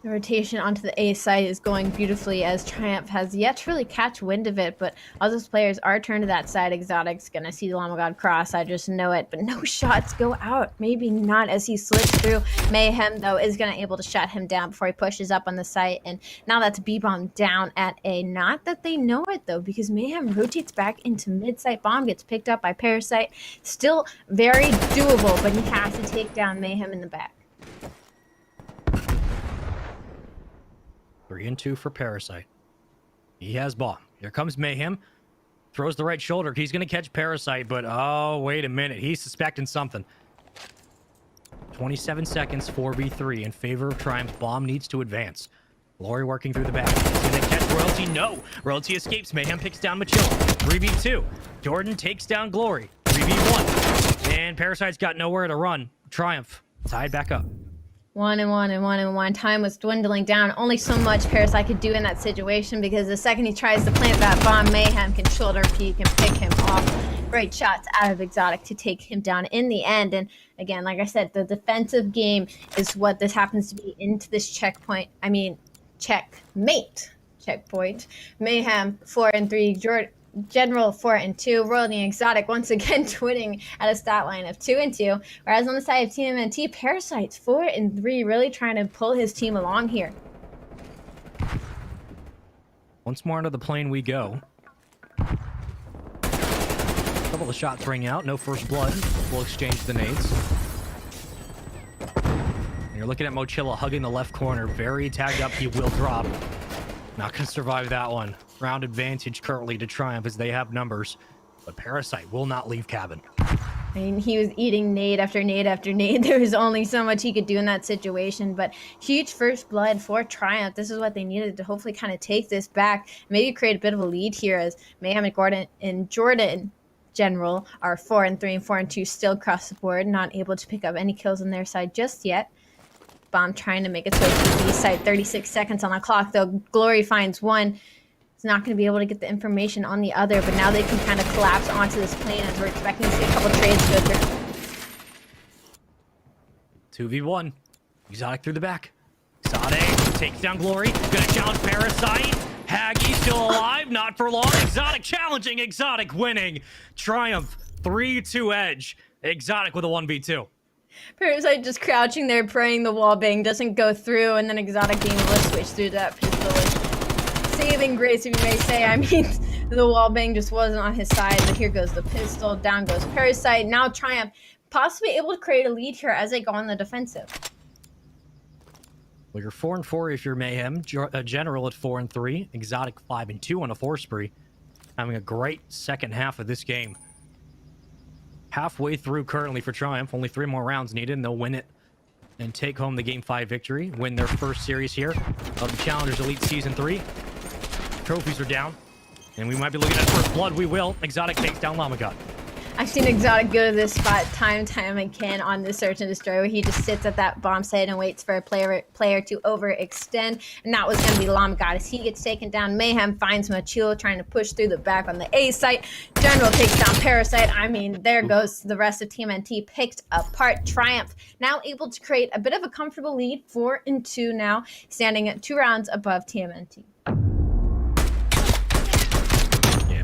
The rotation onto the A site is going beautifully as Triumph has yet to really catch wind of it, but all those players are turned to that side. Exotic's gonna see the Llamagod cross, I just know it, but no shots go out. Maybe not as he slips through. Mayhem, though, is gonna able to shut him down before he pushes up on the site, and now that's B-bomb down at A. Not that they know it, though, because Mayhem rotates back into mid-site. Bomb gets picked up by Parasite. Still very doable, but he has to take down Mayhem in the back. 3 and 2 for Parasite. He has bomb. Here comes Mayhem. Throws the right shoulder. He's going to catch Parasite, but oh, wait a minute. He's suspecting something. 27 seconds, 4v3 in favor of Triumph. Bomb needs to advance. Glory working through the back. He's going to catch Royalty. No. Royalty escapes. Mayhem picks down Mochila. 3v2. Jordan takes down Glory. 3v1. And Parasite's got nowhere to run. Triumph tied back up. 1-1. Time was dwindling down. Only so much Parasite could do in that situation, because the second he tries to plant that bomb, Mayhem can shoulder peek and pick him off. Great shots out of Exotic to take him down in the end. And again, like I said, the defensive game is what this happens to be into this checkpoint. I mean, checkmate. Checkpoint. Mayhem 4-3. General 4-2. Royalty and Exotic once again twinning at a stat line of 2-2. Whereas on the side of TMNT, Parasite's 4-3, really trying to pull his team along here. Once more into the plane we go. A couple of shots ring out. No first blood. We'll exchange the nades. And you're looking at Mochilla hugging the left corner. Very tagged up. He will drop. Not going to survive that one. Round advantage currently to Triumph as they have numbers. But Parasite will not leave cabin. I mean, he was eating nade after nade after nade. There was only so much he could do in that situation. But huge first blood for Triumph. This is what they needed to hopefully kind of take this back. Maybe create a bit of a lead here, as Mayhem and Gordon and Jordan General are 4-3 and 4-2 still across the board. Not able to pick up any kills on their side just yet. Bomb trying to make its way to the B side. 36 seconds on the clock, though. Glory finds one. It's not going to be able to get the information on the other, but now they can kind of collapse onto this plane, as we're expecting to see a couple trades go through. 2v1. Exotic through the back. Exotic takes down Glory. Gonna challenge Parasite. Haggy still alive. Not for long. Exotic challenging. Exotic winning. Triumph 3-2 edge. Exotic with a 1v2. Parasite just crouching there, praying the wall bang doesn't go through, and then Exotic being able to switch through that pistol. Saving grace, if you may say. I mean, the wall bang just wasn't on his side, but here goes the pistol. Down goes Parasite. Now Triumph possibly able to create a lead here as they go on the defensive. Well, you're 4-4 if you're Mayhem. General at 4-3. Exotic 5-2 on a 4 spree. Having a great second half of this game. Halfway through currently for Triumph. Only 3 more rounds needed, and they'll win it and take home the Game 5 victory. Win their first series here of the Challengers Elite Season 3. Trophies are down, and we might be looking at first blood. We will. Exotic takes down Llama God. I've seen Exotic go to this spot time again on the Search and Destroy, where he just sits at that bomb site and waits for a player to overextend. And that was going to be Llama God as he gets taken down. Mayhem finds Mochilla trying to push through the back on the A site. General takes down Parasite. I mean, there goes the rest of TMNT picked apart. Triumph now able to create a bit of a comfortable lead, 4-2 now, standing at 2 rounds above TMNT.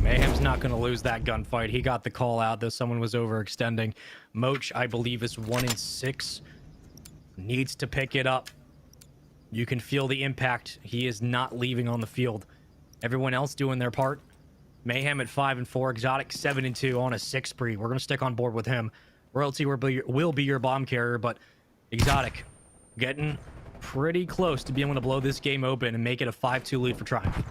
Mayhem's not going to lose that gunfight. He got the call out, though someone was overextending. Moch, I believe, is 1-6. Needs to pick it up. You can feel the impact. He is not leaving on the field. Everyone else doing their part. Mayhem at 5-4. Exotic 7-2 on a 6 spree. We're going to stick on board with him. Royalty will be your bomb carrier, but Exotic getting pretty close to being able to blow this game open and make it a 5-2 lead for Triumph.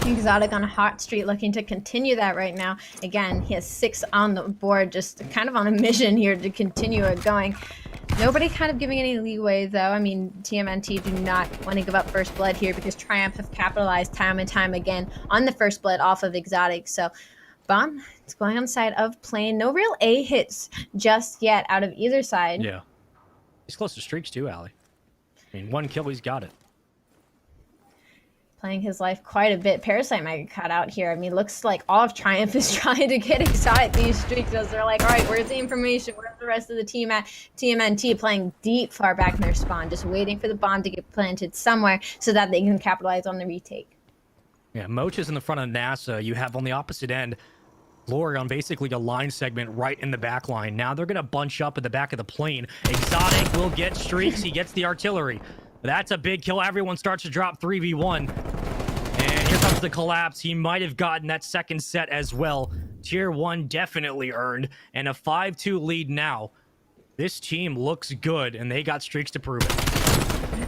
Exotic on a hot streak, looking to continue that right now. Again, he has 6 on the board, just kind of on a mission here to continue it going. Nobody kind of giving any leeway, though. I mean, TMNT do not want to give up first blood here, because Triumph have capitalized time and time again on the first blood off of Exotic. So, bomb, it's going on the side of plane. No real A hits just yet out of either side. Yeah. He's close to streaks, too, Allie. I mean, 1 kill, he's got it. Playing his life quite a bit. Parasite might get cut out here. I mean, looks like all of Triumph is trying to get Exotic these streaks, as they're like, all right, where's the information? Where's the rest of the team at? TMNT playing deep far back in their spawn, just waiting for the bomb to get planted somewhere so that they can capitalize on the retake. Yeah, Moch is in the front of NASA. You have on the opposite end Glory on basically a line segment right in the back line. Now they're going to bunch up at the back of the plane. Exotic will get streaks. He gets the artillery. That's a big kill. Everyone starts to drop 3v1. And here comes the collapse. He might have gotten that second set as well. Tier 1 definitely earned. And a 5-2 lead now. This team looks good, and they got streaks to prove it.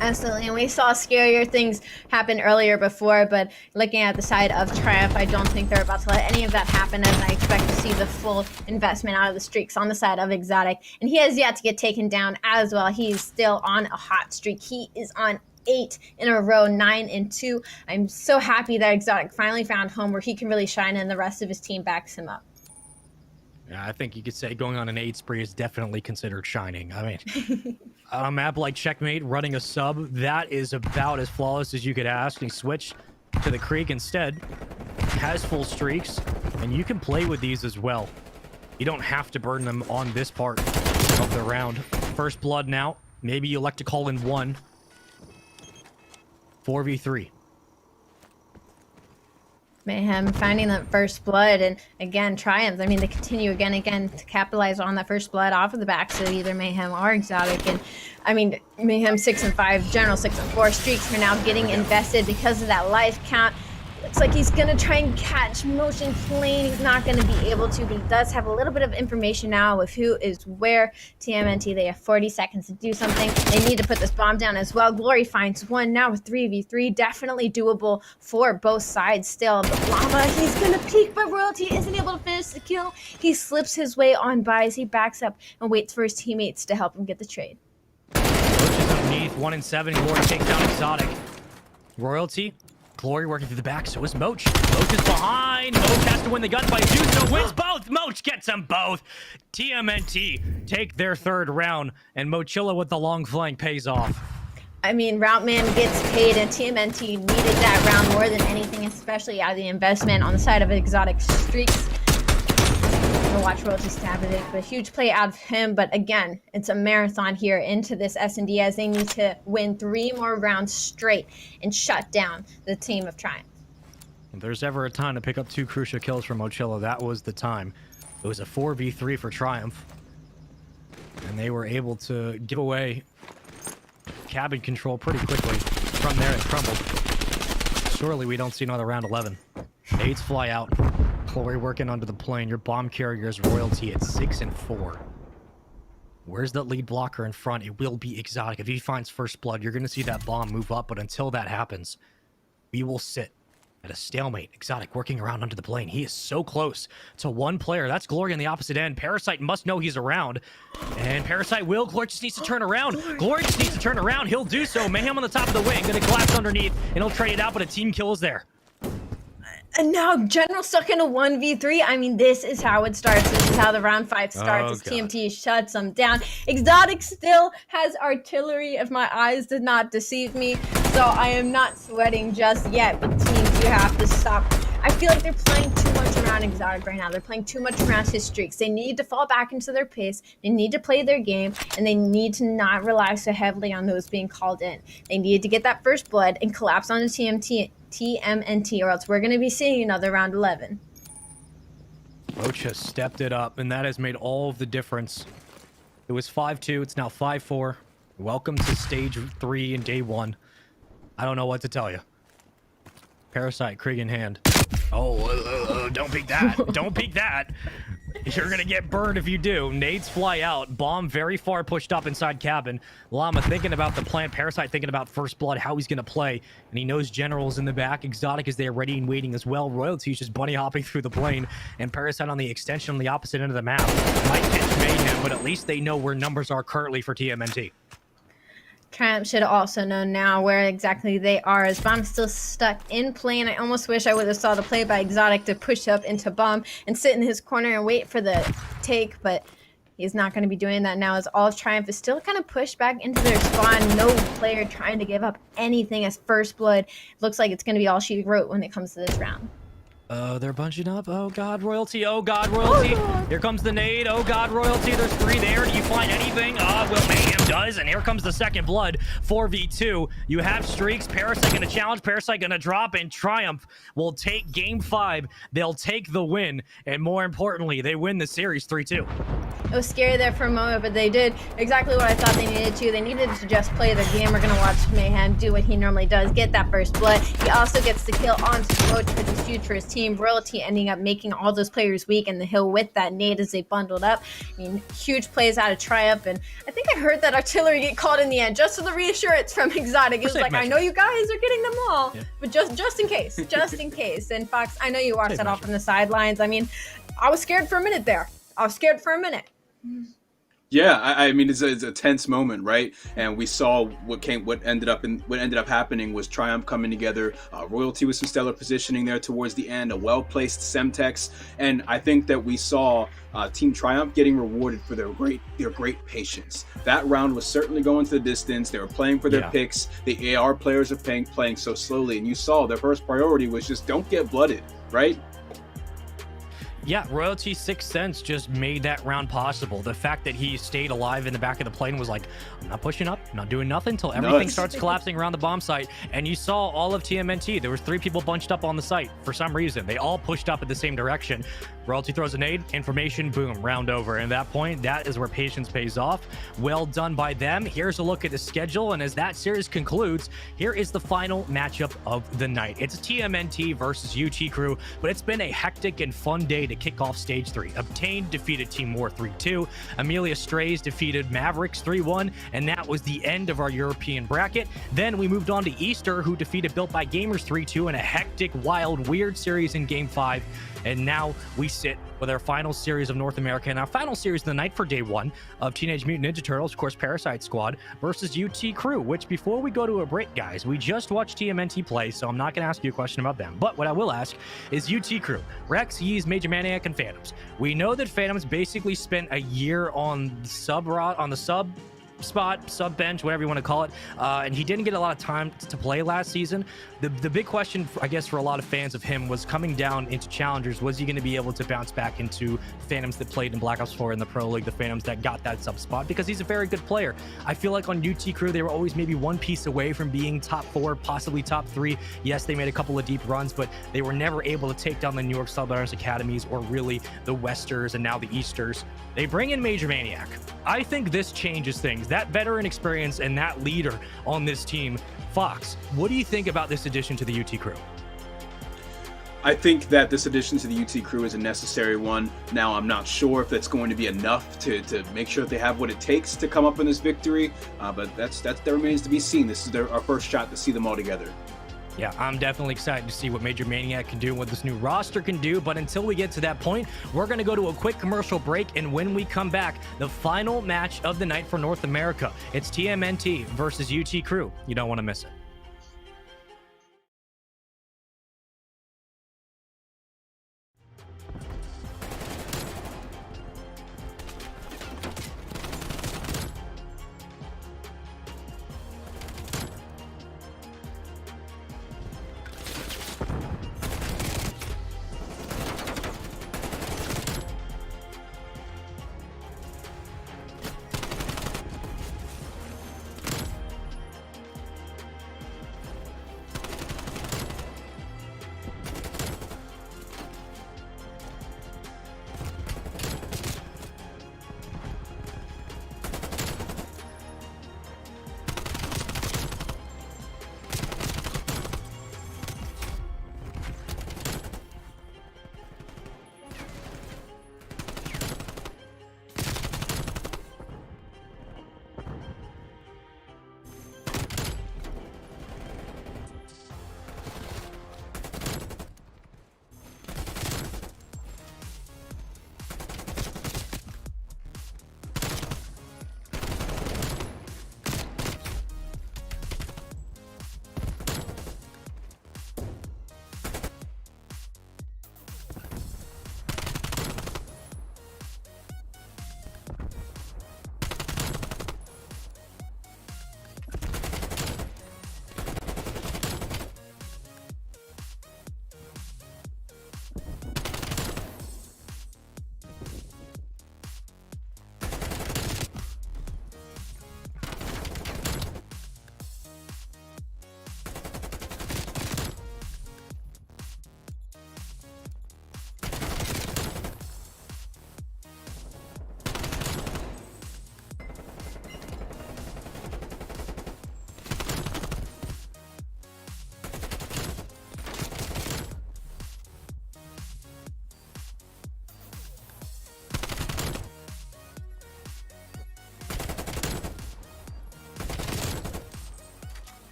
Absolutely, and we saw scarier things happen earlier before, but looking at the side of Triumph, I don't think they're about to let any of that happen, as I expect to see the full investment out of the streaks on the side of Exotic. And he has yet to get taken down as well. He's still on a hot streak. He is on 8 in a row, 9-2. I'm so happy that Exotic finally found home where he can really shine, and the rest of his team backs him up. Yeah, I think you could say going on an 8 spree is definitely considered shining. I mean, on a map like Checkmate, running a sub, that is about as flawless as you could ask. He switched to the Krieg instead, has full streaks, and you can play with these as well. You don't have to burn them on this part of the round. First blood now. Maybe you elect to call in 1. 4v3. Mayhem finding that first blood, and again, Triumph. I mean, they continue again to capitalize on that first blood off of the backs of either Mayhem or Exotic. And I mean, Mayhem 6 and 5, General 6 and 4 streaks are now getting invested because of that life count. Looks like he's gonna try and catch Motion Plane. He's not gonna be able to, but he does have a little bit of information now with who is where. TMNT, they have 40 seconds to do something. They need to put this bomb down as well. Glory finds one now with 3v3. Definitely doable for both sides still. But Llama, he's gonna peek, but Royalty isn't able to finish the kill. He slips his way on by as he backs up and waits for his teammates to help him get the trade. Roach is underneath, 1 and 7. Glory takes down Exotic. Royalty. Glory working through the back, so is Moach. Moach is behind. Moach has to win the gunfight. Juzo wins both. Moach gets them both. TMNT take their 3rd round, and Mochilla with the long flank pays off. I mean, Route Man gets paid, and TMNT needed that round more than anything, especially out of the investment on the side of Exotic Streaks. We'll watch Royalty stab at it, but a huge play out of him. But again, it's a marathon here into this S&D as they need to win 3 more rounds straight and shut down the team of Triumph. If there's ever a time to pick up 2 crucial kills from Mochilla, that was the time. It was a 4v3 for Triumph, and they were able to give away cabin control pretty quickly. From there, it crumbled. Surely we don't see another round 11. Nades fly out. Glory working onto the plane. Your bomb carrier is Royalty at 6 and 4. Where's the lead blocker in front? It will be Exotic. If he finds first blood, you're going to see that bomb move up. But until that happens, we will sit at a stalemate. Exotic working around under the plane. He is so close to one player. That's Glory on the opposite end. Parasite must know he's around. And Parasite will. Glory just needs to turn around. Glory just needs to turn around. He'll do so. Mayhem on the top of the wing. Going to collapse underneath. And he'll trade it out, but a team kill is there. And now General stuck in a 1v3. I mean, this is how it starts. This is how the round 5 starts as TMT shuts them down. Exotic still has artillery, if my eyes did not deceive me. So I am not sweating just yet, but teams, you have to stop. I feel like they're playing too much around Exotic right now. They're playing too much around his streaks. They need to fall back into their pace. They need to play their game, and they need to not rely so heavily on those being called in. They need to get that first blood and collapse on the TMNT, or else we're going to be seeing another round 11. Roach has stepped it up, and that has made all of the difference. It was 5-2. It's now 5-4. Welcome to stage 3 in day 1. I don't know what to tell you. Parasite, Krieg in hand. Oh, don't peek that. Don't peek that. You're going to get burned if you do. Nades fly out. Bomb very far pushed up inside cabin. Llama thinking about the plant. Parasite thinking about first blood, how he's going to play. And he knows General's in the back. Exotic is there ready and waiting as well. Royalty's just bunny hopping through the plane. And Parasite on the extension on the opposite end of the map. Might catch Mayhem, but at least they know where numbers are currently for TMNT. Triumph should also know now where exactly they are, as Bomb's still stuck in plane. I almost wish I would have saw the play by Exotic to push up into Bomb and sit in his corner and wait for the take, but he's not going to be doing that now, as all of Triumph is still kind of pushed back into their spawn. No player trying to give up anything as first blood. Looks like it's going to be all she wrote when it comes to this round. They're bunching up. Oh God, Royalty. Oh God, Royalty. Oh, here comes the nade. Oh God, Royalty. There's 3 there. Do you find anything? Well, Mayhem does. And here comes the second blood. 4v2. You have streaks. Parasite going to challenge. Parasite going to drop. And Triumph will take game 5. They'll take the win. And more importantly, they win the series 3-2. It was scary there for a moment, but they did exactly what I thought they needed to. They needed to just play their game. We're going to watch Mayhem do what he normally does, get that first blood. He also gets the kill on Roach, which is huge for his team. Royalty ending up making all those players weak in the hill with that nade as they bundled up. I mean, huge plays out of Triumph, and I think I heard that artillery get called in the end, just for the reassurance from Exotic. It was like, I know you guys are getting them all, but just in case, just in case. And Fox, I know you watched that all from the sidelines. I mean, I was scared for a minute there. I was scared for a minute. Yeah, I mean, it's a tense moment, right? And we saw what ended up happening was Triumph coming together, Royalty with some stellar positioning there towards the end, a well-placed Semtex, and I think that we saw Team Triumph getting rewarded for their great patience. That round was certainly going to the distance. They were playing for their picks. The AR players are playing so slowly, and you saw their first priority was just don't get blooded, right? Yeah, Royalty Sixth Sense just made that round possible. The fact that he stayed alive in the back of the plane was like, I'm not pushing up, I'm not doing nothing until everything starts collapsing around the bomb site. And you saw all of TMNT. There was 3 people bunched up on the site for some reason. They all pushed up in the same direction. Royalty throws a nade, information, boom, round over. And at that point, that is where patience pays off. Well done by them. Here's a look at the schedule. And as that series concludes, here is the final matchup of the night. It's TMNT versus UT Crew, but it's been a hectic and fun day to kick off stage 3. Obtained defeated Team War 3-2. Amelia Strays defeated Mavericks 3-1, and that was the end of our European bracket. Then we moved on to Easter, who defeated Built by Gamers 3-2 in a hectic, wild, weird series in Game 5. And now we sit with our final series of North America and our final series of the night for day 1 of Teenage Mutant Ninja Turtles, of course, Parasite Squad versus UT Crew, which before we go to a break, guys, we just watched TMNT play, so I'm not going to ask you a question about them. But what I will ask is UT Crew, Rex, Yeez, Major Maniac, and Phantoms. We know that Phantoms basically spent a year on the sub spot, sub bench, whatever you want to call it, and he didn't get a lot of time to play last season. The big question, I guess, for a lot of fans of him was coming down into challengers. Was he going to be able to bounce back into Phantoms that played in Black Ops 4 in the Pro League, the Phantoms that got that sub spot? Because he's a very good player. I feel like on UT Crew, they were always maybe one piece away from being top 4, possibly top 3. Yes, they made a couple of deep runs, but they were never able to take down the New York Subliners Academies or really the Westers and now the Easters. They bring in Major Maniac. I think this changes things. That veteran experience and that leader on this team. Fox, what do you think about this addition to the UT Crew? I think that this addition to the UT Crew is a necessary one. Now, I'm not sure if that's going to be enough to make sure that they have what it takes to come up in this victory, but that remains to be seen. This is our first shot to see them all together. Yeah, I'm definitely excited to see what Major Maniac can do and what this new roster can do. But until we get to that point, we're going to go to a quick commercial break. And when we come back, the final match of the night for North America. It's TMNT versus UT Crew. You don't want to miss it.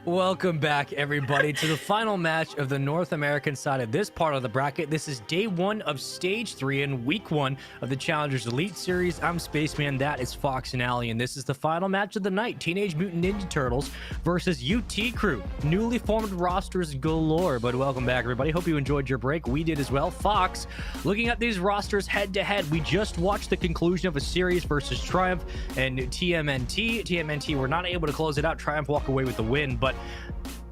Welcome back, everybody, to the final match of the North American side of this part of the bracket. This is day 1 of stage 3 and week 1 of the Challengers Elite Series. I'm Spaceman, that is Fox and Alley, and this is the final match of the night. Teenage Mutant Ninja Turtles versus UT Crew. Newly formed rosters galore, but welcome back, everybody. Hope you enjoyed your break. We did as well. Fox, looking at these rosters head-to-head, we just watched the conclusion of a series versus Triumph and TMNT. TMNT were not able to close it out. Triumph walk away with the win, but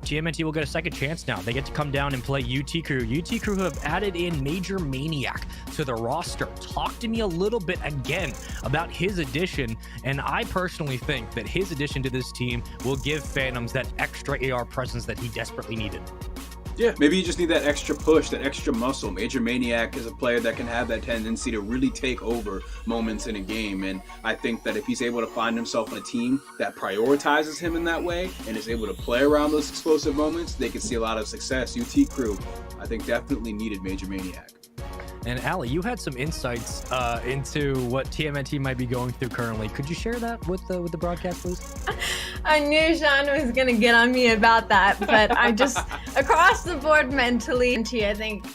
TMNT will get a second chance now. They get to come down and play UT Crew. UT Crew have added in Major Maniac to the roster. Talk to me a little bit again about his addition, and I personally think that his addition to this team will give Phantoms that extra AR presence that he desperately needed. Yeah, maybe you just need that extra push, that extra muscle. Major Maniac is a player that can have that tendency to really take over moments in a game. And I think that if he's able to find himself in a team that prioritizes him in that way and is able to play around those explosive moments, they can see a lot of success. UT Crew, I think, definitely needed Major Maniac. And Allie, you had some insights into what TMNT might be going through currently. Could you share that with the broadcast, please? I knew Sean was gonna get on me about that, but I just across the board mentally, I think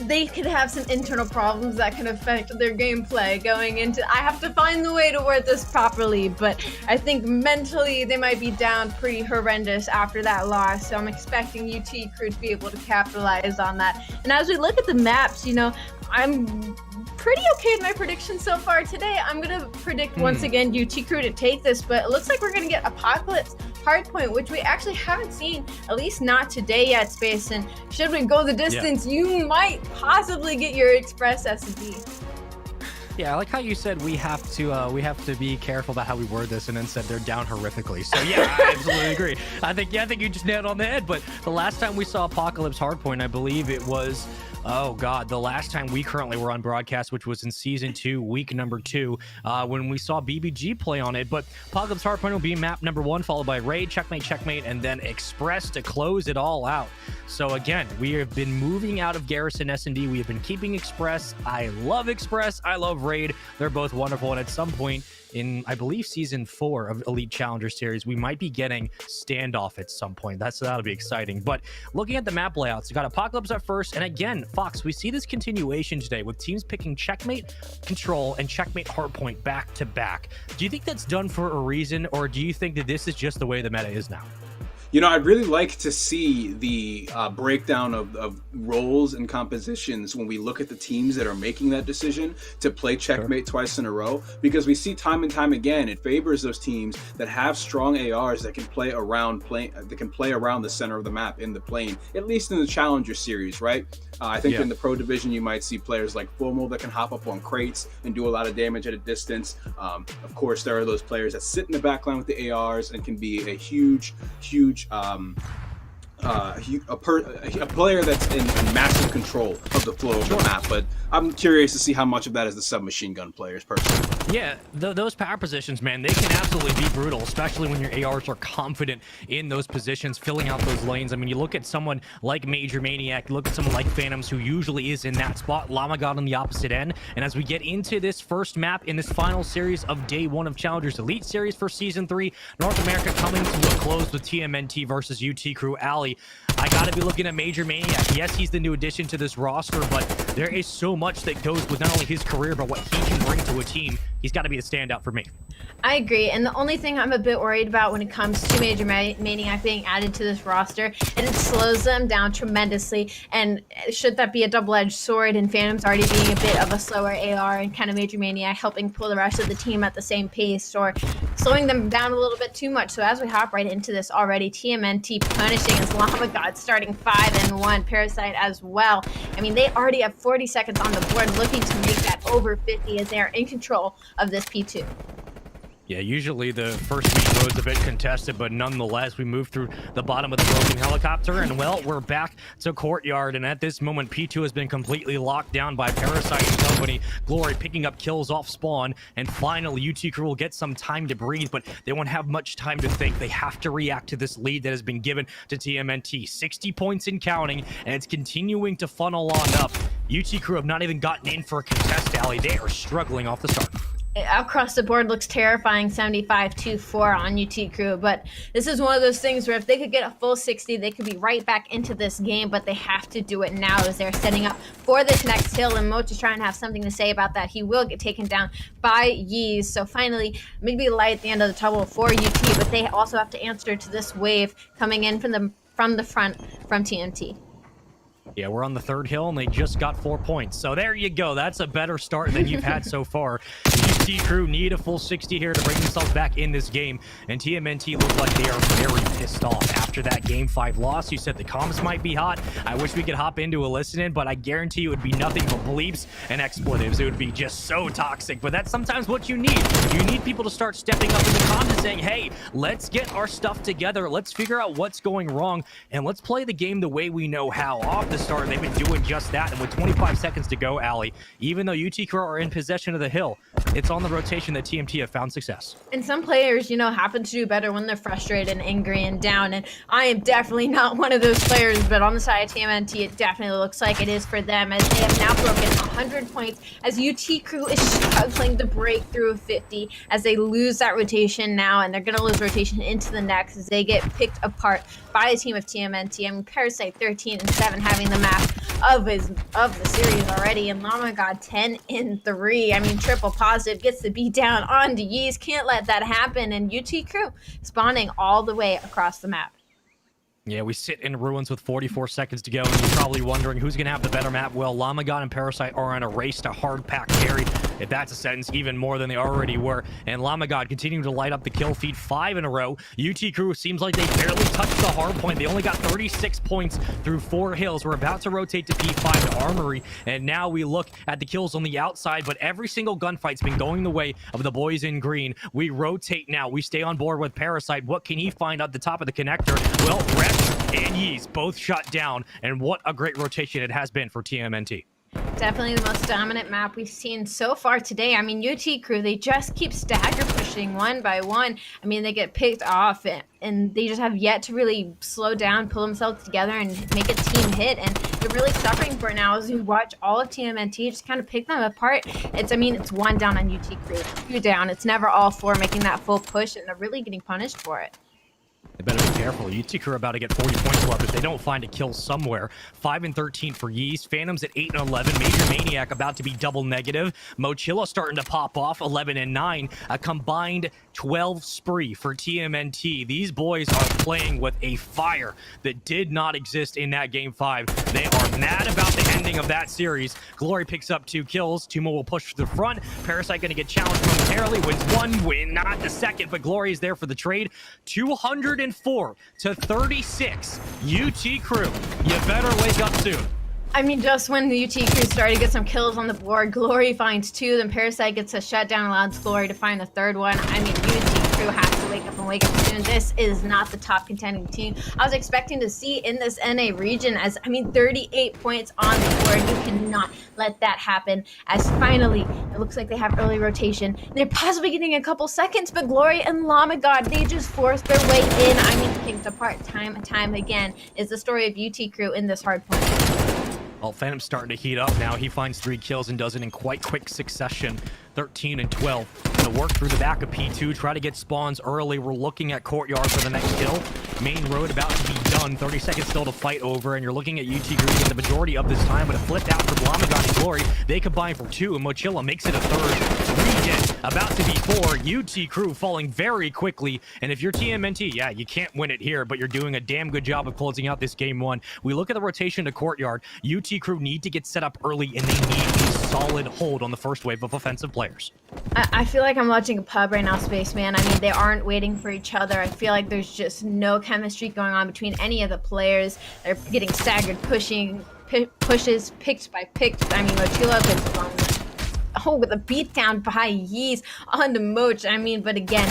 they could have some internal problems that can affect their gameplay going into. I have to find the way to word this properly, but I think mentally they might be down pretty horrendous after that loss. So I'm expecting UT Crew to be able to capitalize on that. And as we look at the maps, you know, I'm pretty okay with my predictions so far today. I'm gonna predict once again UT Crew to take this, but it looks like we're gonna get Apocalypse Hardpoint, which we actually haven't seen, at least not today yet, Space. And should we go the distance, you might possibly get your Express SD. Yeah, I like how you said we have to be careful about how we word this, and then said they're down horrifically. So yeah, I absolutely agree. I think you just nailed it on the head. But the last time we saw Apocalypse Hardpoint, I believe it was, oh God, the last time we currently were on broadcast, which was in season 2, week number 2, when we saw BBG play on it. But Apocalypse Hardpoint will be map number 1, followed by Raid, Checkmate, and then Express to close it all out. So again, we have been moving out of Garrison S&D. We have been keeping Express. I love Express. I love Raid. They're both wonderful. And at some point in, I believe, season 4 of Elite Challenger Series, we might be getting Standoff at some point. That'll be exciting. But looking at the map layouts, you got Apocalypse at first, and again, Fox, we see this continuation today with teams picking Checkmate, Control, and Checkmate Hardpoint back to back. Do you think that's done for a reason, or do you think that this is just the way the meta is now? You know, I'd really like to see the breakdown of roles and compositions when we look at the teams that are making that decision to play Checkmate twice in a row, because we see time and time again it favors those teams that have strong ARs that can play around the center of the map in the plane, at least in the Challenger Series, right? I think in the Pro Division you might see players like Formal that can hop up on crates and do a lot of damage at a distance. Of course, there are those players that sit in the backline with the ARs and can be a huge a player that's in massive control of the flow of the map. But I'm curious to see how much of that is the submachine gun players personally. Yeah, those power positions, man, they can absolutely be brutal, especially when your ARs are confident in those positions, filling out those lanes. I mean, you look at someone like Major Maniac, look at someone like Phantoms, who usually is in that spot, Llama God on the opposite end. And as we get into this first map in this final series of day 1 of Challengers Elite Series for Season 3, North America coming to a close with TMNT versus UT Crew. Alley, I gotta be looking at Major Maniac. Yes, he's the new addition to this roster, but there is so much that goes with not only his career, but what he can bring to a team. He's got to be the standout for me. I agree, and the only thing I'm a bit worried about when it comes to Major Maniac being added to this roster, and it slows them down tremendously, and should that be a double-edged sword, and Phantom's already being a bit of a slower AR, and kind of Major Maniac helping pull the rest of the team at the same pace, or slowing them down a little bit too much. So as we hop right into this already, TMNT punishing as Llama God starting 5-1, Parasite as well. I mean, they already have 40 seconds on the board, looking to make that over 50 as they are in control of this P2. Yeah, usually the first meet goes a bit contested, but nonetheless, we move through the bottom of the broken helicopter, and well, we're back to Courtyard, and at this moment, P2 has been completely locked down by Parasite and company. Glory picking up kills off spawn, and finally, UT Crew will get some time to breathe, but they won't have much time to think. They have to react to this lead that has been given to TMNT. 60 points in counting, and it's continuing to funnel on up. UT Crew have not even gotten in for a contest, Alley. They are struggling off the start. across the board looks terrifying, 75-4 on UT Crew. But this is one of those things where if they could get a full 60, they could be right back into this game, but they have to do it now as they're setting up for this next hill. And Moch is trying to have something to say about that. He will get taken down by Yeez. So finally, maybe light at the end of the tunnel for UT, but they also have to answer to this wave coming in from the front from TMT. Yeah, we're on the third hill, and they just got 4 points. So there you go. That's a better start than you've had so far. UT Crew need a full 60 here to bring themselves back in this game. And TMNT look like they are very pissed off after that Game 5 loss. You said the comms might be hot. I wish we could hop into a listen-in, but I guarantee it would be nothing but bleeps and expletives. It would be just so toxic. But that's sometimes what you need. You need people to start stepping up in the comms and saying, hey, let's get our stuff together. Let's figure out what's going wrong, and let's play the game the way we know how. Off the start, they've been doing just that, and with 25 seconds to go, Allie, even though UT Crew are in possession of the hill, it's on the rotation that TMT have found success. And some players, you know, happen to do better when they're frustrated and angry and down, and I am definitely not one of those players, but on the side of TMNT, it definitely looks like it is for them, as they have now broken 100 points, as UT Crew is struggling to break through 50, as they lose that rotation now, and they're going to lose rotation into the next, as they get picked apart by a team of TMNT. I mean, Parasite 13-7 having the map of the series already, and Llama God 10-3. I mean, triple positive gets the beat down on to Yeez. Can't let that happen, and UT Crew spawning all the way across the map. Yeah, we sit in ruins with 44 seconds to go, and you're probably wondering who's going to have the better map. Well, Llama God and Parasite are on a race to hard pack carry, if that's a sentence, even more than they already were. And Llama God continuing to light up the kill feed 5 in a row. UT Crew seems like they barely touched the hard point. They only got 36 points through 4 hills. We're about to rotate to P5 to Armory, and now we look at the kills on the outside, but every single gunfight's been going the way of the boys in green. We rotate now. We stay on board with Parasite. What can he find at the top of the connector? Well, Rex and Yeez both shut down, and what a great rotation it has been for TMNT. Definitely the most dominant map we've seen so far today. I mean, UT Crew, they just keep stagger pushing one by one. I mean, they get picked off, and they just have yet to really slow down, pull themselves together, and make a team hit. And they're really suffering for it now as we watch all of TMNT just kind of pick them apart. It's one down on UT Crew, 2 down. It's never all 4 making that full push, and they're really getting punished for it. They better be careful. UT Crew are about to get 40 points left if they don't find a kill somewhere. 5-13 for Yeez. Phantoms at 8-11. Major Maniac about to be double negative. Mochilla starting to pop off, 11-9. A combined 12 spree for TMNT. These boys are playing with a fire that did not exist in that Game 5. They are mad about the ending of that series. Glory picks up 2 kills. 2 more will push to the front. Parasite going to get challenged momentarily. Wins 1 win, not the second, but Glory is there for the trade. 204-36. UT Crew, you better wake up soon. I mean, just when the UT Crew started to get some kills on the board, Glory finds 2, then Parasite gets a shutdown, allows Glory to find the 3rd one. I mean, UT Crew has to wake up soon. This is not the top contending team I was expecting to see in this NA region, as, I mean, 38 points on the board. You cannot let that happen, as finally, it looks like they have early rotation. They're possibly getting a couple seconds, but Glory and Llama God, they just forced their way in. I mean, picked apart time and time again is the story of UT Crew in this hard point. Well, Phantom's starting to heat up now. He finds 3 kills and does it in quite quick succession. 13-12. Gonna work through the back of P2, try to get spawns early. We're looking at Courtyard for the next kill. Main road about to be done. 30 seconds still to fight over, and you're looking at UT Crew in the majority of this time, but it flipped out for Blamagon and Glory. They combine for 2, and Mochilla makes it a 3rd. Regen about to be 4. UT Crew falling very quickly, and if you're TMNT, yeah, you can't win it here, but you're doing a damn good job of closing out this Game 1. We look at the rotation to Courtyard. UT Crew need to get set up early, and they need a solid hold on the first wave of offensive players. I feel like I'm watching a pub right now, Spaceman. I mean, they aren't waiting for each other. I feel like there's just no chemistry going on between any of the players. They're getting staggered pushes, picked by picked. I mean, Mochilla is with a beatdown by Yeez on the Moch. I mean, but again,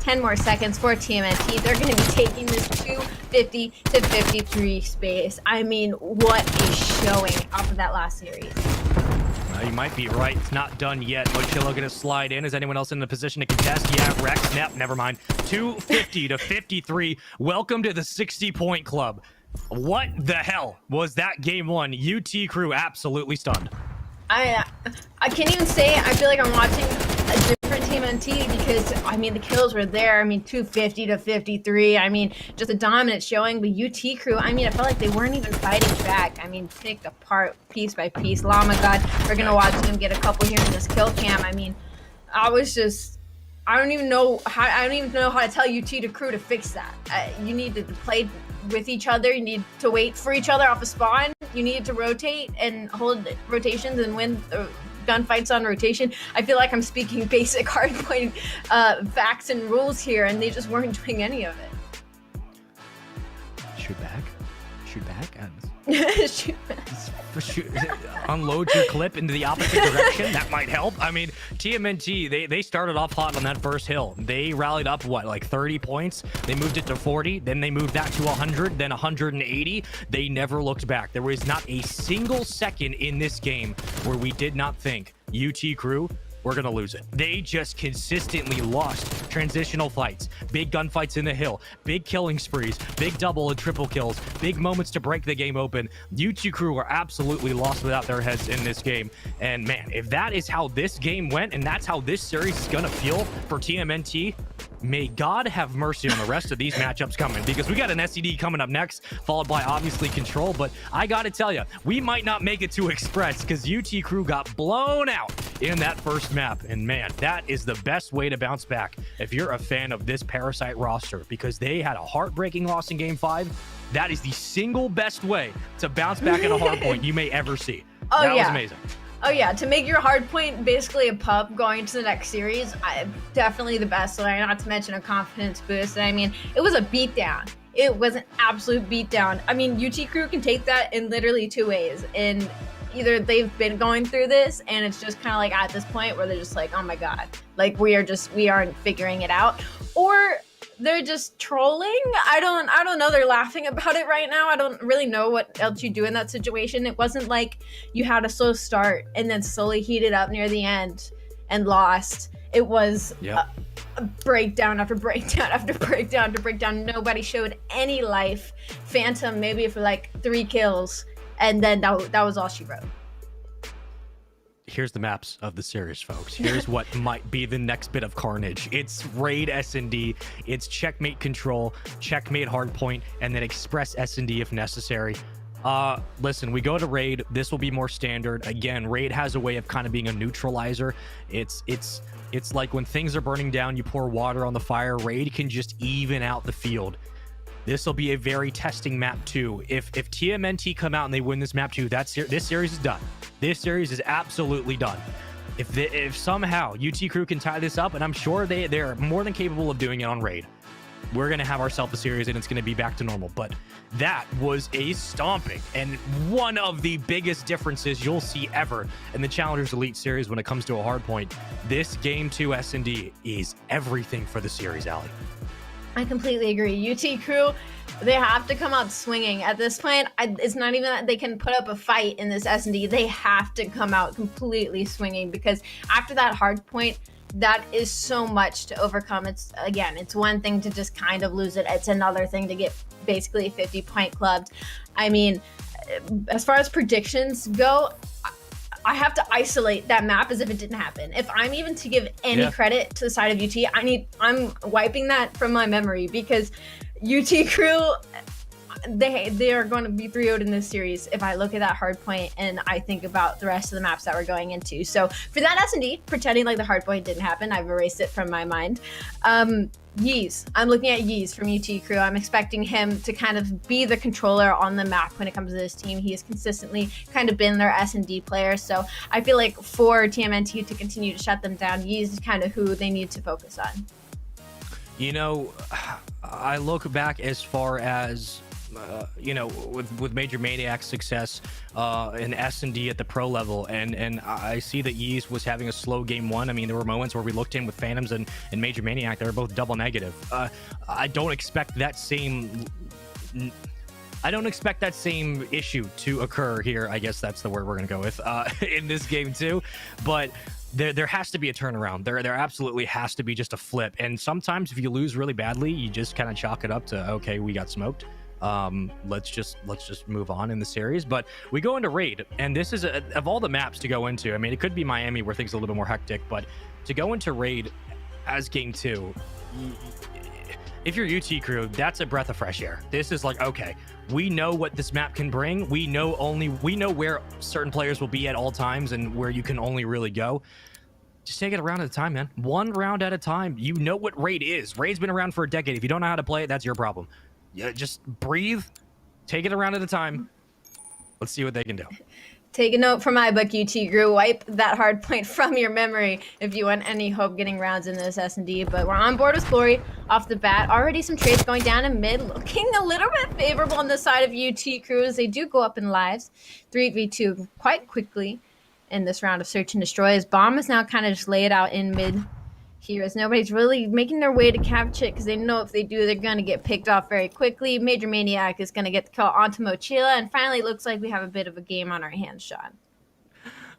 10 more seconds for TMNT. They're going to be taking this 250-53 space. I mean, what a showing off of that last series. You might be right. It's not done yet. Mochilla going to slide in. Is anyone else in the position to contest? Yeah, Rex. Nope, never mind. 250-53. Welcome to the 60-point club. What the hell was that Game 1? UT Crew absolutely stunned. I can't even say I feel like I'm watching different TMNT because, I mean, the kills were there. I mean, 250 to 53. I mean, just a dominant showing. But UT Crew, I mean, I felt like they weren't even fighting back. I mean, picked apart piece by piece. Llama God, we're going to watch him get a couple here in this kill cam. I mean, I don't even know how to tell UT to Crew to fix that. You need to play with each other. You need to wait for each other off a spawn. You need to rotate and hold rotations and win gunfights on rotation. I feel like I'm speaking basic hardpoint facts and rules here, and they just weren't doing any of it. Shoot back. Shoot. Unload your clip into the opposite direction. That might help. I mean, TMNT, they started off hot on that first hill. They rallied up, like 30 points? They moved it to 40. Then they moved that to 100, then 180. They never looked back. There was not a single second in this game where we did not think UT Crew, we're gonna lose it. They just consistently lost transitional fights, big gunfights in the hill, big killing sprees, big double and triple kills, big moments to break the game open. UT Crew are absolutely lost without their heads in this game. And man, if that is how this game went and that's how this series is gonna feel for TMNT, may God have mercy on the rest of these matchups coming, because we got an SED coming up next, followed by obviously Control. But I gotta tell you, we might not make it to Express because UT Crew got blown out in that first map. And man, that is the best way to bounce back if you're a fan of this Parasite roster, because they had a heartbreaking loss in Game 5. That is the single best way to bounce back in a hardpoint you may ever see. That was amazing. Oh yeah, to make your hardpoint basically a pup going into the next series, definitely the best way, not to mention a confidence boost. I mean, it was a beatdown. It was an absolute beatdown. I mean, UT Crew can take that in literally two ways. And either they've been going through this and it's just kind of like at this point where they're just like, oh my God, like we aren't figuring it out, or they're just trolling. I don't know. They're laughing about it right now. I don't really know what else you do in that situation. It wasn't like you had a slow start and then slowly heated up near the end and lost. It was a breakdown after breakdown after breakdown after breakdown. Nobody showed any life. Phantom maybe for like 3 kills, and then that was all she wrote. Here's the maps of the series, folks. Here's what might be the next bit of carnage. It's Raid S&D, it's Checkmate Control, Checkmate Hardpoint, and then Express S&D if necessary. Listen, we go to Raid. This will be more standard. Again, Raid has a way of kind of being a neutralizer. It's like when things are burning down, you pour water on the fire. Raid can just even out the field. This will be a very testing map too. If TMNT come out and they win this map too, this series is done. This series is absolutely done. If somehow UT Crew can tie this up, and I'm sure they're more than capable of doing it on Raid, we're going to have ourselves a series and it's going to be back to normal. But that was a stomping and one of the biggest differences you'll see ever in the Challengers Elite series when it comes to a hard point. This Game 2 S&D is everything for the series, Allie. I completely agree. UT Crew, they have to come out swinging. At this point, it's not even that they can put up a fight in this S&D. They have to come out completely swinging, because after that hard point, that is so much to overcome. It's one thing to just kind of lose it. It's another thing to get basically 50-point clubbed. I mean, as far as predictions go, I have to isolate that map as if it didn't happen. If I'm even to give any credit to the side of UT, I'm wiping that from my memory, because UT Crew, they are going to be 3-0'd in this series if I look at that hard point and I think about the rest of the maps that we're going into. So for that S&D, pretending like the hard point didn't happen, I've erased it from my mind. Yeez. I'm looking at Yeez from UT Crew. I'm expecting him to kind of be the controller on the map when it comes to this team. He has consistently kind of been their S&D player. So I feel like for TMNT to continue to shut them down, Yeez is kind of who they need to focus on. You know, I look back as far as with Major Maniac's success in S&D at the pro level, and I see that Yeez was having a slow game 1. I mean, there were moments where we looked in with Phantoms and Major Maniac. They were both double negative. I don't expect that same issue to occur here. I guess that's the word we're gonna go with in this game too. But there has to be a turnaround. There absolutely has to be just a flip. And sometimes if you lose really badly, you just kind of chalk it up to, okay, we got smoked. Let's just move on in the series. But we go into Raid, and this is of all the maps to go into. I mean, it could be Miami where things are a little bit more hectic, but to go into Raid as game 2, if you're UT Crew, that's a breath of fresh air. This is like, okay, we know what this map can bring. We know where certain players will be at all times and where you can only really go. Just take it a round at a time, man. One round at a time. You know what Raid is. Raid's been around for a decade. If you don't know how to play it, that's your problem. Yeah, just breathe. Take it a round at a time. Let's see what they can do. Take a note from my book, UT Crew. Wipe that hard point from your memory if you want any hope getting rounds in this S&D. But we're on board with Glory off the bat. Already some trades going down in mid, looking a little bit favorable on the side of UT Crew as they do go up in lives. 3v2 quite quickly in this round of Search and Destroy. As Bomb is now kind of just laid out in mid here as nobody's really making their way to capture it because they know if they do, they're going to get picked off very quickly. Major Maniac is going to get the kill onto Mochila, and finally it looks like we have a bit of a game on our hands, Sean.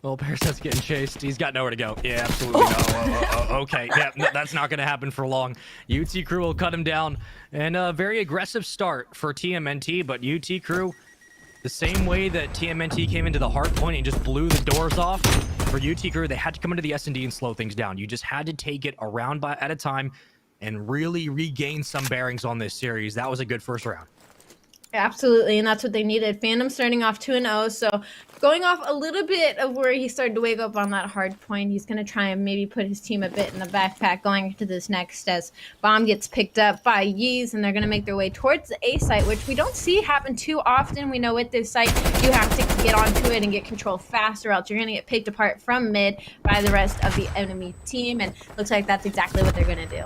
Well, Parasite's getting chased. He's got nowhere to go. Yeah, absolutely. No. Okay. Yeah, no, that's not going to happen for long. UT Crew will cut him down. And a very aggressive start for TMNT, but UT Crew, the same way that TMNT came into the hard point and just blew the doors off, for UT Crew, they had to come into the S&D and slow things down. You just had to take it a round at a time and really regain some bearings on this series. That was a good first round. Absolutely, and that's what they needed. Phantom starting off 2-0, so going off a little bit of where he started to wake up on that hard point. He's going to try and maybe put his team a bit in the backpack going into this next as Bomb gets picked up by Yeez, and they're going to make their way towards the A site, which we don't see happen too often. We know with this site, you have to get onto it and get control fast, or else you're going to get picked apart from mid by the rest of the enemy team, and looks like that's exactly what they're going to do.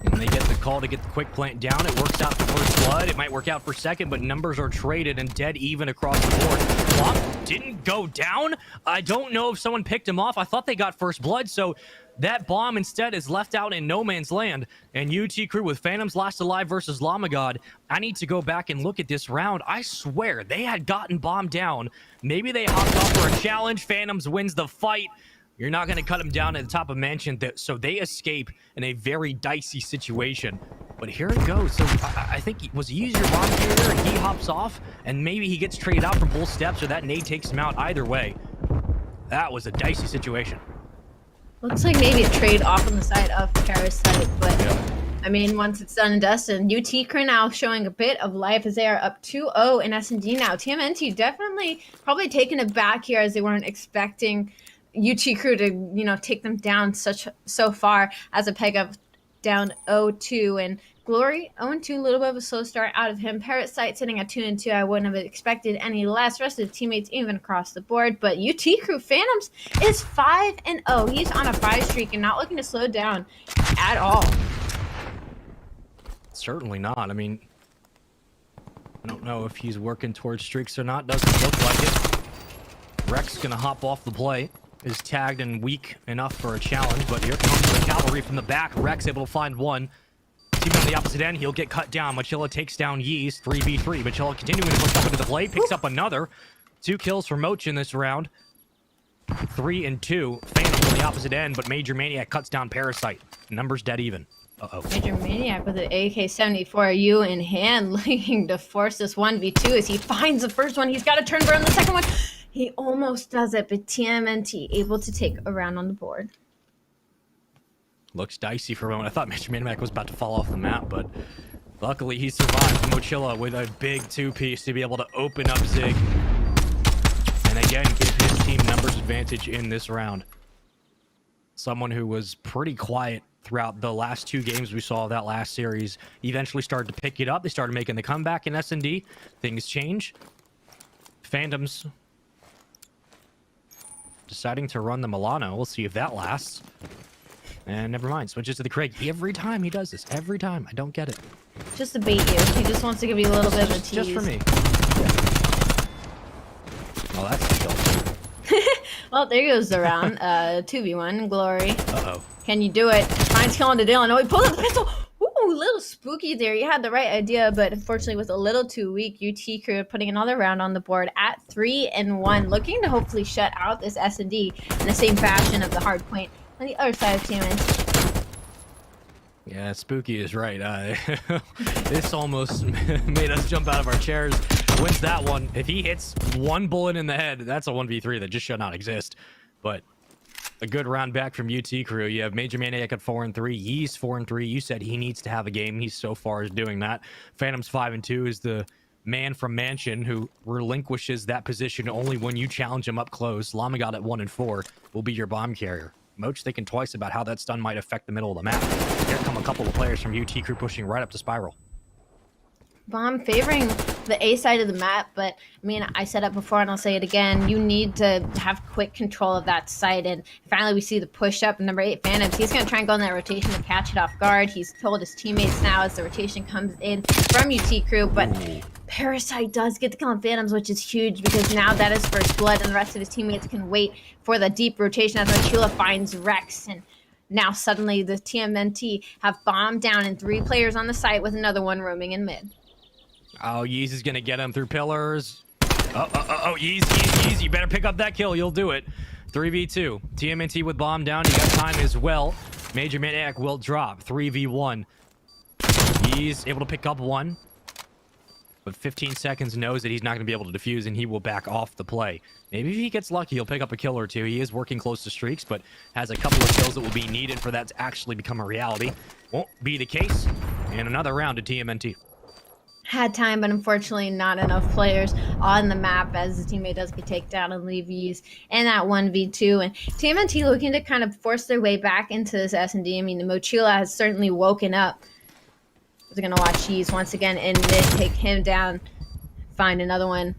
And they get the call to get the quick plant down. It works out for first blood. It might work out for second, but numbers are traded and dead even across the board. Clock didn't go down. I don't know if someone picked him off. I thought they got first blood, so that bomb instead is left out in no man's land. And UT Crew with Phantoms last alive versus Lamagod. I need to go back and look at this round. I swear they had gotten bomb down. Maybe they hopped off for a challenge. Phantoms wins the fight. You're not going to cut him down at the top of Mansion, so they escape in a very dicey situation. But here it goes. So I think was he using your bomb carrier and he hops off, and maybe he gets traded out from both steps, or that nade takes him out. Either way, that was a dicey situation. Looks like maybe a trade off on the side of Parasite, but yeah. I mean, once it's done and dusted, UT Crew now showing a bit of life as they are up 2-0 in S&D now. TMNT definitely probably taken it back here as they weren't expecting UT Crew to, take them down so far as a peg of down 0-2, and Glory 0-2, a little bit of a slow start out of him. Parasite sitting at 2-2. I wouldn't have expected any less. Rest of the teammates even across the board, but UT Crew Phantoms is 5-0. He's on a 5 streak and not looking to slow down at all. Certainly not. I mean, I don't know if he's working towards streaks or not. Doesn't look like it. Rex gonna hop off the play. Is tagged and weak enough for a challenge, but here comes the cavalry from the back. Rex able to find one. Team on the opposite end, he'll get cut down. Mochila takes down Yeez, 3v3. Mochila continuing to push up into the play, picks up another. 2 kills for Moch in this round. 3-2. Phantom on the opposite end, but Major Maniac cuts down Parasite. Numbers dead even. Uh-oh. Major Maniac with an AK-74U in hand, looking to force this 1v2 as he finds the first one. He's got to turn burn the second one. He almost does it, but TMNT able to take a round on the board. Looks dicey for a moment. I thought Major Maniac was about to fall off the map, but luckily he survived. Mochila with a big 2-piece to be able to open up Zig. And again, give his team numbers advantage in this round. Someone who was pretty quiet throughout the last 2 games we saw of that last series eventually started to pick it up. They started making the comeback in S&D. Things change. Phantoms deciding to run the Milano. We'll see if that lasts. And never mind. Switches to the Craig. Every time he does this. Every time. I don't get it. Just to bait you. He just wants to give you a little bit of a tease. Just for me. Well, that's still. Well, there goes the round. 2v1. Glory. Uh-oh. Can you do it? Finds kill onto Dylan. Oh, he pulls out the pistol. Ooh, a little spooky there. You had the right idea, but unfortunately was a little too weak. UT Crew putting another round on the board at 3-1, looking to hopefully shut out this S&D in the same fashion of the hard point on the other side of TMNT. Yeah, spooky is right. This almost made us jump out of our chairs. Wins that one. If he hits one bullet in the head, that's a 1v3 that just should not exist. But a good round back from UT Crew. You have Major Maniac at 4-3. Yee's 4-3. You said he needs to have a game. He's so far is doing that. Phantoms 5-2 is the man from Mansion who relinquishes that position only when you challenge him up close. Lamagod at 1-4 will be your bomb carrier. Moach thinking twice about how that stun might affect the middle of the map. Here come a couple of players from UT Crew pushing right up to Spiral. Bomb favoring the A side of the map, but I mean, I said it before and I'll say it again. You need to have quick control of that site. And finally, we see the push up. Number 8, Phantoms. He's going to try and go in that rotation to catch it off guard. He's told his teammates now as the rotation comes in from UT Crew, but Parasite does get the kill on Phantoms, which is huge because now that is first blood, and the rest of his teammates can wait for the deep rotation as Mochila finds Rex. And now suddenly the TMNT have bombed down and 3 players on the site with another one roaming in mid. Oh, Yeez is going to get him through pillars. Yeez, you better pick up that kill. You'll do it. 3v2. TMNT with bomb down. You got time as well. Major Maniac will drop. 3v1. Yeez able to pick up one. But 15 seconds knows that he's not going to be able to defuse, and he will back off the play. Maybe if he gets lucky, he'll pick up a kill or two. He is working close to streaks, but has a couple of kills that will be needed for that to actually become a reality. Won't be the case. And another round to TMNT. Had time, but unfortunately not enough players on the map as the teammate does get taken down and leave Yeez in that 1v2. And TMNT looking to kind of force their way back into this S&D. I mean, the Mochila has certainly woken up. We're going to watch Yeez once again in mid, take him down, find another one.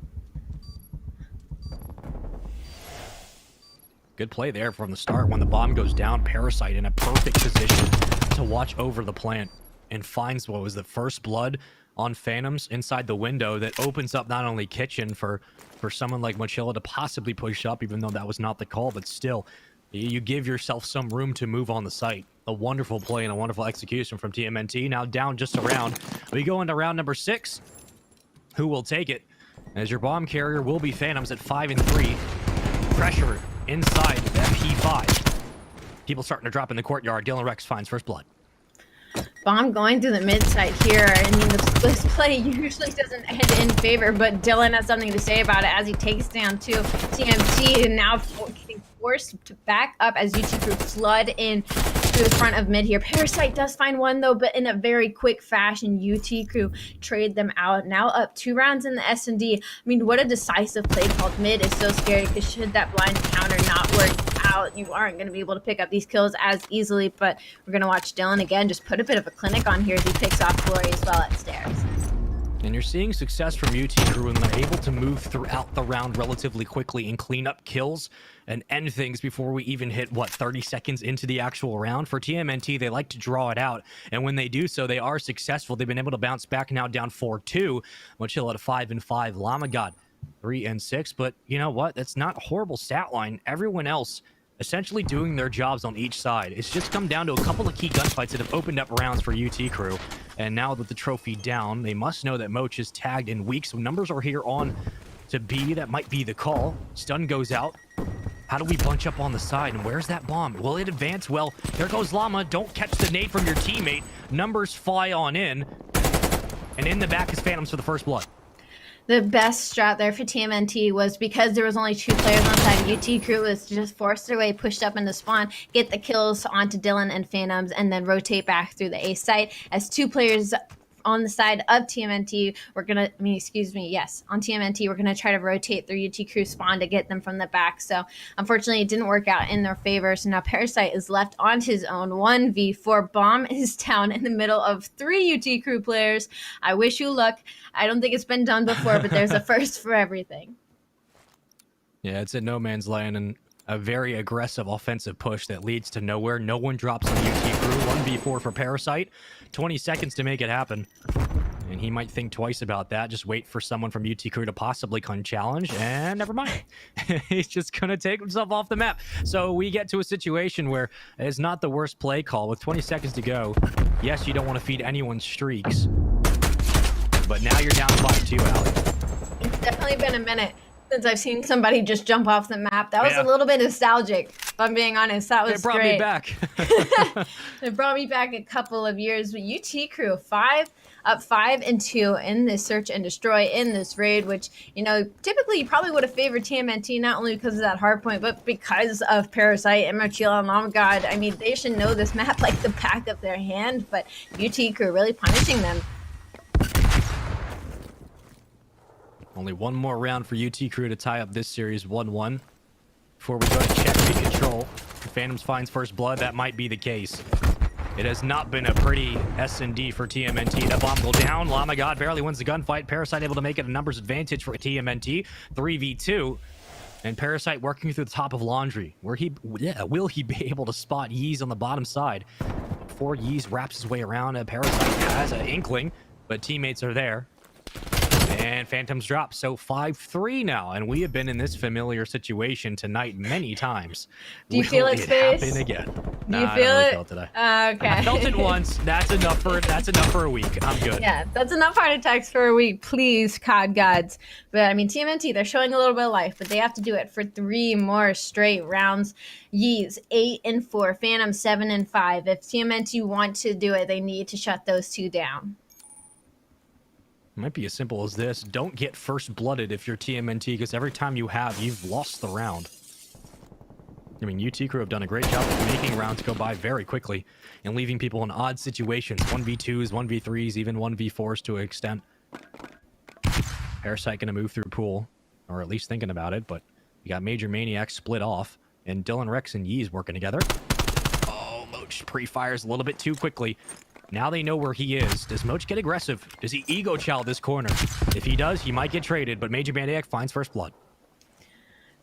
Good play there from the start. When the bomb goes down, Parasite in a perfect position to watch over the plant and finds what was the first blood on Phantoms inside the window that opens up not only kitchen for someone like Mochila to possibly push up, even though that was not the call, but still, you give yourself some room to move on the site. A wonderful play and a wonderful execution from TMNT. Now down just a round. We go into round number 6. Who will take it? As your bomb carrier will be Phantoms at 5-3. Pressure inside that P5. People starting to drop in the courtyard. Dylan Rex finds first blood. Bomb going through the mid side here. I mean, this play usually doesn't end in favor, but Dylan has something to say about it as he takes down to TMT, and now getting forced to back up as UT Crew flood in through the front of mid here. Parasite does find one though, but in a very quick fashion, UT Crew trade them out. Now up 2 rounds in the S&D. I mean, what a decisive play called mid is so scary because should that blind counter not work out, you aren't going to be able to pick up these kills as easily. But we're going to watch Dylan again just put a bit of a clinic on here as he picks off Glory as well at stairs. And you're seeing success from UT Crew, and they're able to move throughout the round relatively quickly and clean up kills and end things before we even hit, 30 seconds into the actual round. For TMNT, they like to draw it out, and when they do so, they are successful. They've been able to bounce back now down 4-2. Mochila at 5-5. Lamagod 3-6. But you know what? That's not a horrible stat line. Everyone else essentially doing their jobs on each side. It's just come down to a couple of key gunfights that have opened up rounds for UT Crew. And now with the trophy down, they must know that Moach is tagged in weak. So numbers are here on to B. That might be the call. Stun goes out. How do we bunch up on the side? And where's that bomb? Will it advance? Well, there goes Llama. Don't catch the nade from your teammate. Numbers fly on in. And in the back is Phantoms for the first blood. The best strat there for TMNT was because there was only 2 players on side. UT Crew was to just force their way, pushed up into spawn, get the kills onto Dylan and Phantoms, and then rotate back through the A site. As 2 players on the side of TMNT, on TMNT, we're gonna try to rotate through UT Crew spawn to get them from the back. So unfortunately, it didn't work out in their favor. So now Parasite is left on his own. 1v4. Bomb is down in the middle of 3 UT Crew players. I wish you luck. I don't think it's been done before, but there's a first for everything. Yeah, it's in no man's land, and a very aggressive offensive push that leads to nowhere. No one drops on UT Crew. 1v4 for Parasite. 20 seconds to make it happen. And he might think twice about that. Just wait for someone from UT Crew to possibly come challenge. And never mind. He's just going to take himself off the map. So we get to a situation where it's not the worst play call. With 20 seconds to go, yes, you don't want to feed anyone's streaks. But now you're down 5-2, Allie. It's definitely been a minute. since I've seen somebody just jump off the map. That was a little bit nostalgic, if I'm being honest. That was great. It brought me back. It brought me back a couple of years. But UT Crew, 5-2 in this search and destroy in this raid, which, you know, typically you probably would have favored TMNT, not only because of that hard point, but because of Parasite and Mochila and Lamagod. I mean, they should know this map like the back of their hand, but UT Crew really punishing them. Only one more round for UT Crew to tie up this series 1-1. Before we go to checkmate control, if Phantoms finds first blood, that might be the case. It has not been a pretty S&D for TMNT. That bomb go down. Lamagod barely wins the gunfight. Parasite able to make it a numbers advantage for TMNT. 3v2. And Parasite working through the top of Laundry. Will he be able to spot Yeez on the bottom side? Before Yeez wraps his way around, Parasite has an inkling, but teammates are there. And Phantoms drop. So 5-3 now. And we have been in this familiar situation tonight many times. Do you feel it, Space? Happen again. Do you feel it? Felt it. Okay. I felt it once. That's enough for a week. I'm good. Yeah, that's enough heart attacks for a week. Please, COD gods. But I mean, TMNT, they're showing a little bit of life, but they have to do it for 3 more straight rounds. Yeez, 8-4. Phantom, 7-5. If TMNT want to do it, they need to shut those two down. It might be as simple as this. Don't get first blooded if you're TMNT, because every time you have, you've lost the round. I mean, UT Crew have done a great job of making rounds go by very quickly and leaving people in odd situations. 1v2s, 1v3s, even 1v4s to an extent. Parasite gonna move through pool, or at least thinking about it, but you got Major Maniac split off, and Dylan Rex and Yeez working together. Oh, Moch pre-fires a little bit too quickly. Now they know where he is. Does Moch get aggressive? Does he ego chow this corner? If he does, he might get traded, but Major Maniac finds first blood.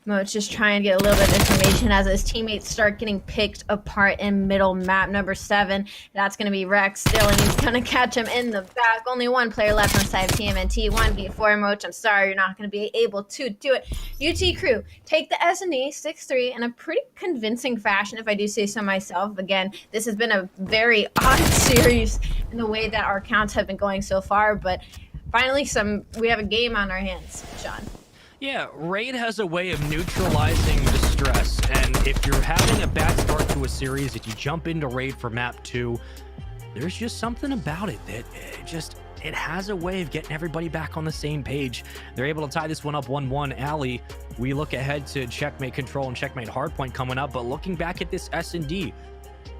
Moch just trying to get a little bit of information as his teammates start getting picked apart in middle map number 7. That's going to be Rex still, and he's going to catch him in the back. Only one player left on side of TMNT. 1v4 Moch. I'm sorry, you're not going to be able to do it. UT Crew take the S&E 6-3 in a pretty convincing fashion, if I do say so myself. Again, this has been a very odd series in the way that our counts have been going so far, but finally we have a game on our hands, Sean. Yeah, Raid has a way of neutralizing the stress, and if you're having a bad start to a series, if you jump into Raid for map 2, there's just something about it that it has a way of getting everybody back on the same page. They're able to tie this one up 1-1. Allie, we look ahead to checkmate control and checkmate hardpoint coming up, but looking back at this S&D,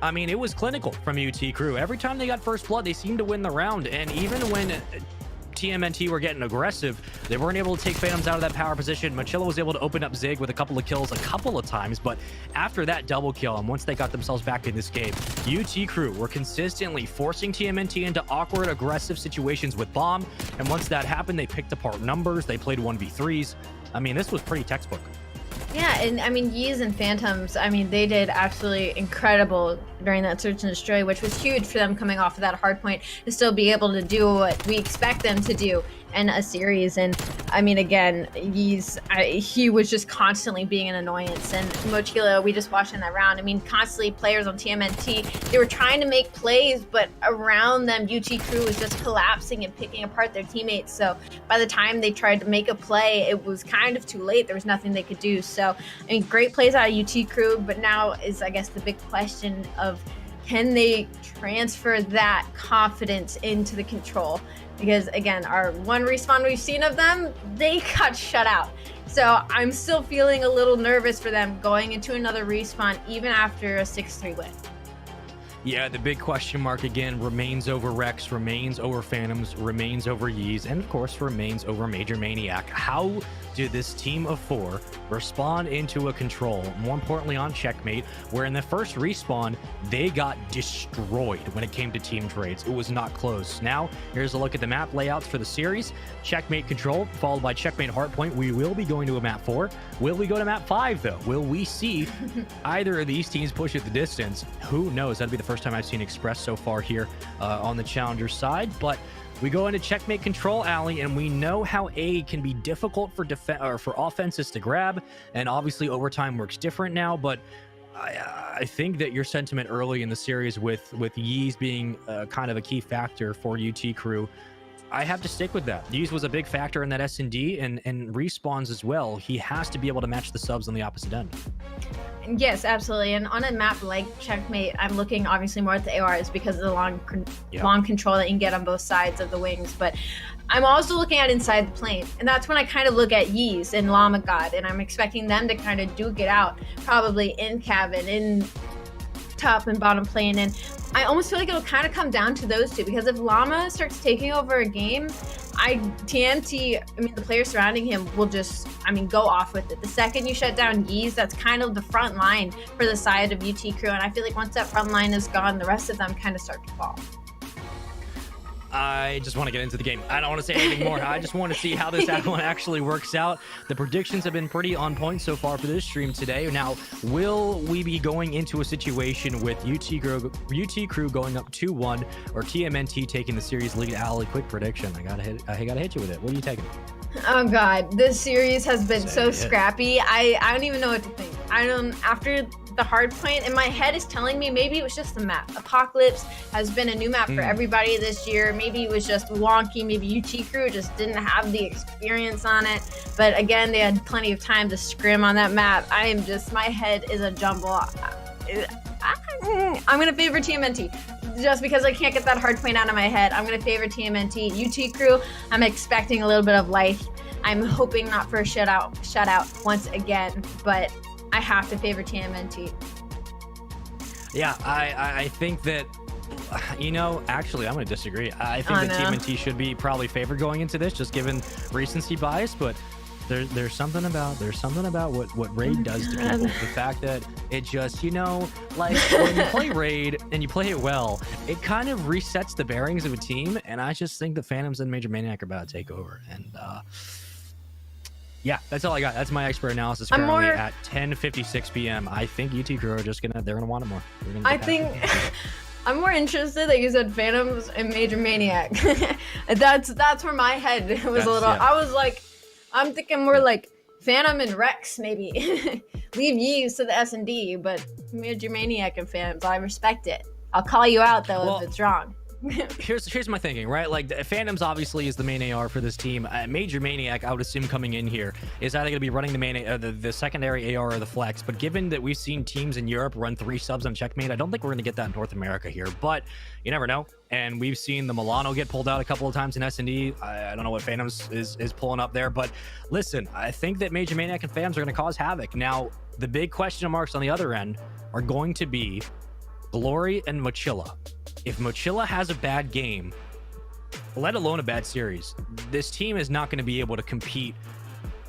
I mean, it was clinical from UT Crew. Every time they got first blood, they seemed to win the round, and even when TMNT were getting aggressive, they weren't able to take Phantoms out of that power position. Mochila was able to open up Zig with a couple of kills a couple of times, but after that double kill, and once they got themselves back in this game, UT Crew were consistently forcing TMNT into awkward, aggressive situations with bomb, and once that happened, they picked apart numbers, they played 1v3s. I mean, this was pretty textbook. Yeah, and I mean, Yeez and Phantoms, I mean, they did absolutely incredible during that search and destroy, which was huge for them coming off of that hard point to still be able to do what we expect them to do in a series. And I mean, again, he was just constantly being an annoyance. And Mochila, we just watched in that round, I mean, constantly players on TMNT, they were trying to make plays, but around them, UT Crew was just collapsing and picking apart their teammates. So by the time they tried to make a play, it was kind of too late. There was nothing they could do. So, I mean, great plays out of UT Crew, but now is, I guess, the big question of, can they transfer that confidence into the control? Because again, our one respawn we've seen of them, they got shut out. So I'm still feeling a little nervous for them going into another respawn, even after a 6-3 win. Yeah, the big question mark again remains over Rex, remains over Phantoms, remains over Yeez, and of course remains over Major Maniac. How did this team of 4 respond into a control, more importantly on checkmate, where in the first respawn, they got destroyed when it came to team trades. It was not close. Now, here's a look at the map layouts for the series. Checkmate control, followed by checkmate hardpoint. We will be going to a map 4. Will we go to map 5, though? Will we see either of these teams push at the distance? Who knows? That'd be the first time I've seen Express so far here on the Challenger side, but we go into checkmate control, Allie, and we know how A can be difficult for for offenses to grab, and obviously overtime works different now, but I think that your sentiment early in the series with Yeez being kind of a key factor for UT Crew, I have to stick with that. Yeez was a big factor in that S&D and Respawns as well. He has to be able to match the subs on the opposite end. Yes, absolutely. And on a map like Checkmate, I'm looking obviously more at the ARs because of the long control that you can get on both sides of the wings. But I'm also looking at inside the plane. And that's when I kind of look at Yeez and Llama God. And I'm expecting them to kind of duke it out, probably in cabin, in top and bottom plane. And I almost feel like it'll kind of come down to those two, because if Llama starts taking over a game, TMT, the players surrounding him will just, go off with it. The second you shut down Yeez, that's kind of the front line for the side of UT Crew. And I feel like once that front line is gone, the rest of them kind of start to fall. I just want to get into the game. I don't want to say anything more. I just want to see how this one actually works out. The predictions have been pretty on point so far for this stream today. Now, will we be going into a situation with UT Crew going up 2-1 or TMNT taking the series lead? Ali, quick prediction. I gotta hit you with it. What are you taking? Oh God, this series has been so scrappy. I don't even know what to think. After the hard point in my head is telling me maybe it was just the map. Apocalypse has been a new map for everybody this year. Maybe it was just wonky. Maybe UT Crew just didn't have the experience on it. But again, they had plenty of time to scrim on that map. My head is a jumble. I'm gonna favor TMNT. Just because I can't get that hard point out of my head, I'm going to favor TMNT. UT Crew, I'm expecting a little bit of life. I'm hoping not for a shutout once again, but I have to favor TMNT. Yeah, I think that, actually, I'm going to disagree. I think that TMNT should be probably favored going into this, just given recency bias, but there's something about what Raid does to people. The fact that it just, when you play Raid and you play it well, it kind of resets the bearings of a team. And I just think the Phantoms and Major Maniac are about to take over. And yeah, that's all I got. That's my expert analysis currently at 10:56 p.m. I think UT Crew are just they're gonna want it more. I think I'm more interested that you said Phantoms and Major Maniac. that's where my head was a little. Yeah. I was like, I'm thinking more like Phantom and Rex, maybe. Leave Yeez to the S&D, but Major Maniac and Phantoms, I respect it. I'll call you out, though, if it's wrong. Here's my thinking, right? Like, the Phantoms obviously is the main AR for this team. Major Maniac, I would assume coming in here, is either going to be running the main, the secondary AR or the flex. But given that we've seen teams in Europe run 3 subs on Checkmate, I don't think we're going to get that in North America here. But you never know. And we've seen the Milano get pulled out a couple of times in S&D. I don't know what Phantoms is pulling up there. But listen, I think that Major Maniac and Phantoms are going to cause havoc. Now, the big question marks on the other end are going to be Glory and Mochilla. If Mochilla has a bad game, let alone a bad series, this team is not going to be able to compete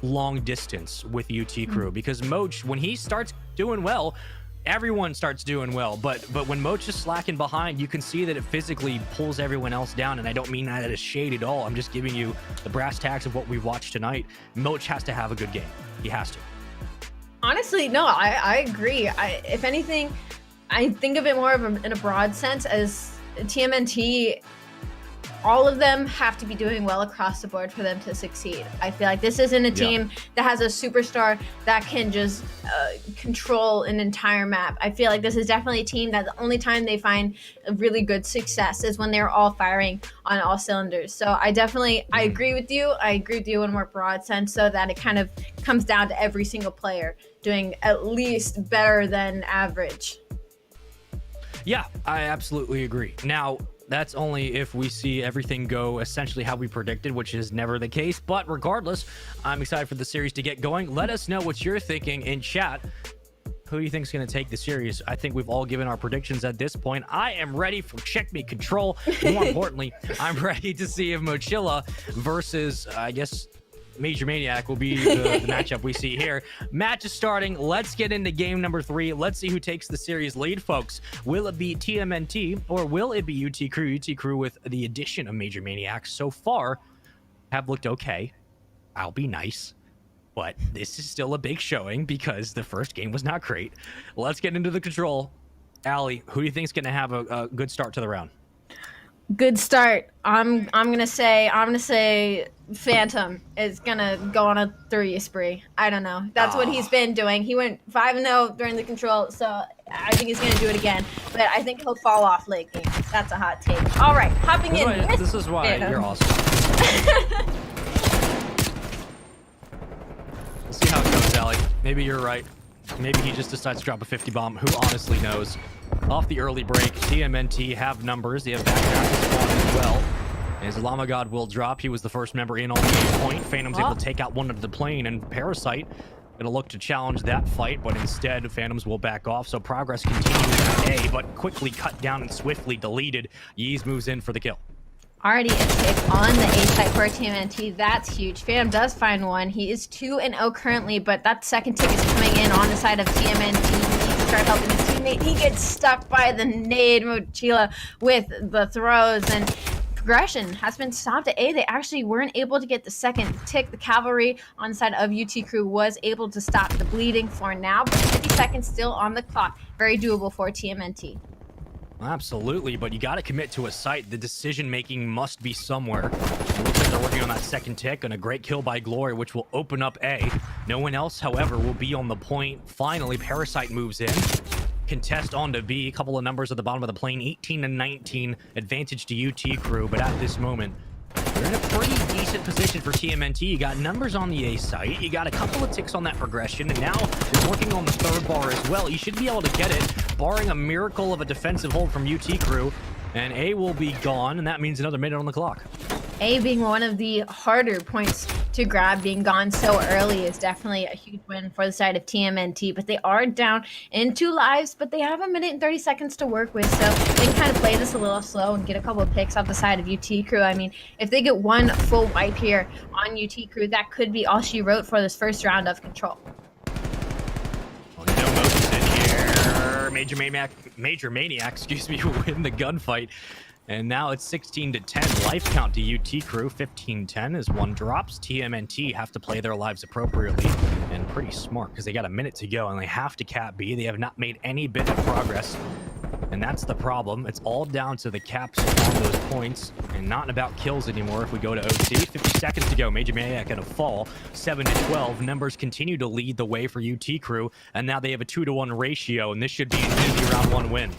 long distance with UT Crew, because Moch, when he starts doing well, everyone starts doing well. But when Moch is slacking behind, you can see that it physically pulls everyone else down. And I don't mean that as shade at all. I'm just giving you the brass tacks of what we've watched tonight. Moch has to have a good game. He has to. Honestly, no, I agree. If anything, I think of it more of in a broad sense as TMNT. All of them have to be doing well across the board for them to succeed. I feel like this isn't a team that has a superstar that can just control an entire map. I feel like this is definitely a team that the only time they find a really good success is when they're all firing on all cylinders. So I agree with you. I agree with you in a more broad sense, so that it kind of comes down to every single player doing at least better than average. Yeah, I absolutely agree. Now, that's only if we see everything go essentially how we predicted, which is never the case. But regardless, I'm excited for the series to get going. Let us know what you're thinking in chat. Who do you think is going to take the series? I think we've all given our predictions at this point. I am ready for Checkmate Control. More importantly, I'm ready to see if Mochilla versus, I guess, Major Maniac will be the matchup we see here. Match is starting. Let's get into game number 3. Let's see who takes the series lead, folks. Will it be TMNT or will it be UT Crew? UT Crew, with the addition of Major Maniac, so far have looked okay. I'll be nice. But this is still a big showing because the first game was not great. Let's get into the control. Ali, who do you think is going to have a good start to the round? Good start. I'm gonna say Phantom is gonna go on a 3 spree. I don't know. That's what he's been doing. He went 5-0 during the control, so I think he's gonna do it again. But I think he'll fall off late game. That's a hot take. All right, hopping in. This is why you're awesome. We'll see how it goes, Allie. Maybe you're right. Maybe he just decides to drop a 50 bomb. Who honestly knows? Off the early break, TMNT have numbers. They have background spawn as well. As Llama God will drop, he was the first member in on the point. Phantom's able to take out one of the plane, and Parasite gonna look to challenge that fight, but instead Phantoms will back off. So progress continues at A, but quickly cut down and swiftly deleted. Yeez moves in for the kill. Already a tick on the A site for TMNT. That's huge. Phantom does find one. He is 2-0 currently, but that second tick is coming in on the side of TMNT. He needs to start helping his teammate. He gets stuck by the nade. Mochila with the throws, and progression has been stopped at A. They actually weren't able to get the second tick. The cavalry on the side of UT Crew was able to stop the bleeding for now, but 50 seconds still on the clock. Very doable for TMNT. Absolutely, but you got to commit to a site. The decision-making must be somewhere. It looks like they're working on that second tick, and a great kill by Glory, which will open up A. No one else, however, will be on the point. Finally, Parasite moves in. Contest on to B. A couple of numbers at the bottom of the plane. 18-19, advantage to UT Crew, but at this moment, they're in a pretty decent position for TMNT. You got numbers on the A site. You got a couple of ticks on that progression, and now you're working on the third bar as well. You should be able to get it, barring a miracle of a defensive hold from UT Crew, and A will be gone, and that means another minute on the clock. A being one of the harder points to grab, being gone so early is definitely a huge win for the side of TMNT, but they are down in 2 lives, but they have a minute and 30 seconds to work with, so they can kind of play this a little slow and get a couple of picks off the side of UT Crew. I mean, if they get one full wipe here on UT Crew, that could be all she wrote for this first round of control. Oh, no Moses in here. Major Maniac, excuse me, win the gunfight. And now it's 16-10. Life count to UT Crew. 15-10 as one drops. TMNT have to play their lives appropriately. And pretty smart, because they got a minute to go, and they have to cap B. They have not made any bit of progress. And that's the problem. It's all down to the caps on those points, and not about kills anymore if we go to OT. 50 seconds to go. Major Maniac gonna fall. 7-12. Numbers continue to lead the way for UT Crew, and now they have a 2-to-1 ratio, and this should be an easy round 1 win.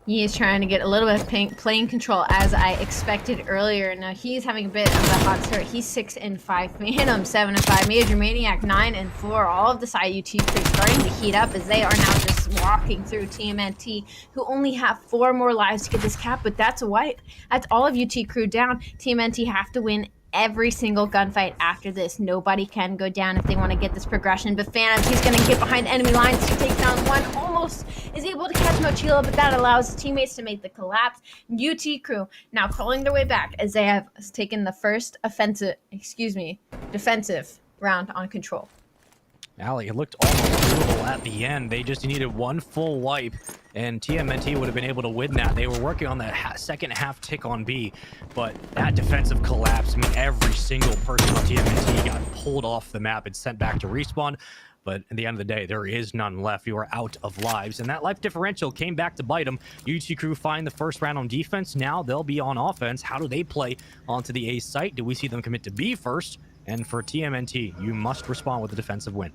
He is trying to get a little bit of playing control, as I expected earlier. Now he's having a bit of a hot start. He's 6-5. Phantom 7-5. Major Maniac 9-4. All of the side UT Crew starting to heat up as they are now just walking through TMNT, who only have 4 more lives to get this cap, but that's a wipe. That's all of UT Crew down. TMNT have to win every single gunfight after this. Nobody can go down if they want to get this progression, but Phantom, he's going to get behind enemy lines to take down one. Almost is able to catch Mochila, but that allows his teammates to make the collapse. UT Crew now calling their way back as they have taken the first defensive round on control. Allie, it looked almost doable at the end. They just needed one full wipe, and TMNT would have been able to win that. They were working on that second half tick on B, but that defensive collapse, I mean, every single person on TMNT got pulled off the map and sent back to respawn. But at the end of the day, there is none left. You are out of lives, and that life differential came back to bite them. UT Crew find the first round on defense. Now they'll be on offense. How do they play onto the A site? Do we see them commit to B first? And for TMNT, you must respond with a defensive win.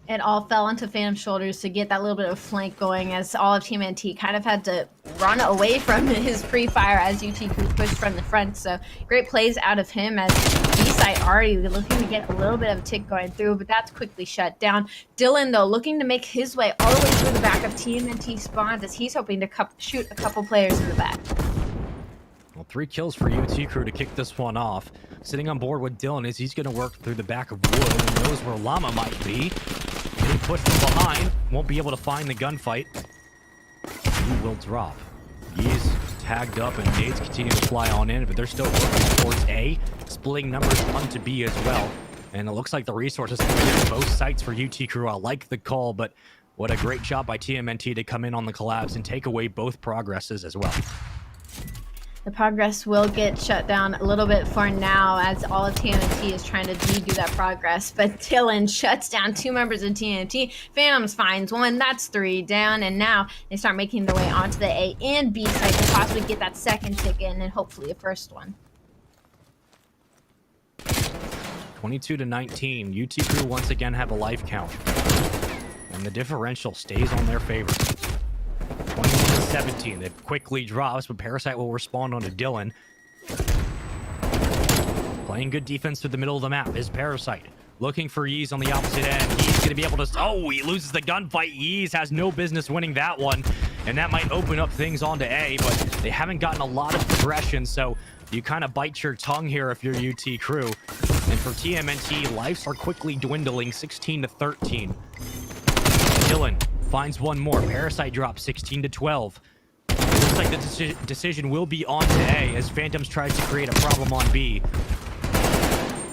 It all fell onto Phantom's shoulders to get that little bit of flank going, as all of TMNT kind of had to run away from his pre-fire as UT Crew pushed from the front. So great plays out of him, as B-site already looking to get a little bit of a tick going through, but that's quickly shut down. Dylan, though, looking to make his way all the way through the back of TMNT spawns, as he's hoping to shoot a couple players in the back. Well, 3 kills for UT Crew to kick this one off. Sitting on board with Dylan is he's going to work through the back of wood and knows where Llama might be. Getting pushed from behind, won't be able to find the gunfight. He will drop. He's tagged up, and nades continue to fly on in, but they're still working towards A, splitting numbers onto B as well. And it looks like the resources coming in both sites for UT Crew. I like the call, but what a great job by TMNT to come in on the collapse and take away both progresses as well. The progress will get shut down a little bit for now, as all of TMNT is trying to redo that progress. But Dylan shuts down 2 members of TMNT. Phantoms finds 1. That's 3 down. And now they start making their way onto the A and B site to possibly get that second tick in, and hopefully a first one. 22-19. UT Crew once again have a life count. And the differential stays on their favor. 21-17. It quickly drops, but Parasite will respond onto Dylan. Playing good defense through the middle of the map is Parasite. Looking for Yeez on the opposite end. He's going to be able to... Oh, he loses the gunfight. Yeez has no business winning that one. And that might open up things onto A, but they haven't gotten a lot of progression, so you kind of bite your tongue here if you're UT Crew. And for TMNT, lives are quickly dwindling 16-13. Dylan finds one more. Parasite drops 16-12. It looks like the decision will be on to A as Phantoms tries to create a problem on B.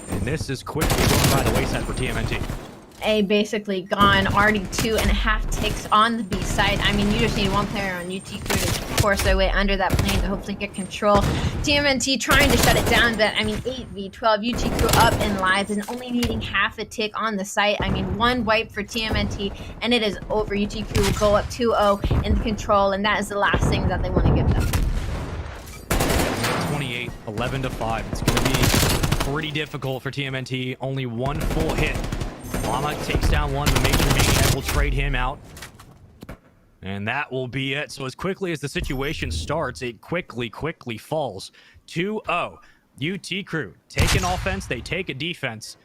And this is quickly going by the wayside for TMNT. A basically gone, already 2.5 ticks on the B side. I mean, you just need one player on UT Crew to force their way under that plane to hopefully get control. TMNT trying to shut it down, but I mean, 8v12, UT Crew up in lives and only needing half a tick on the site. I mean, one wipe for TMNT and it is over. UT Crew will go up 2-0 in the control, and that is the last thing that they want to give them. 28, 11-5. It's going to be pretty difficult for TMNT. Only one full hit. Llama takes down one, but Major Maniac will trade him out. And that will be it. So as quickly as the situation starts, it quickly falls. 2-0. UT Crew take an offense, they take a defense.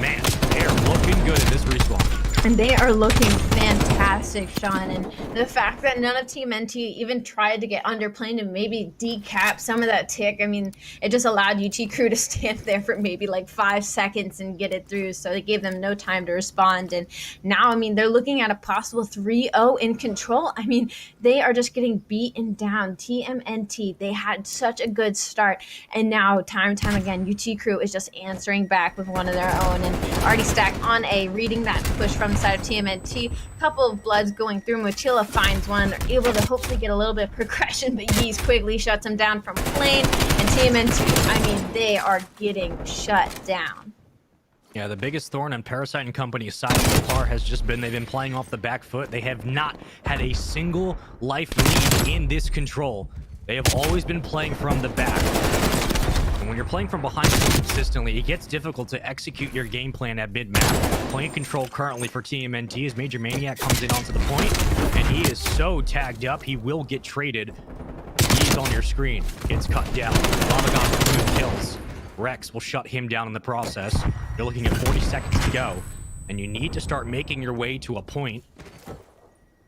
Man, they're looking good at this respawn. And they are looking fantastic, Sean. And the fact that none of Team NT even tried to get underplaned and maybe decap some of that tick, I mean, it just allowed UT Crew to stand there for maybe like 5 seconds and get it through. So they gave them no time to respond. And now, I mean, they're looking at a possible 3-0 in control. I mean, they are just getting beaten down. TMNT, they had such a good start. And now, time and time again, UT Crew is just answering back with one of their own. And already stacked on A, reading that push from the side of TMNT. Couple of bloods going through. Mochila finds one. They're able to hopefully get a little bit of progression, but Yeez quickly shuts him down from plane. And TMNT, I mean, they are getting shut down. Yeah, the biggest thorn on Parasite and Company's side so far has just been they've been playing off the back foot. They have not had a single life lead in this control. They have always been playing from the back. And when you're playing from behind so consistently, it gets difficult to execute your game plan at mid-map. Playing control currently for TMNT as Major Maniac comes in onto the point, and he is so tagged up, he will get traded. He's on your screen. Gets cut down. Ramagon with 2 kills. Rex will shut him down in the process. You're looking at 40 seconds to go, and you need to start making your way to a point.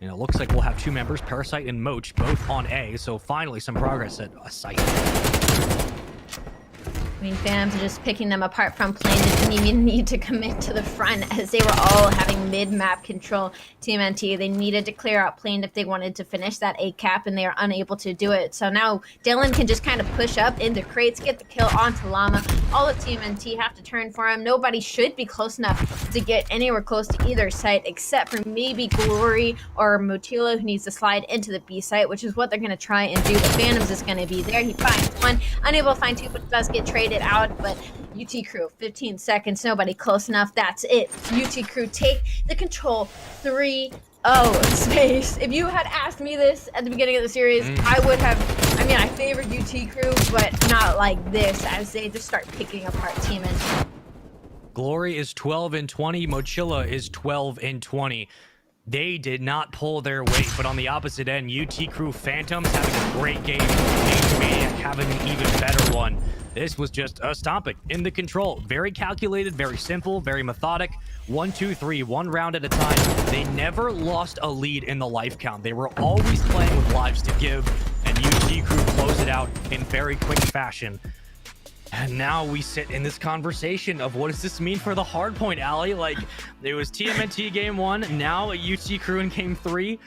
And it looks like we'll have 2 members, Parasite and Moch, both on A, so finally some progress at a site. I mean, Phantoms are just picking them apart from plane. They didn't even need to commit to the front as they were all having mid-map control. TMNT, they needed to clear out plane if they wanted to finish that A cap, and they are unable to do it. So now Dylan can just kind of push up into crates, get the kill onto Llama. All of TMNT have to turn for him. Nobody should be close enough to get anywhere close to either site, except for maybe Glory or Motila, who needs to slide into the B site, which is what they're going to try and do. The Phantoms is going to be there. He finds one, unable to find 2, but does get traded out. But UT Crew, 15 seconds, nobody close enough. That's it. UT Crew take the control. 3-0 space. If you had asked me this at the beginning of the series, I would have. I mean, I favored UT Crew, but not like this, as they just start picking apart TMNT. Glory is 12-20. Mochila is 12-20. They did not pull their weight, but on the opposite end, UT Crew Phantoms having a great game. Major Maniac having an even better one. This was just a stomping in the control. Very calculated, very simple, very methodic. 1, 2, 3, 1 round at a time. They never lost a lead in the life count. They were always playing with lives to give, and UT Crew closed it out in very quick fashion. And now we sit in this conversation of what does this mean for the hard point, Allie? Like, it was TMNT game 1, now UT Crew in game 3.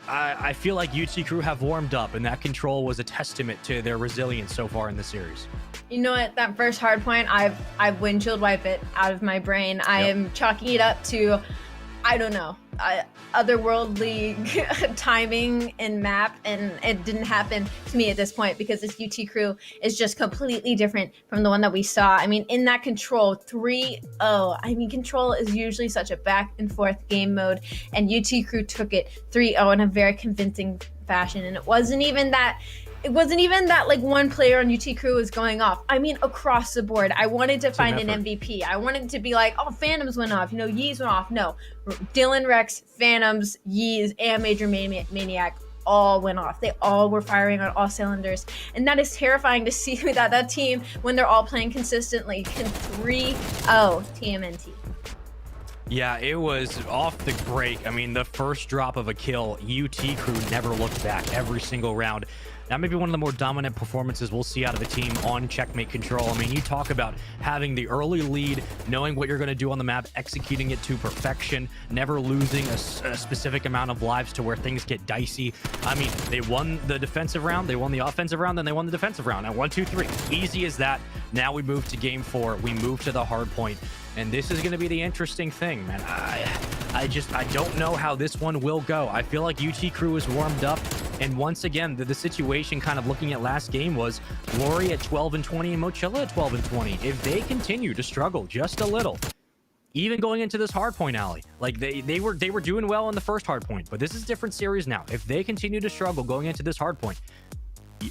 I feel like UT Crew have warmed up, and that control was a testament to their resilience so far in the series. You know what? That first hard point, I've windshield wiped it out of my brain. I am chalking it up to, I don't know, otherworldly timing and map, and it didn't happen to me at this point because this UT Crew is just completely different from the one that we saw. I mean, in that control 3-0, I mean, control is usually such a back and forth game mode, and UT Crew took it 3-0 in a very convincing fashion. And it wasn't even that it wasn't even that like one player on UT Crew was going off. I mean, across the board. I wanted to find an MVP. I wanted to be like, oh, Phantoms went off, Yeez went off. No, Dylan, Rex, Phantoms, Yeez, and Major Maniac all went off. They all were firing on all cylinders. And that is terrifying to see that team, when they're all playing consistently, can 3-0 TMNT. Yeah, it was off the break. I mean, the first drop of a kill, UT Crew never looked back every single round. That may be one of the more dominant performances we'll see out of a team on Checkmate Control. I mean, you talk about having the early lead, knowing what you're going to do on the map, executing it to perfection, never losing a specific amount of lives to where things get dicey. I mean, they won the defensive round, they won the offensive round, then they won the defensive round at 1, 2, 3. Easy as that. Now we move to game 4. We move to the hard point. And this is going to be the interesting thing, man. I don't know how this one will go. I feel like UT Crew is warmed up. And once again, the situation kind of looking at last game was Glory at 12-20 and Mochilla at 12-20. If they continue to struggle just a little, even going into this hardpoint alley, like they were doing well in the first hardpoint, but this is a different series now. If they continue to struggle going into this hardpoint,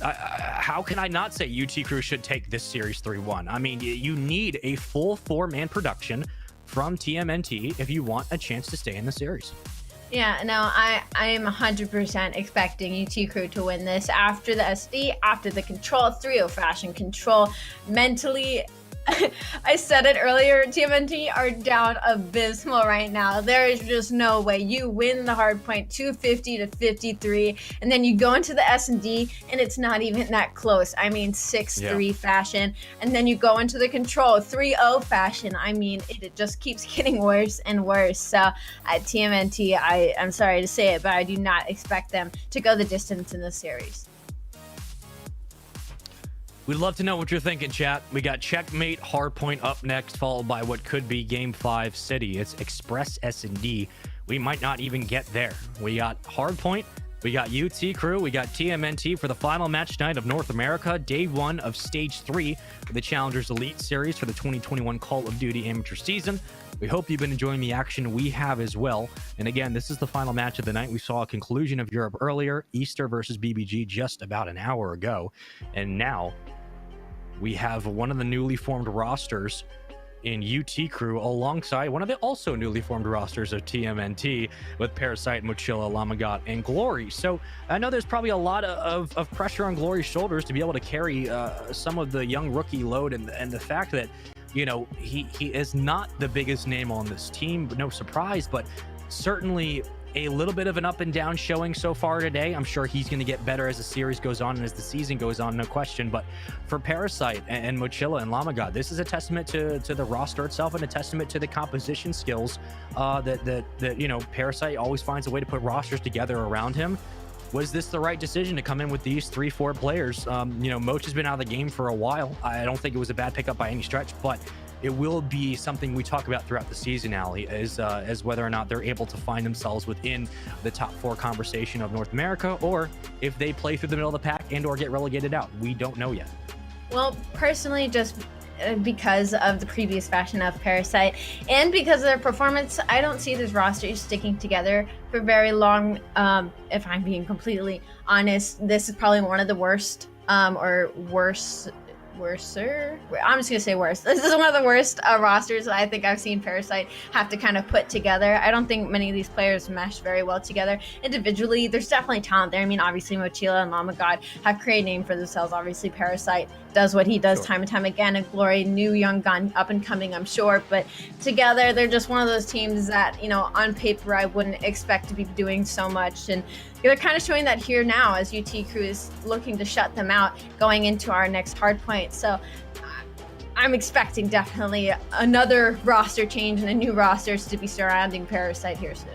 how can I not say UT Crew should take this series 3-1? I mean, you need a full 4-man production from TMNT if you want a chance to stay in the series. Yeah, no, I am 100% expecting UT Crew to win this after the SD, after the control, 3-0 fashion control. Mentally, I said it earlier, TMNT are down abysmal right now. There is just no way. You win the hardpoint 250-53, and then you go into the S&D, and it's not even that close. I mean, 6-3 fashion, and then you go into the control 3-0 fashion. I mean, it just keeps getting worse and worse. So at TMNT, I'm sorry to say it, but I do not expect them to go the distance in this series. We'd love to know what you're thinking, chat. We got Checkmate Hardpoint up next, followed by what could be Game 5 City. It's Express S&D. We might not even get there. We got Hardpoint, we got UT Crew, we got TMNT for the final match night of North America, day 1 of Stage 3 of the Challengers Elite Series for the 2021 Call of Duty Amateur Season. We hope you've been enjoying the action we have as well. And again, this is the final match of the night. We saw a conclusion of Europe earlier, Easter versus BBG just about an hour ago. And now we have one of the newly formed rosters in UT Crew alongside one of the also newly formed rosters of TMNT with Parasite, Mochilla, Llamagot, and Glory. So I know there's probably a lot of pressure on Glory's shoulders to be able to carry some of the young rookie load, and the fact that, you know, he is not the biggest name on this team, no surprise, but certainly a little bit of an up and down showing so far today. I'm sure he's going to get better as the series goes on and as the season goes on, no question. But for Parasite and Mochilla and Llamagot, this is a testament to the roster itself and a testament to the composition skills that you know, Parasite always finds a way to put rosters together around him. Was this the right decision to come in with these 3-4 players? You know, Moch has been out of the game for a while. I don't think it was a bad pickup by any stretch, but it will be something we talk about throughout the season, Ali, as whether or not they're able to find themselves within the top 4 conversation of North America, or if they play through the middle of the pack and or get relegated out. We don't know yet. Well, personally, just because of the previous fashion of Parasite and because of their performance, I don't see this roster sticking together for very long. If I'm being completely honest, this is probably one of the worst or worser. I'm just gonna say worse. This is one of the worst rosters that I think I've seen Parasite have to kind of put together. I don't think many of these players mesh very well together individually. There's definitely talent there. I mean, obviously Mochilla and Llamagot have created a name for themselves. Obviously Parasite does what he does time and time again, and Glory, new young gun, up and coming, I'm sure, but together they're just one of those teams that, you know, on paper I wouldn't expect to be doing so much, and they're kind of showing that here now as UT Crew is looking to shut them out going into our next hard point. So I'm expecting definitely another roster change and a new rosters to be surrounding Parasite here soon.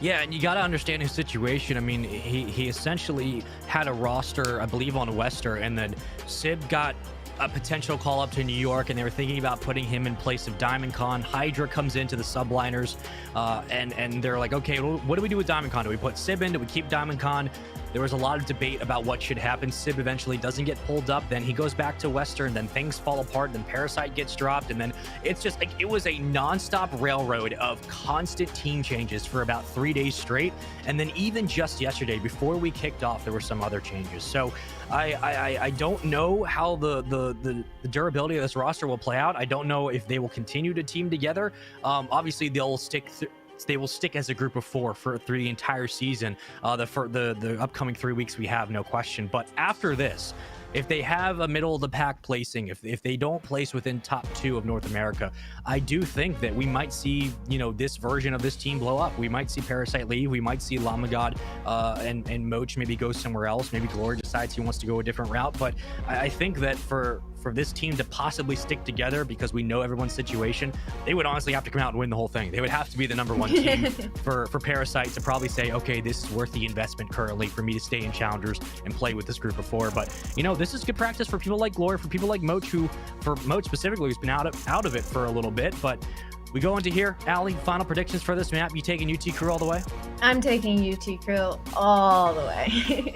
Yeah, and you got to understand his situation. I mean, he essentially had a roster, I believe, on Wester, and then Sib got a potential call up to New York, and they were thinking about putting him in place of DiamondCon. Hydra comes into the subliners, and they're like, okay, what do we do with DiamondCon? Do we put Sib in? Do we keep DiamondCon? there was a lot of debate about what should happen. Sib eventually doesn't get pulled up, then he goes back to Western, then things fall apart, then Parasite gets dropped, and then it's just like it was a nonstop railroad of constant team changes for about 3 days straight. And then even just yesterday, before we kicked off, there were some other changes. So I don't know how the durability of this roster will play out. I don't know if they will continue to team together. Obviously, they will stick as a group of 4 through the entire season. The upcoming 3 weeks we have, no question. But after this, if they have a middle of the pack placing, if they don't place within top 2 of North America, I do think that we might see, this version of this team blow up. We might see Parasite leave. We might see Lamagod and Moch maybe go somewhere else. Maybe Glory decides he wants to go a different route. But I think that for this team to possibly stick together, because we know everyone's situation, they would honestly have to come out and win the whole thing. They would have to be the #1 team for Parasite to probably say, okay, this is worth the investment currently for me to stay in Challengers and play with this group of 4. But this is good practice for people like Glory, for people like Moch, who, for Moch specifically, who's been out of it for a little bit. But we go into here. Allie, final predictions for this map. You taking UT Crew all the way? I'm taking UT Crew all the way.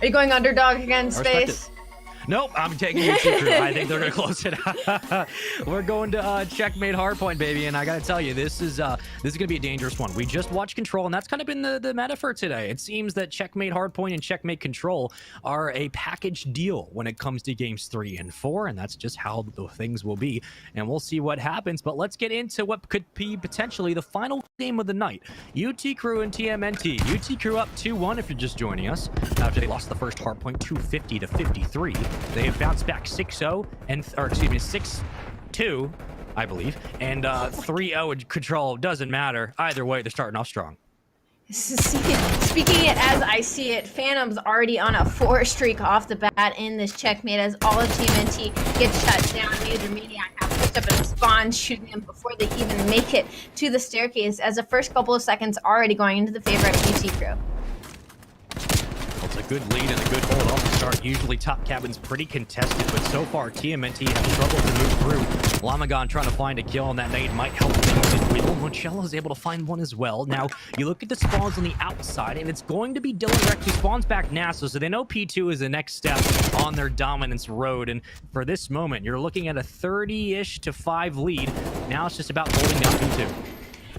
Are you going underdog again, Space? Nope, I'm taking UT Crew. I think they're going to close it out. We're going to Checkmate Hardpoint, baby, and I got to tell you, this is going to be a dangerous one. We just watched Control, and that's kind of been the meta for today. It seems that Checkmate Hardpoint and Checkmate Control are a package deal when it comes to games 3 and 4, and that's just how the things will be, and we'll see what happens. But let's get into what could be potentially the final game of the night. UT Crew and TMNT. UT Crew up 2-1 if you're just joining us, after they lost the first Hardpoint 250 to 53. They have bounced back 6-0 6-2, I believe, and 3-0 in Control. Doesn't matter. Either way, they're starting off strong. Speaking it as I see it, Phantom's already on a 4 streak off the bat in this checkmate as all of TMNT gets shut down. Major Maniac have picked up a spawn, shooting them before they even make it to the staircase, as the first couple of seconds already going into the favor of UT Crew. It's a good lead and a good hold off the start. Usually top cabin's pretty contested, but so far TMNT have struggled to move through. Lamagon trying to find a kill on that nade might help things in Wheel. Moncello is able to find one as well. Now, you look at the spawns on the outside, and it's going to be Dylan Rex who spawns back Nassau, so they know P2 is the next step on their dominance road. And for this moment, you're looking at a 30-ish to 5 lead. Now it's just about holding down P2.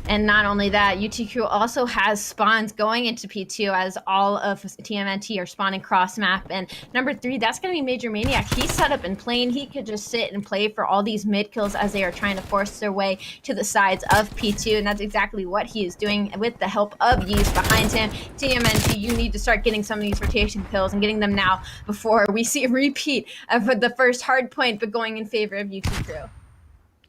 And not only that, UT Crew also has spawns going into P2 as all of TMNT are spawning cross map. And number 3, that's going to be Major Maniac. He's set up in plane. He could just sit and play for all these mid kills as they are trying to force their way to the sides of P2. And that's exactly what he is doing with the help of Yeez behind him. TMNT, you need to start getting some of these rotation kills and getting them now before we see a repeat of the first hard point, but going in favor of UT Crew.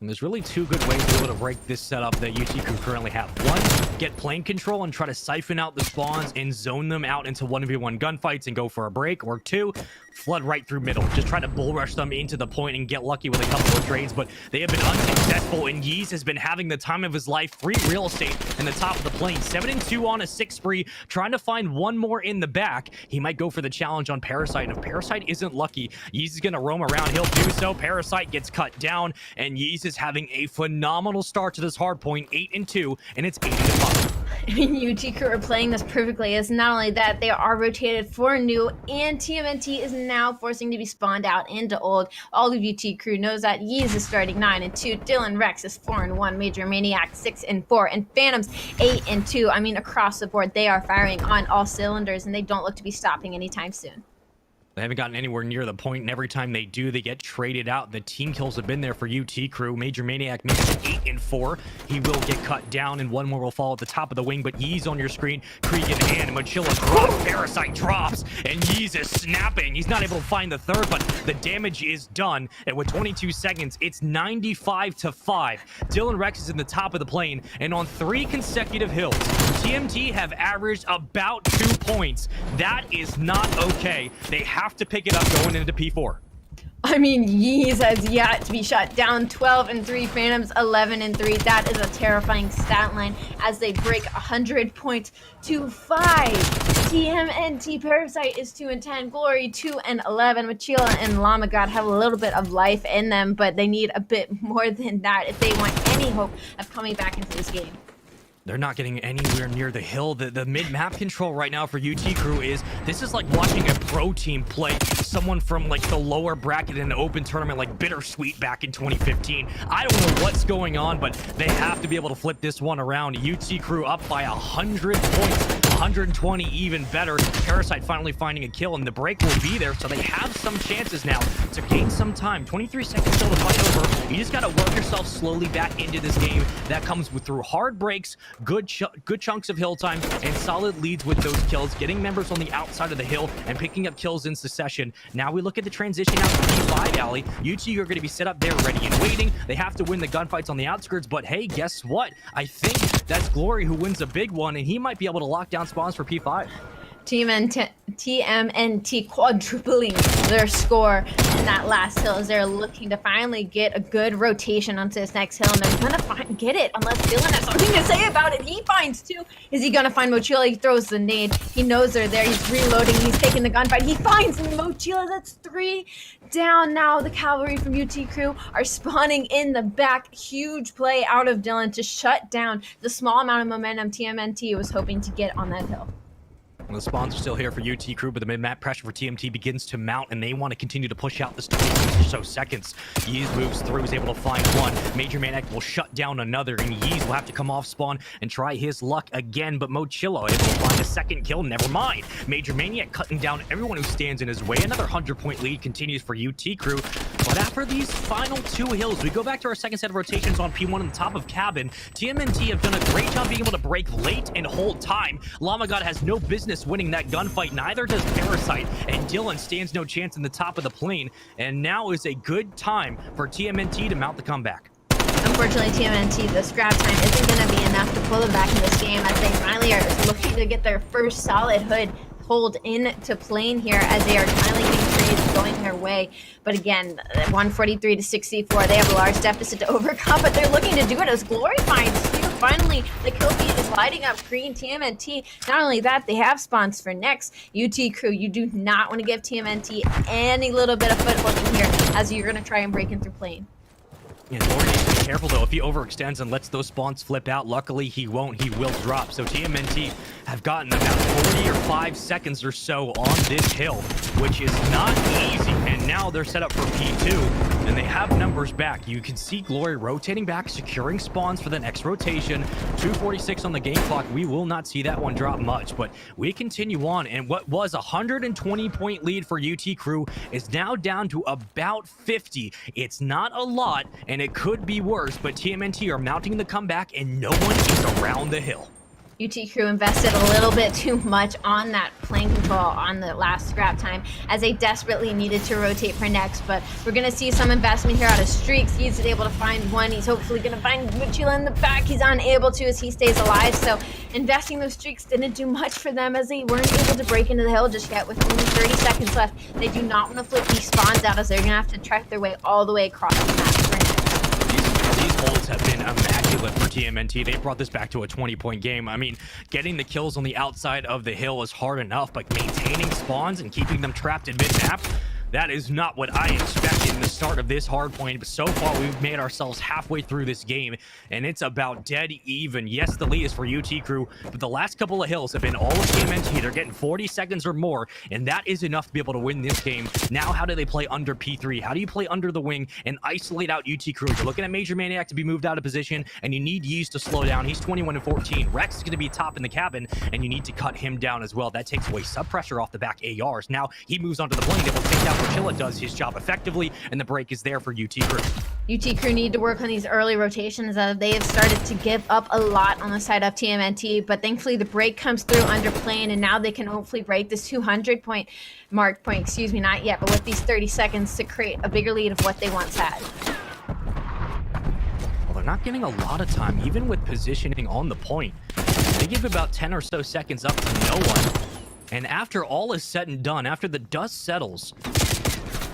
And there's really 2 good ways to be able to break this setup that UT Crew currently have. One, get plane control and try to siphon out the spawns and zone them out into 1v1 gunfights and go for a break. Or 2, flood right through middle. Just try to bull rush them into the point and get lucky with a couple of trades, but they have been unsuccessful, and Yeez has been having the time of his life. Free real estate in the top of the plane. 7-2 on a 6 spree, trying to find one more in the back. He might go for the challenge on Parasite, and if Parasite isn't lucky, Yeez is going to roam around. He'll do so. Parasite gets cut down, and Yeez is having a phenomenal start to this hard point. 8-2, and it's 8-5. I mean, UT Crew are playing this perfectly, as not only that, they are rotated for new, and TMNT is now forcing to be spawned out into old. All of UT Crew knows that Yeez is starting 9-2, Dylan Rex is 4-1, Major Maniac 6-4, and Phantoms 8-2. I mean, across the board, they are firing on all cylinders, and they don't look to be stopping anytime soon. They haven't gotten anywhere near the point, and every time they do, they get traded out. The team kills have been there for UT Crew. Major Maniac makes it 8-4. He will get cut down, and one more will fall at the top of the wing, but Yeez on your screen. Krieg in hand, Mochilla drops, Parasite drops, and Yeez is snapping. He's not able to find the third, but the damage is done, and with 22 seconds, it's 95-5. Dylan Rex is in the top of the plane, and on 3 consecutive hills, TMT have averaged about 2 points. That is not okay. They have to pick it up going into P4. I mean, Yeez has yet to be shut down. 12-3, Phantoms 11-3. That is a terrifying stat line as they break 100 points to 5. TMNT Parasite is 2-10. Glory 2-11. Mochilla and Lamagod have a little bit of life in them, but they need a bit more than that if they want any hope of coming back into this game. They're not getting anywhere near the hill. The mid-map control right now for UT Crew this is like watching a pro team play someone from like the lower bracket in an open tournament like Bittersweet back in 2015. I don't know what's going on, but they have to be able to flip this one around. UT Crew up by 100 points. 120 even better. Parasite finally finding a kill, and the break will be there, so they have some chances now to gain some time. 23 seconds till the fight over. You just got to work yourself slowly back into this game. That comes through hard breaks, good chunks of hill time, and solid leads with those kills, getting members on the outside of the hill and picking up kills in succession. Now we look at the transition out to P5 alley. UT are going to be set up there ready and waiting. They have to win the gunfights on the outskirts, but hey, guess what? I think that's Glory who wins a big one, and he might be able to lock down spawns for P5. TMNT quadrupling their score in that last hill as they're looking to finally get a good rotation onto this next hill, and they're gonna get it unless Dylan has something to say about it. He finds two. Is he gonna find Mochila? He throws the nade. He knows they're there. He's reloading. He's taking the gunfight. He finds Mochila. That's 3 down now. The cavalry from UT Crew are spawning in the back. Huge play out of Dylan to shut down the small amount of momentum TMNT was hoping to get on that hill. The spawns are still here for UT Crew, but the mid-map pressure for TMT begins to mount, and they want to continue to push out this 20 or so seconds. Yeez moves through, is able to find one. Major Maniac will shut down another, and Yeez will have to come off spawn and try his luck again, but Mochila able to find a second kill. Never mind. Major Maniac cutting down everyone who stands in his way. Another 100-point lead continues for UT Crew, but after these final 2 hills, we go back to our second set of rotations on P1 on the top of Cabin. TMNT have done a great job being able to break late and hold time. Llama God has no business winning that gunfight, neither does Parasite, and Dylan stands no chance in the top of the plane, and now is a good time for TMNT to mount the comeback. Unfortunately, TMNT, the scrap time isn't going to be enough to pull them back in this game as they finally are looking to get their first solid hold into plane here as they are finally getting trades going their way. But again, 143 to 64, they have a large deficit to overcome, but they're looking to do it as Glory finds two. Finally, the kill feed is lighting up green. TMNT, not only that, they have spawns for next. UT Crew, you do not want to give TMNT any little bit of foothold in here as you're going to try and break in through plane. Yeah, Glory needs to be careful though. If he overextends and lets those spawns flip out, luckily he won't. He will drop. So TMNT have gotten about 40 or 5 seconds or so on this hill, which is not easy. And now they're set up for P2, and they have numbers back. You can see Glory rotating back, securing spawns for the next rotation. 2:46 on the game clock. We will not see that one drop much, but we continue on. And what was a 120-point lead for UT Crew is now down to about 50. It's not a lot, and it could be worse, but TMNT are mounting the comeback, and no one is around the hill. UT Crew invested a little bit too much on that plane control on the last scrap time as they desperately needed to rotate for next, but we're going to see some investment here out of Streaks. He's able to find one. He's hopefully going to find Mochila in the back. He's unable to as he stays alive, so investing those Streaks didn't do much for them as they weren't able to break into the hill just yet with only 30 seconds left. They do not want to flip these spawns out as they're going to have to trek their way all the way across the map for next. These holds have been immaculate for TMNT. They brought this back to a 20-point game. I mean, getting the kills on the outside of the hill is hard enough, but maintaining spawns and keeping them trapped in mid-map, that is not what I expected in the start of this hard point. But so far, we've made ourselves halfway through this game, and it's about dead even. Yes, the lead is for UT Crew, but the last couple of hills have been all of TMNT. They're getting 40 seconds or more, and that is enough to be able to win this game. Now, how do they play under P3? How do you play under the wing and isolate out UT Crew? You're looking at Major Maniac to be moved out of position, and you need Yeez to slow down. He's 21 and 14. Rex is going to be top in the cabin, and you need to cut him down as well. That takes away sub pressure off the back ARs. Now, he moves onto the plane. Able to take down Mochila, does his job effectively, and the break is there for UT Crew. UT Crew need to work on these early rotations. They have started to give up a lot on the side of TMNT, but thankfully the break comes through under plane, and now they can hopefully break this 200-point mark. Not yet, but with these 30 seconds to create a bigger lead of what they once had. Well, they're not getting a lot of time, even with positioning on the point. They give about 10 or so seconds up to no one. And after all is said and done, after the dust settles,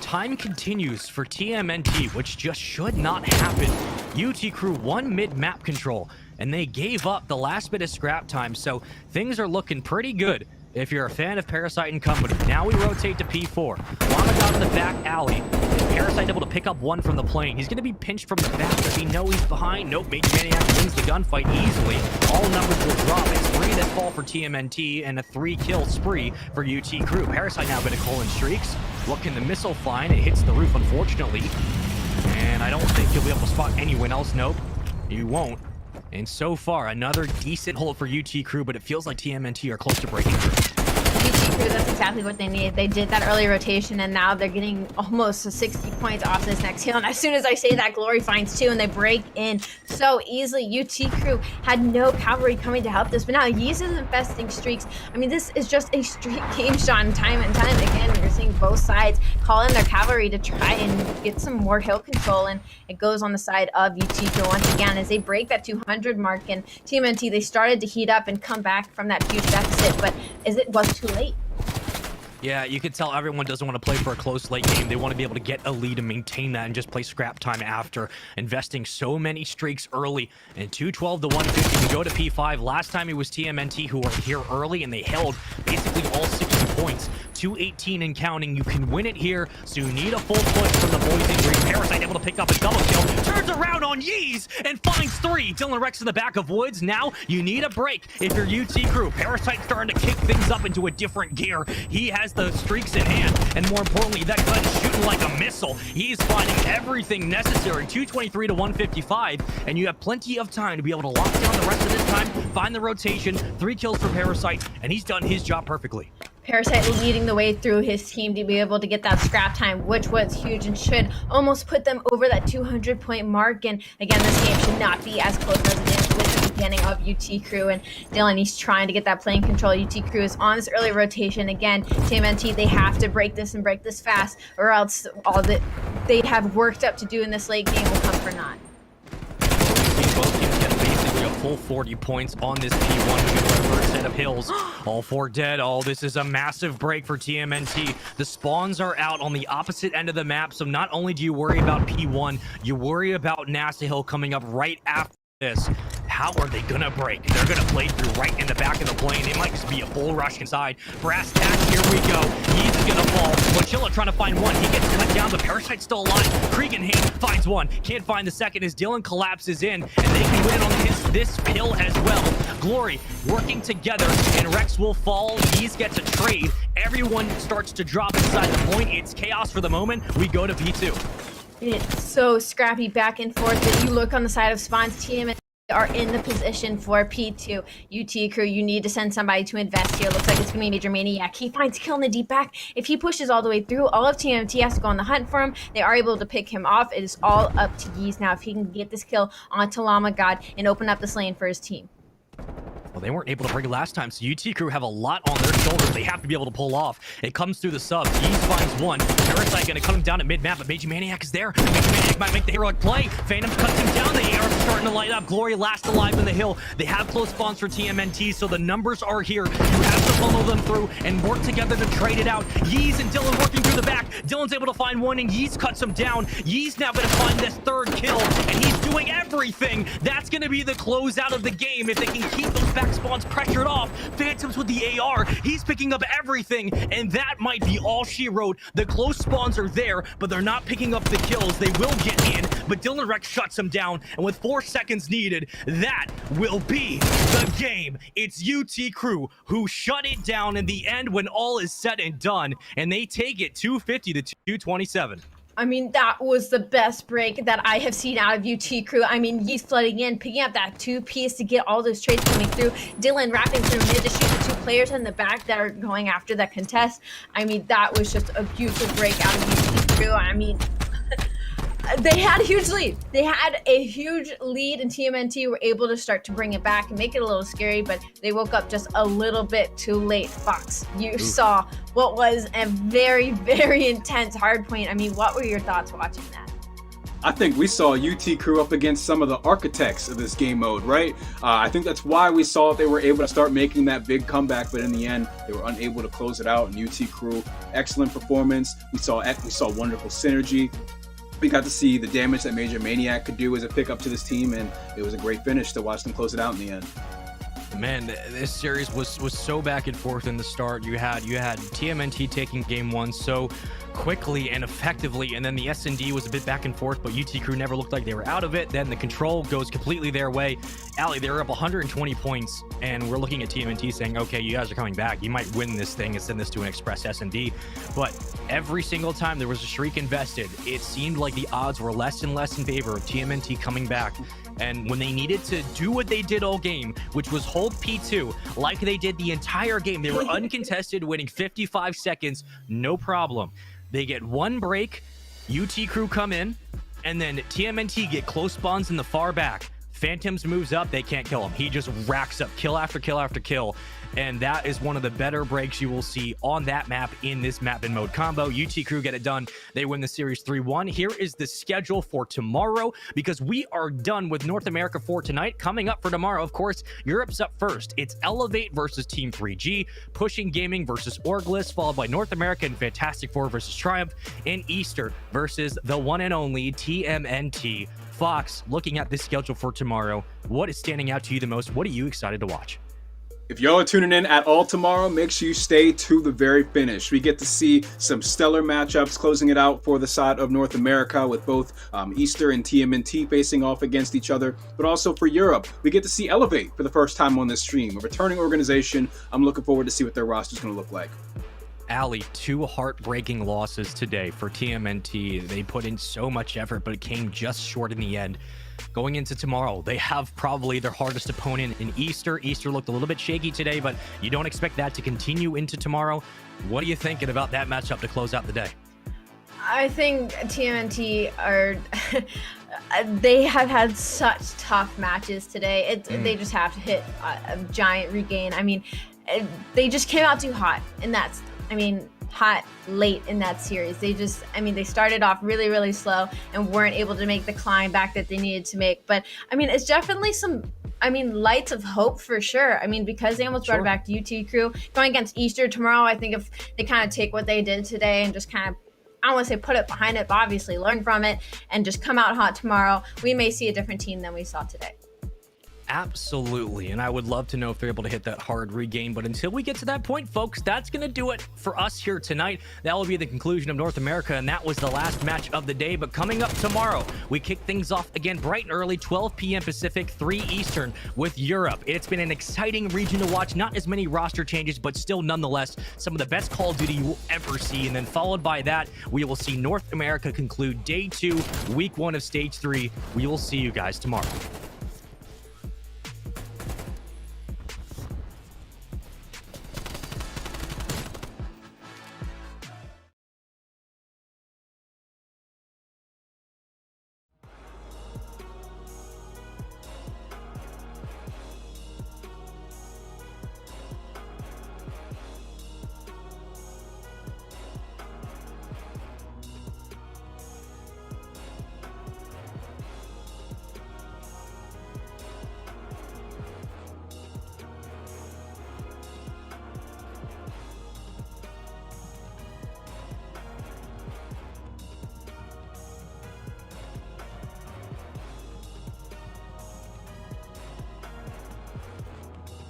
time continues for TMNT, which just should not happen. UT Crew won mid-map control, and they gave up the last bit of scrap time, so things are looking pretty good if you're a fan of Parasite and company. Now we rotate to P4. Llama in the back alley. Parasite able to pick up one from the plane. He's going to be pinched from the back. Does he know he's behind? Nope. Major Maniac wins the gunfight easily. All numbers will drop. It's 3 that fall for TMNT and a 3-kill spree for UT Crew. Parasite now going to call in streaks. What can the missile find? It hits the roof, unfortunately. And I don't think he'll be able to spot anyone else. Nope. He won't. And so far, another decent hold for UT Crew, but it feels like TMNT are close to breaking through. UT Crew, that's exactly what they needed. They did that early rotation, and now they're getting almost 60 points off this next hill. And as soon as I say that, Glory finds 2, and they break in so easily. UT Crew had no cavalry coming to help this, but now Yeez is infesting streaks. I mean, this is just a streak game, Sean. Time and time again, you're seeing both sides call in their cavalry to try and get some more hill control, and it goes on the side of UT Crew once again as they break that 200 mark. And TMNT, they started to heat up and come back from that huge deficit, but it was too late. Yeah, you can tell everyone doesn't want to play for a close late game. They want to be able to get a lead and maintain that and just play scrap time after investing so many streaks early. And 212 to 150, we go to P5. Last time it was TMNT who were here early, and they held basically all 60 points. 218 and counting. You can win it here, so you need a full push from the boys in green. Parasite able to pick up a double kill. Turns around on Yeez and finds 3. Dylan Rex in the back of Woods. Now you need a break if you're UT Crew. Parasite starting to kick things up into a different gear. He has the streaks in hand, and more importantly, that gun's shooting like a missile. He's finding everything necessary. 223 to 155, and you have plenty of time to be able to lock down the rest of this time, find the rotation. 3 kills for Parasite, and he's done his job perfectly. Parasite leading the way through his team to be able to get that scrap time, which was huge and should almost put them over that 200-point mark. And again, this game should not be as close as it is with the beginning of UT Crew. And Dylan, he's trying to get that playing control. UT Crew is on this early rotation. Again, TMNT, they have to break this and break this fast, or else all that they have worked up to do in this late game will come for naught. Both teams get basically a full 40 points on this P1. We get our first set of hills. All 4 dead. Oh, this is a massive break for TMNT. The spawns are out on the opposite end of the map, so not only do you worry about P1, you worry about NASA Hill coming up right after this. How are they gonna break? They're gonna play through right in the back of the plane. It might just be a full rush inside. Brass Tack, here we go. He's gonna fall. Mochilla trying to find one. He gets cut down. The Parasite's still alive. Creganham finds one. Can't find the second as Dylan collapses in, and they can win on this hill as well. Glory working together, and Rex will fall. Yeez gets a trade. Everyone starts to drop inside the point. It's chaos for the moment. We go to P2. It's so scrappy back and forth that you look on the side of spawns. TMNT are in the position for P2. UT Crew, you need to send somebody to invest here. Looks like it's gonna be Major Maniac. He finds kill in the deep back. If he pushes all the way through, all of TMNT has to go on the hunt for him. They are able to pick him off. It is all up to Yeez now if he can get this kill onto Llama God and open up this lane for his team. Well, they weren't able to break it last time, so UT Crew have a lot on their shoulders they have to be able to pull off. It comes through the subs. Yeez finds one. Parasite going to cut him down at mid-map, but Major Maniac is there. Major Maniac might make the heroic play. Phantom cuts him down. The ARs are starting to light up. Glory last alive in the hill. They have close spawns for TMNT, so the numbers are here. You have to follow them through and work together to trade it out. Yeez and Dylan working through the back. Dylan's able to find one, and Yeez cuts him down. Yeez now going to find this 3rd kill, and he's doing everything. That's going to be the closeout of the game if they can keep those back spawns pressured off. Phantoms with the AR. He's picking up everything, and that might be all she wrote. The close spawns are there, but they're not picking up the kills. They will get in, but Dylan Rex shuts him down, and with 4 seconds needed, that will be the game. It's UT Crew who shut it down in the end when all is said and done, and they take it 250 to 227. I mean, that was the best break that I have seen out of UT Crew. I mean, Yeez flooding in, picking up that 2-piece to get all those trades coming through. Dylan wrapping through mid to shoot the 2 players in the back that are going after that contest. I mean, that was just a beautiful break out of UT Crew. I mean, they had a huge lead. They had a huge lead, and TMNT were able to start to bring it back and make it a little scary, but they woke up just a little bit too late. Fox, you saw what was a very, very intense hard point. I mean, what were your thoughts watching that? I think we saw UT Crew up against some of the architects of this game mode, right? I think that's why we saw they were able to start making that big comeback, but in the end, they were unable to close it out. And UT Crew, excellent performance. We saw wonderful synergy. We got to see the damage that Major Maniac could do as a pickup to this team, and it was a great finish to watch them close it out in the end. Man, this series was so back and forth in the start. You had TMNT taking game one so quickly and effectively, and then the S&D was a bit back and forth, but UT Crew never looked like they were out of it. Then the control goes completely their way. Allie, they were up 120 points, and we're looking at TMNT saying, okay, you guys are coming back. You might win this thing and send this to an express S&D. But every single time there was a shriek invested, it seemed like the odds were less and less in favor of TMNT coming back. And when they needed to do what they did all game, which was hold P2 like they did the entire game, they were uncontested, winning 55 seconds, no problem. They get one break, UT Crew come in, and then TMNT get close spawns in the far back. Phantoms moves up, they can't kill him. He just racks up kill after kill after kill. And that is one of the better breaks you will see on that map in this map and mode combo. UT Crew get it done. They win the series 3-1. Here is the schedule for tomorrow, because we are done with North America for tonight. Coming up for tomorrow, of course, Europe's up first. It's Elevate versus Team 3G, Pushing Gaming versus Orgless, followed by North America and Fantastic Four versus Triumph, and Easter versus the one and only TMNT. Fox, looking at this schedule for tomorrow, what is standing out to you the most? What are you excited to watch? If y'all are tuning in at all tomorrow, make sure you stay to the very finish. We get to see some stellar matchups closing it out for the side of North America, with both Easter and TMNT facing off against each other. But also for Europe, we get to see Elevate for the first time on this stream. A returning organization. I'm looking forward to see what their roster is going to look like. Allie, 2 heartbreaking losses today for TMNT. They put in so much effort, but it came just short in the end. Going into tomorrow, they have probably their hardest opponent in Easter. Easter looked a little bit shaky today, but you don't expect that to continue into tomorrow. What are you thinking about that matchup to close out the day? I think TMNT are they have had such tough matches today. They just have to hit a giant regain. I mean, they just came out too hot, and that's, I mean, hot late in that series. They started off really, really slow and weren't able to make the climb back that they needed to make. But I mean, it's definitely some, lights of hope for sure. I mean, because they almost brought it back to UT Crew. Going against Easter tomorrow, I think if they kind of take what they did today and just kind of, I don't want to say put it behind it, but obviously learn from it and just come out hot tomorrow, we may see a different team than we saw today. Absolutely, and I would love to know if they're able to hit that hard regain, but until we get to that point, folks, that's going to do it for us here tonight. That will be the conclusion of North America, and that was the last match of the day. But coming up tomorrow, we kick things off again bright and early, 12 p.m. Pacific, 3 Eastern, with Europe. It's been an exciting region to watch. Not as many roster changes, but still nonetheless some of the best Call of Duty you will ever see. And then followed by that, we will see North America conclude day 2, week 1 of stage 3. We will see you guys tomorrow.